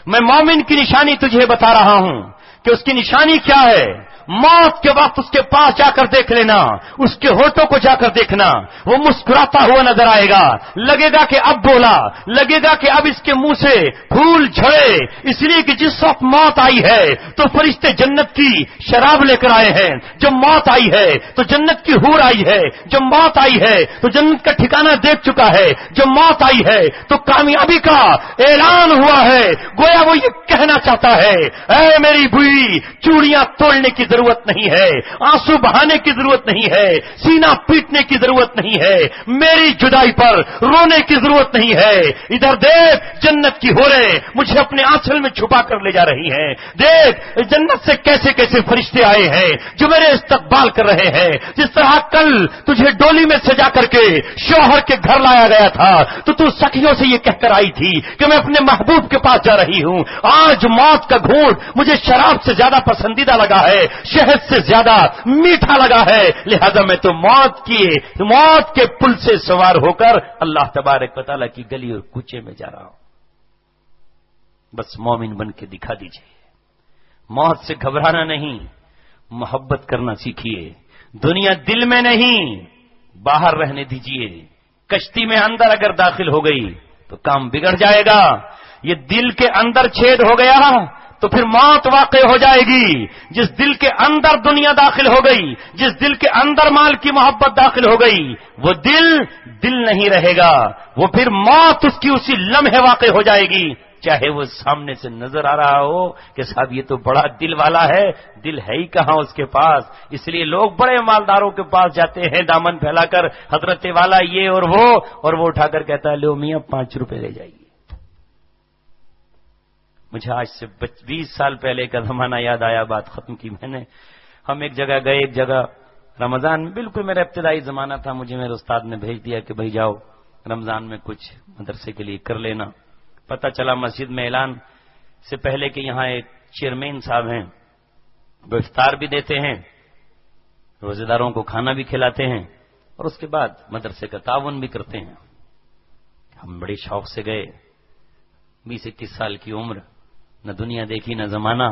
[SPEAKER 1] میں مومن کی نشانی تجھے بتا رہا ہوں کہ اس کی نشانی کیا ہے۔ موت کے وقت اس کے پاس جا کر دیکھ لینا، اس کے ہونٹوں کو جا کر دیکھنا، وہ مسکراتا ہوا نظر آئے گا، لگے گا کہ اب بولا، لگے گا کہ اب اس کے منہ سے پھول جھڑے، اس لیے کہ جس وقت موت آئی ہے تو فرشتے جنت کی شراب لے کر آئے ہیں، جب موت آئی ہے تو جنت کی حور آئی ہے، جب موت آئی ہے تو جنت کا ٹھکانہ دیکھ چکا ہے، جب موت آئی ہے تو کامیابی کا اعلان ہوا ہے۔ گویا وہ یہ کہنا چاہتا ہے، اے میری بوئی، چوڑیاں توڑنے کی ضرورت نہیں ہے، آنسو بہانے کی ضرورت نہیں ہے، سینہ پیٹنے کی ضرورت نہیں ہے، میری جدائی پر رونے کی ضرورت نہیں ہے۔ ادھر دیکھ، جنت کی حوریں مجھے اپنے آنچل میں چھپا کر لے جا رہی ہیں، دیکھ جنت سے کیسے کیسے فرشتے آئے ہیں جو میرے استقبال کر رہے ہیں۔ جس طرح کل تجھے ڈولی میں سجا کر کے شوہر کے گھر لایا گیا تھا تو سخیوں سے یہ کہہ کر آئی تھی کہ میں اپنے محبوب کے پاس جا رہی ہوں، آج موت کا گھونٹ مجھے شراب سے زیادہ پسندیدہ لگا ہے، شہد سے زیادہ میٹھا لگا ہے، لہذا میں تو موت کے پل سے سوار ہو کر اللہ تبارک و تعالیٰ کی گلی اور کوچے میں جا رہا ہوں۔ بس مومن بن کے دکھا دیجئے، موت سے گھبرانا نہیں، محبت کرنا سیکھیے۔ دنیا دل میں نہیں، باہر رہنے دیجئے۔ کشتی میں اندر اگر داخل ہو گئی تو کام بگڑ جائے گا، یہ دل کے اندر چھید ہو گیا تو پھر موت واقع ہو جائے گی۔ جس دل کے اندر دنیا داخل ہو گئی، جس دل کے اندر مال کی محبت داخل ہو گئی، وہ دل نہیں رہے گا، وہ پھر موت اس کی اسی لمحے واقع ہو جائے گی، چاہے وہ سامنے سے نظر آ رہا ہو کہ صاحب یہ تو بڑا دل والا ہے، دل ہے ہی کہاں اس کے پاس۔ اس لیے لوگ بڑے مالداروں کے پاس جاتے ہیں دامن پھیلا کر، حضرت والا یہ اور وہ اٹھا کر کہتا ہے لو میاں 5 روپے لے جائیے۔ مجھے آج سے 20 سال پہلے کا زمانہ یاد آیا، بات ختم کی میں نے۔ ہم ایک جگہ گئے، ایک جگہ رمضان میں، بالکل میرا ابتدائی زمانہ تھا، مجھے میرے استاد نے بھیج دیا کہ بھائی جاؤ رمضان میں کچھ مدرسے کے لیے کر لینا۔ پتہ چلا مسجد میں اعلان سے پہلے کہ یہاں ایک چیئرمین صاحب ہیں، وہ افطار بھی دیتے ہیں، روزے داروں کو کھانا بھی کھلاتے ہیں، اور اس کے بعد مدرسے کا تعاون بھی کرتے ہیں۔ ہم بڑے شوق سے گئے، 20-21 سال کی عمر، نہ دنیا دیکھی نہ زمانہ،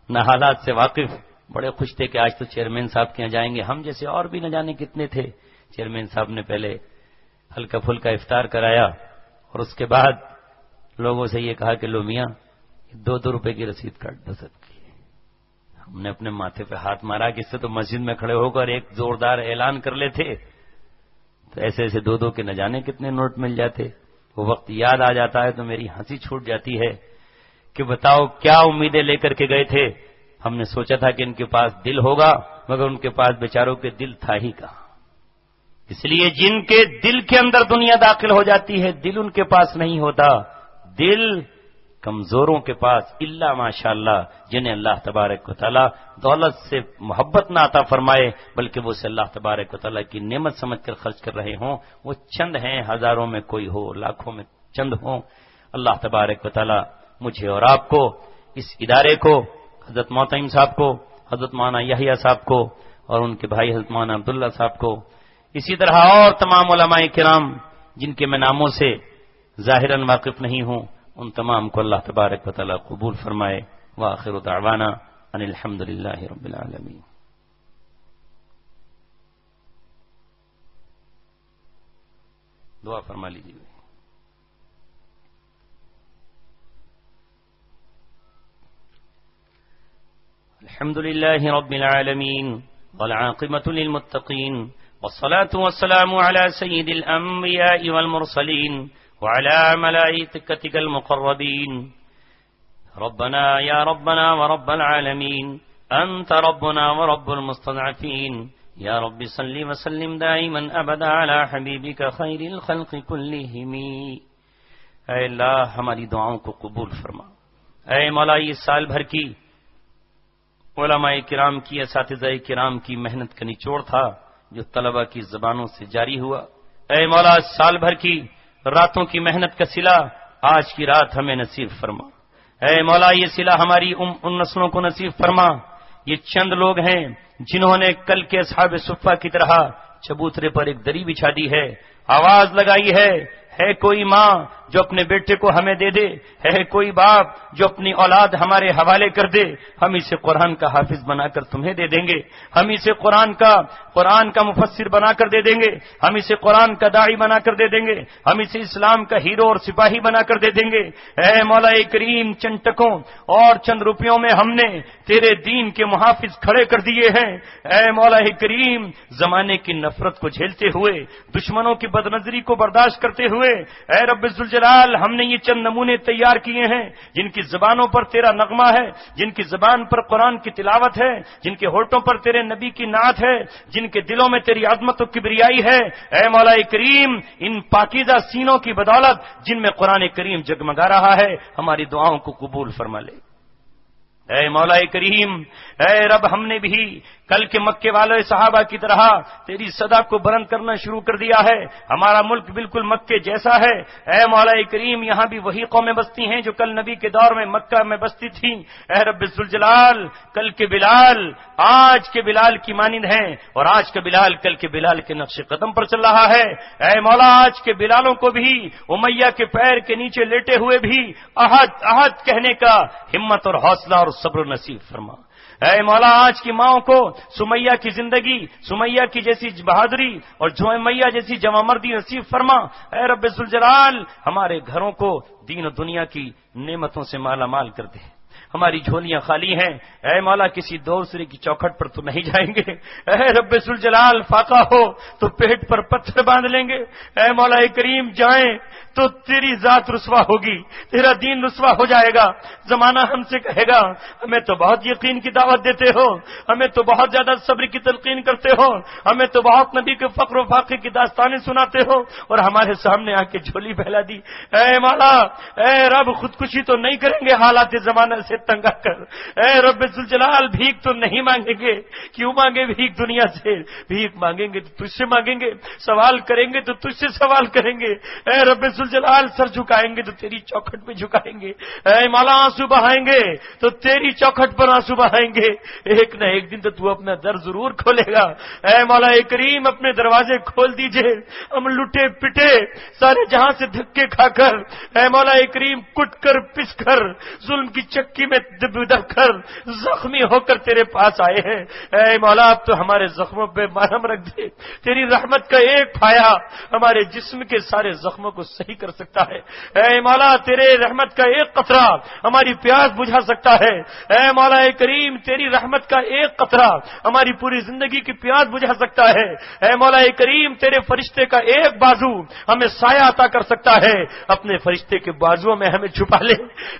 [SPEAKER 1] نہ حالات سے واقف، بڑے خوش تھے کہ آج تو چیئرمین صاحب کے یہاں جائیں گے۔ ہم جیسے اور بھی نہ جانے کتنے تھے۔ چیئرمین صاحب نے پہلے ہلکا پھلکا افطار کرایا اور اس کے بعد لوگوں سے یہ کہا کہ لو میاں 2 روپے کی رسید کاٹ دو سب کی۔ ہم نے اپنے ماتھے پہ ہاتھ مارا کہ اس سے تو مسجد میں کھڑے ہو کر ایک زوردار اعلان کر لیتے تو ایسے ایسے 2 کے نہ جانے کتنے نوٹ مل جاتے۔ وہ وقت یاد آ جاتا ہے تو میری ہنسی چھوٹ جاتی ہے کہ بتاؤ کیا امیدیں لے کر کے گئے تھے۔ ہم نے سوچا تھا کہ ان کے پاس دل ہوگا، مگر ان کے پاس بیچاروں کے دل تھا ہی کہاں۔ اس لیے جن کے دل کے اندر دنیا داخل ہو جاتی ہے، دل ان کے پاس نہیں ہوتا۔ دل کمزوروں کے پاس الا ماشاءاللہ، جنہیں اللہ تبارک و تعالی دولت سے محبت نہ عطا فرمائے بلکہ وہ اسے اللہ تبارک و تعالی کی نعمت سمجھ کر خرچ کر رہے ہوں، وہ چند ہیں، ہزاروں میں کوئی ہو، لاکھوں میں چند ہوں۔ اللہ تبارک و تعالی مجھے اور آپ کو، اس ادارے کو، حضرت معتم صاحب کو، حضرت مولانا یحییٰ صاحب کو اور ان کے بھائی حضرت مولانا عبداللہ صاحب کو، اسی طرح اور تمام علماء کرام جن کے میں ناموں سے ظاہراً واقف نہیں ہوں، ان تمام کو اللہ تبارک و تعالی قبول فرمائے۔ وآخر دعوانا ان الحمد للہ رب العالمین۔ دعا فرما لیجیے۔ الحمد للہ رب العالمین والعاقبۃ للمتقین والصلاة والسلام على سید الانبیاء والمرسلین وعلى ملائکتک المقربین۔ ربنا یا ربنا ورب العالمین انت ربنا ورب المستضعفین یا رب صل وسلم دائما ابدا على حبیبک خیر الخلق کلہم۔ اے اللہ ہماری دعاؤں کو قبول فرما۔ اے مولا یہ سال بھر کی علماء کرام کی، اساتذہ کرام کی محنت کا نچوڑ تھا جو طلبہ کی زبانوں سے جاری ہوا۔ اے مولا سال بھر کی راتوں کی محنت کا صلہ آج کی رات ہمیں نصیب فرما۔ اے مولا یہ صلہ ہماری ان نسلوں کو نصیب فرما۔ یہ چند لوگ ہیں جنہوں نے کل کے اصحاب صفہ کی طرح چبوترے پر ایک دری بچھا دی ہے، آواز لگائی ہے کوئی ماں جو اپنے بیٹے کو ہمیں دے دے، ہے کوئی باپ جو اپنی اولاد ہمارے حوالے کر دے، ہم اسے قرآن کا حافظ بنا کر تمہیں دے دیں گے، ہم اسے قرآن کا مفسر بنا کر دے دیں گے، ہم اسے قرآن کا داعی بنا کر دے دیں گے، ہم اسے اسلام کا ہیرو اور سپاہی بنا کر دے دیں گے۔ اے مولا کریم چند ٹکوں اور چند روپیوں میں ہم نے تیرے دین کے محافظ کھڑے کر دیے ہیں۔ اے مولا کریم زمانے کی نفرت کو جھیلتے ہوئے، دشمنوں کی بدنظری کو برداشت کرتے ہوئے، اے رب ذوالجلال ہم نے یہ چند نمونے تیار کیے ہیں جن کی زبانوں پر تیرا نغمہ ہے، جن کی زبان پر قرآن کی تلاوت ہے، جن کے ہونٹوں پر تیرے نبی کی نعت ہے، جن کے دلوں میں تیری عظمت و کبریائی ہے۔ اے مولا کریم ان پاکیزہ سینوں کی بدولت جن میں قرآن کریم جگمگا رہا ہے، ہماری دعاؤں کو قبول فرما لے۔ اے مولا کریم، اے رب ہم نے بھی کل کے مکے والے صحابہ کی طرح تیری صدا کو بلند کرنا شروع کر دیا ہے۔ ہمارا ملک بالکل مکے جیسا ہے۔ اے مولا کریم یہاں بھی وہی قومیں بستی ہیں جو کل نبی کے دور میں مکہ میں بستی تھیں۔ اے رب ذوالجلال کل کے بلال آج کے بلال کی مانند ہیں، اور آج کا بلال کل کے بلال کے نقش قدم پر چل رہا ہے۔ اے مولا آج کے بلالوں کو بھی امیہ کے پیر کے نیچے لیٹے ہوئے بھی احد احد کہنے کا ہمت اور حوصلہ اور صبر نصیب فرما۔ اے مولا آج کی ماؤں کو سمیہ کی زندگی، سمیہ کی جیسی بہادری اور جومیہ جیسی جوان مردی نصیب فرما۔ اے رب ذوالجلال ہمارے گھروں کو دین و دنیا کی نعمتوں سے مالا مال کر دے۔ ہماری جھولیاں خالی ہیں، اے مولا کسی دوسرے کی چوکھٹ پر تو نہیں جائیں گے۔ اے رب ذوالجلال فاقہ ہو تو پیٹ پر پتھر باندھ لیں گے۔ اے مولا کریم جائیں تو تیری ذات رسوا ہوگی، تیرا دین رسوا ہو جائے گا۔ زمانہ ہم سے کہے گا ہمیں تو بہت یقین کی دعوت دیتے ہو، ہمیں تو بہت زیادہ صبر کی تلقین کرتے ہو، ہمیں تو بہت نبی کے فقر و فاقے کی داستانیں سناتے ہو، اور ہمارے سامنے آ کے جھولی پھیلا دی۔ اے مولا، اے رب خودکشی تو نہیں کریں گے حالات زمانہ سے تنگ کر. اے رب ذوالجلال بھیک تو نہیں مانگیں گے, کیوں مانگے بھیک دنیا سے؟ بھیک مانگیں گے تو تجھ سے مانگیں گے, سوال کریں گے تو تجھ سے سوال کریں گے. اے رب ذوالجلال سر جھکائیں گے تو تیری چوکھٹ پہ جھکائیں گے. اے مولا آنسو بہائیں گے تو تیری چوکھٹ پر آنسو بہائیں گے. ایک نہ ایک دن تو تو اپنا در ضرور کھولے گا. اے مولا کریم اپنے دروازے کھول دیجئے. ہم لٹے پٹے سارے جہاں سے دھکے کھا کر, اے مولا کریم کٹ کر پس کر ظلم کی چکی میں دب کر زخمی ہو کر تیرے پاس آئے ہیں. اے مولا اب تو ہمارے زخموں پہ مرہم رکھ دے. تیری رحمت کا ایک پھایا ہمارے جسم کے سارے زخموں کو صحیح کر سکتا ہے. اے مولا تیرے رحمت کا ایک قطرہ ہماری پیاس بجھا سکتا ہے. اے مولا کریم تیری رحمت کا ایک قطرہ ہماری پوری زندگی کی پیاس بجھا سکتا ہے. اے مولا کریم تیرے فرشتے کا ایک بازو ہمیں سایہ عطا کر سکتا ہے. اپنے فرشتے کے بازوؤں میں ہمیں چھپا لے.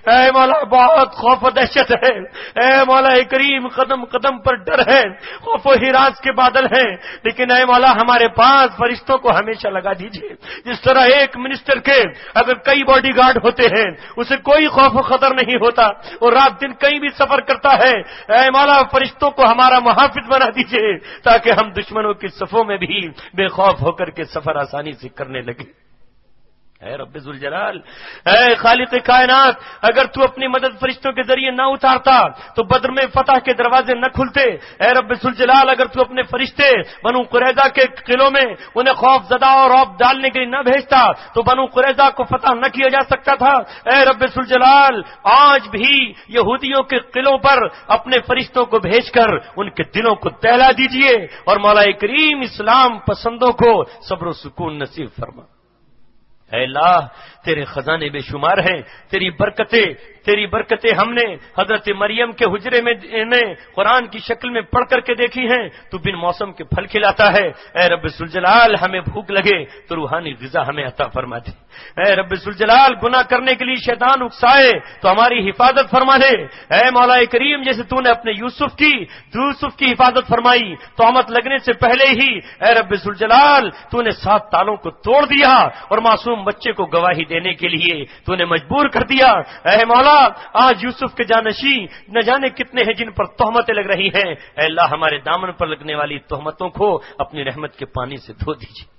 [SPEAKER 1] اے مولا بہت خوف و دہشت ہے. اے مولا کریم قدم قدم پر ڈر ہے, خوف و ہراس کے بادل ہیں, لیکن اے مولا ہمارے پاس فرشتوں کو ہمیشہ لگا دیجئے. جس طرح ایک منسٹر کے اگر کئی باڈی گارڈ ہوتے ہیں اسے کوئی خوف و خطر نہیں ہوتا, اور رات دن کہیں بھی سفر کرتا ہے, اے مولا فرشتوں کو ہمارا محافظ بنا دیجئے تاکہ ہم دشمنوں کی صفوں میں بھی بے خوف ہو کر کے سفر آسانی سے کرنے لگے. اے رب ذوالجلال, اے خالق کائنات, اگر تو اپنی مدد فرشتوں کے ذریعے نہ اتارتا تو بدر میں فتح کے دروازے نہ کھلتے. اے رب ذوالجلال اگر تو اپنے فرشتے بنو قریظہ کے قلعوں میں انہیں خوف زدہ اور رعب ڈالنے کے لیے نہ بھیجتا تو بنو قریظہ کو فتح نہ کیا جا سکتا تھا. اے رب ذوالجلال آج بھی یہودیوں کے قلعوں پر اپنے فرشتوں کو بھیج کر ان کے دلوں کو دہلا دیجئے, اور مولا کریم اسلام پسندوں کو صبر و سکون نصیب فرما. اے اللہ تیرے خزانے بے شمار ہیں, تیری برکتیں ہم نے حضرت مریم کے حجرے میں قرآن کی شکل میں پڑھ کر کے دیکھی ہیں. تو بن موسم کے پھل کھلاتا ہے. اے رب ذوالجلال ہمیں بھوک لگے تو روحانی غذا ہمیں عطا فرما دے. اے رب ذوالجلال گناہ کرنے کے لیے شیطان اکسائے تو ہماری حفاظت فرما دے. اے مولا کریم جیسے تو نے اپنے یوسف کی حفاظت فرمائی تہمت لگنے سے پہلے ہی, اے رب ذوالجلال تو نے 7 تالوں کو توڑ دیا اور معصوم بچے کو گواہی دینے کے لیے تو نے مجبور کر دیا. اے مولا آج یوسف کے جانشین نہ جانے کتنے ہیں جن پر تہمتیں لگ رہی ہیں. اے اللہ ہمارے دامن پر لگنے والی تہمتوں کو اپنی رحمت کے پانی سے دھو دیجیے.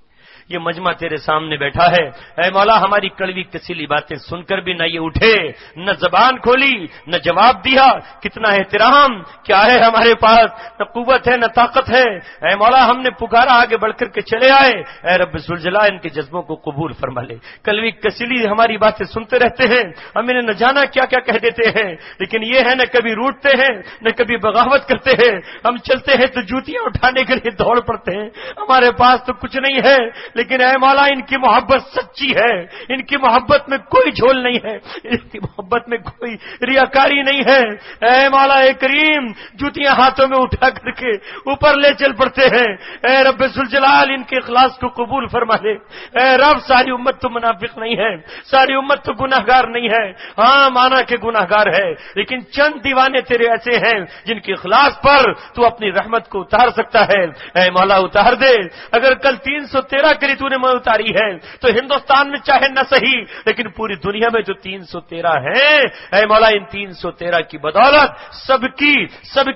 [SPEAKER 1] یہ مجمع تیرے سامنے بیٹھا ہے. اے مولا ہماری کڑوی کسیلی باتیں سن کر بھی نہ یہ اٹھے, نہ زبان کھولی, نہ جواب دیا. کتنا احترام کیا ہے ہمارے پاس, نہ قوت ہے نہ طاقت ہے. اے مولا ہم نے پکارا, آگے بڑھ کر کے چلے آئے. اے رب ذوالجلال ان کے جذبوں کو قبول فرما لے. کڑوی کسیلی ہماری باتیں سنتے رہتے ہیں, ہم انہیں نہ جانا کیا کیا کہہ دیتے ہیں, لیکن یہ ہے نہ کبھی روٹتے ہیں نہ کبھی بغاوت کرتے ہیں. ہم چلتے ہیں تو جوتیاں اٹھانے کے لیے دوڑ پڑتے ہیں. ہمارے پاس تو کچھ نہیں ہے, لیکن اے مولا ان کی محبت سچی ہے, ان کی محبت میں کوئی جھول نہیں ہے, ان کی محبت میں کوئی ریاکاری نہیں ہے. اے مولا کریم جوتیاں ہاتھوں میں اٹھا کر کے اوپر لے چل پڑتے ہیں. اے رب ذوالجلال ان کے اخلاص کو قبول فرما لے. اے رب ساری امت تو منافق نہیں ہے, ساری امت تو گناہگار نہیں ہے. ہاں مانا کہ گناہگار ہے, لیکن چند دیوانے تیرے ایسے ہیں جن کے اخلاص پر تو اپنی رحمت کو اتار سکتا ہے. اے مولا اتار دے. اگر کل 313 کری تو نے اتاری ہے تو ہندوستان میں چاہے نہ صحیح لیکن پوری دنیا میں جو 313 ہیں, اے مولا ان 313 کی بدولت سب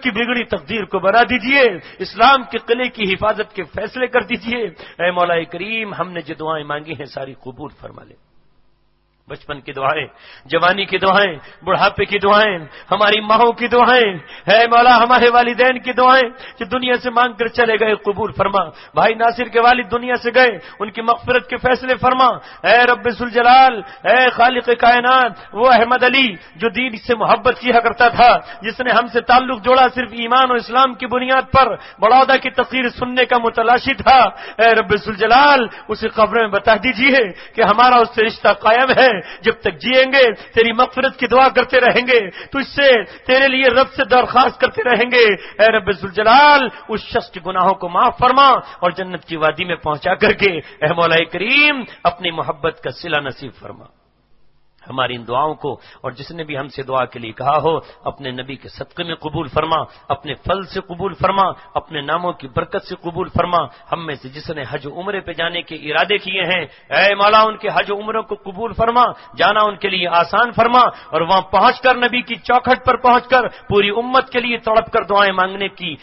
[SPEAKER 1] کی بگڑی تقدیر کو بنا دیجئے. اسلام کے قلعے کی حفاظت کے فیصلے کر دیجئے. اے مولا کریم ہم نے جو دعائیں مانگی ہیں ساری قبول فرما لے. بچپن کی دعائیں, جوانی کی دعائیں, بڑھاپے کی دعائیں, ہماری ماؤں کی دعائیں, اے مولا ہمارے والدین کی دعائیں جو دنیا سے مانگ کر چلے گئے قبول فرما. بھائی ناصر کے والد دنیا سے گئے, ان کی مغفرت کے فیصلے فرما. اے رب ذوالجلال, اے خالق کائنات, وہ احمد علی جو دین سے محبت کیا کرتا تھا, جس نے ہم سے تعلق جوڑا صرف ایمان و اسلام کی بنیاد پر, بڑودہ کی تقریر سننے کا متلاشی تھا. اے رب ذوالجلال اسے قبر میں بتا دیجئے کہ ہمارا اس سے رشتہ قائم ہے. جب تک جیئیں گے تیری مغفرت کی دعا کرتے رہیں گے, تجھ سے تیرے لیے رب سے درخواست کرتے رہیں گے. اے رب ذوالجلال اس شخص کے گناہوں کو معاف فرما اور جنت کی وادی میں پہنچا کر کے اے مولا کریم اپنی محبت کا صلہ نصیب فرما. ہماری ان دعاؤں کو اور جس نے بھی ہم سے دعا کے لیے کہا ہو اپنے نبی کے صدقے میں قبول فرما، اپنے فضل سے قبول فرما، اپنے ناموں کی برکت سے قبول فرما۔ ہم میں سے جس نے حج و عمرے پہ جانے کے ارادے کیے ہیں اے مولا ان کے حج و عمروں کو قبول فرما، جانا ان کے لیے آسان فرما، اور وہاں پہنچ کر نبی کی چوکھٹ پر پہنچ کر پوری امت کے لیے تڑپ کر دعائیں مانگنے کی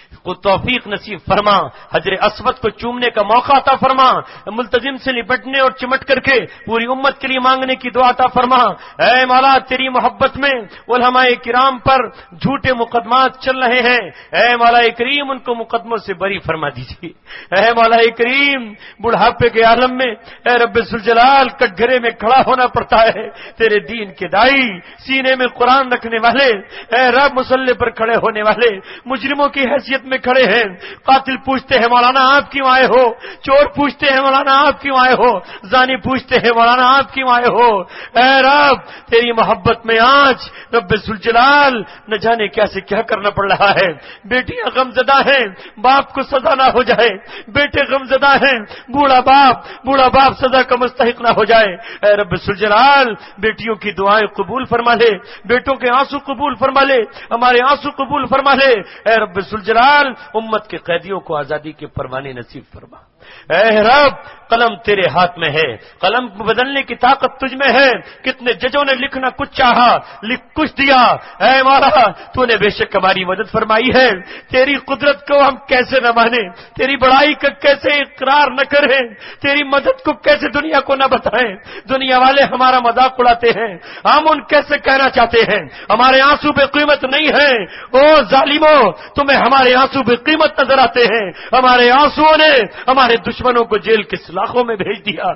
[SPEAKER 1] توفیق نصیب فرما، حجر اسود کو چومنے کا موقع عطا فرما، ملتزم سے لپٹنے اور چمٹ کر کے پوری امت کے لیے مانگنے کی دعا عطا فرما۔ اے مولا تیری محبت میں علماء کرام پر جھوٹے مقدمات چل رہے ہیں، اے مولا کریم ان کو مقدموں سے بری فرما دیجیے۔ اے مولا کریم بڑھاپے کے عالم میں اے رب ذوالجلال کٹگھرے میں کھڑا ہونا پڑتا ہے، تیرے دین کے دائی سینے میں قرآن رکھنے والے اے رب مصلی پر کھڑے ہونے والے مجرموں کی حیثیت میں کھڑے ہیں، قاتل پوچھتے ہیں مولانا آپ کیوں آئے ہو، چور پوچھتے ہیں مولانا آپ کیوں آئے ہو، زانی پوچھتے ہیں مولانا آپ کیوں آئے ہو۔ اے رب تیری محبت میں آج رب ذوالجلال نہ جانے کیسے کیا کرنا پڑ رہا ہے، بیٹیاں غمزدہ ہیں، باپ کو سزا نہ ہو جائے، بیٹے غمزدہ ہیں، بوڑھا باپ سزا کا مستحق نہ ہو جائے۔ اے رب ذوالجلال بیٹیوں کی دعائیں قبول فرما لے، بیٹوں کے آنسو قبول فرما لے، ہمارے آنسو قبول فرما لے۔ اے رب ذوالجلال امت کے قیدیوں کو آزادی کے پروانے نصیب فرما۔ اے رب قلم تیرے ہاتھ میں ہے، قلم بدلنے کی طاقت تجھ میں ہے، کتنے ججوں نے لکھنا کچھ چاہا لکھ کچھ دیا، اے مولا تو نے بے شک ہماری مدد فرمائی ہے، تیری قدرت کو ہم کیسے نہ مانیں، تیری بڑائی کا کیسے اقرار نہ کریں، تیری مدد کو کیسے دنیا کو نہ بتائیں۔ دنیا والے ہمارا مذاق اڑاتے ہیں، ہم ان کیسے کہنا چاہتے ہیں ہمارے آنسو بے قیمت نہیں ہے۔ او ظالموں تمہیں ہمارے آنسو بے قیمت نظر آتے ہیں، ہمارے آنسوؤں نے ہمارے دشمنوں کو جیل کے سلاخوں میں بھیج دیا،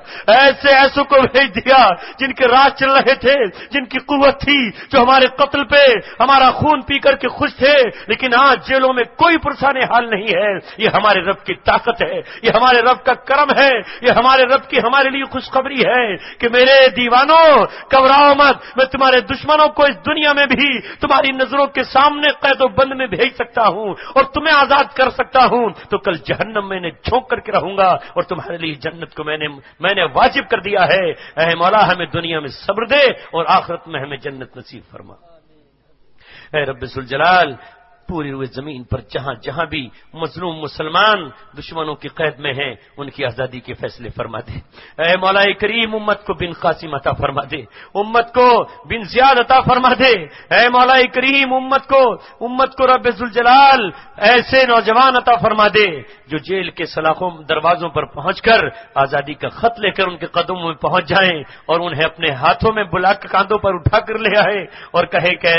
[SPEAKER 1] ایسوں کو بھیج دیا جن کے راج چل رہے تھے، جن کی قوت تھی، جو ہمارے قتل پہ ہمارا خون پی کر کے خوش تھے، لیکن آج جیلوں میں کوئی پرسان حال نہیں ہے۔ یہ ہمارے رب کی طاقت ہے، یہ ہمارے رب کا کرم ہے، یہ ہمارے رب کی ہمارے لیے خوشخبری ہے کہ میرے دیوانوں گھبراؤ مت، میں تمہارے دشمنوں کو اس دنیا میں بھی تمہاری نظروں کے سامنے قید و بند میں بھیج سکتا ہوں اور تمہیں آزاد کر سکتا ہوں، تو کل جہنم میں نے جھونک کر کے رہوں گا اور تمہارے لیے جنت کو میں نے واجب کر دیا ہے۔ اے مولا ہمیں دنیا میں صبر دے اور آخرت میں ہمیں جنت نصیب فرما۔ اے رب ذوالجلال پوری روئے زمین پر جہاں جہاں بھی مظلوم مسلمان دشمنوں کی قید میں ہیں ان کی آزادی کے فیصلے فرما دے۔ اے مولا کریم امت کو بن قاسم عطا فرما دے، امت کو بن زیاد عطا فرما دے۔ اے مولا کریم امت کو رب ذوالجلال ایسے نوجوان عطا فرما دے جو جیل کے سلاخوں دروازوں پر پہنچ کر آزادی کا خط لے کر ان کے قدموں میں پہنچ جائیں اور انہیں اپنے ہاتھوں میں بلا کر کاندھوں پر اٹھا کر لے آئے اور کہے کہ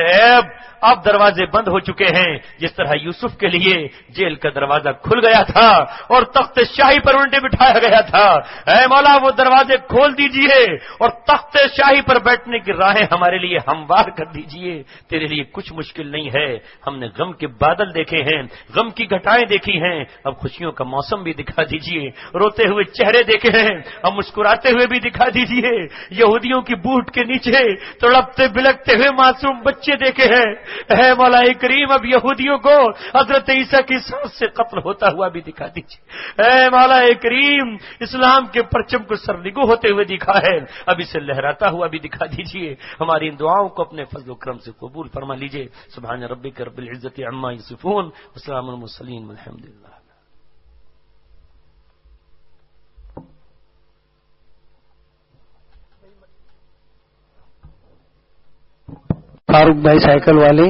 [SPEAKER 1] اب دروازے بند ہو چکے ہیں، جس طرح یوسف کے لیے جیل کا دروازہ کھل گیا تھا اور تخت شاہی پر انہیں بٹھایا گیا تھا۔ اے مولا وہ دروازے کھول دیجئے اور تخت شاہی پر بیٹھنے کی راہیں ہمارے لیے ہموار کر دیجئے۔ تیرے لیے کچھ مشکل نہیں ہے، ہم نے غم کے بادل دیکھے ہیں، غم کی گھٹائیں دیکھی ہیں، اب خوشیوں کا موسم بھی دکھا دیجئے، روتے ہوئے چہرے دیکھے ہیں، اب مسکراتے ہوئے بھی دکھا دیجئے، یہودیوں کی بوٹ کے نیچے تڑپتے بلکتے ہوئے معصوم بچے دیکھے ہیں۔ اے مولا کریم اب یہودیوں کو حضرت عیسیٰ کی سانس سے قتل ہوتا ہوا بھی دکھا دیجیے۔ اے مولا کریم اسلام کے پرچم کو سرنگو ہوتے ہوئے دکھا ہے، اب اسے لہراتا ہوا بھی دکھا دیجیے۔ ہماری ان دعاؤں کو اپنے فضل و کرم سے قبول فرما لیجیے۔ سبحان ربک رب العزت عما یصفون وسلام علی المرسلین والحمد للہ۔
[SPEAKER 2] فاروق بھائی سائیکل والے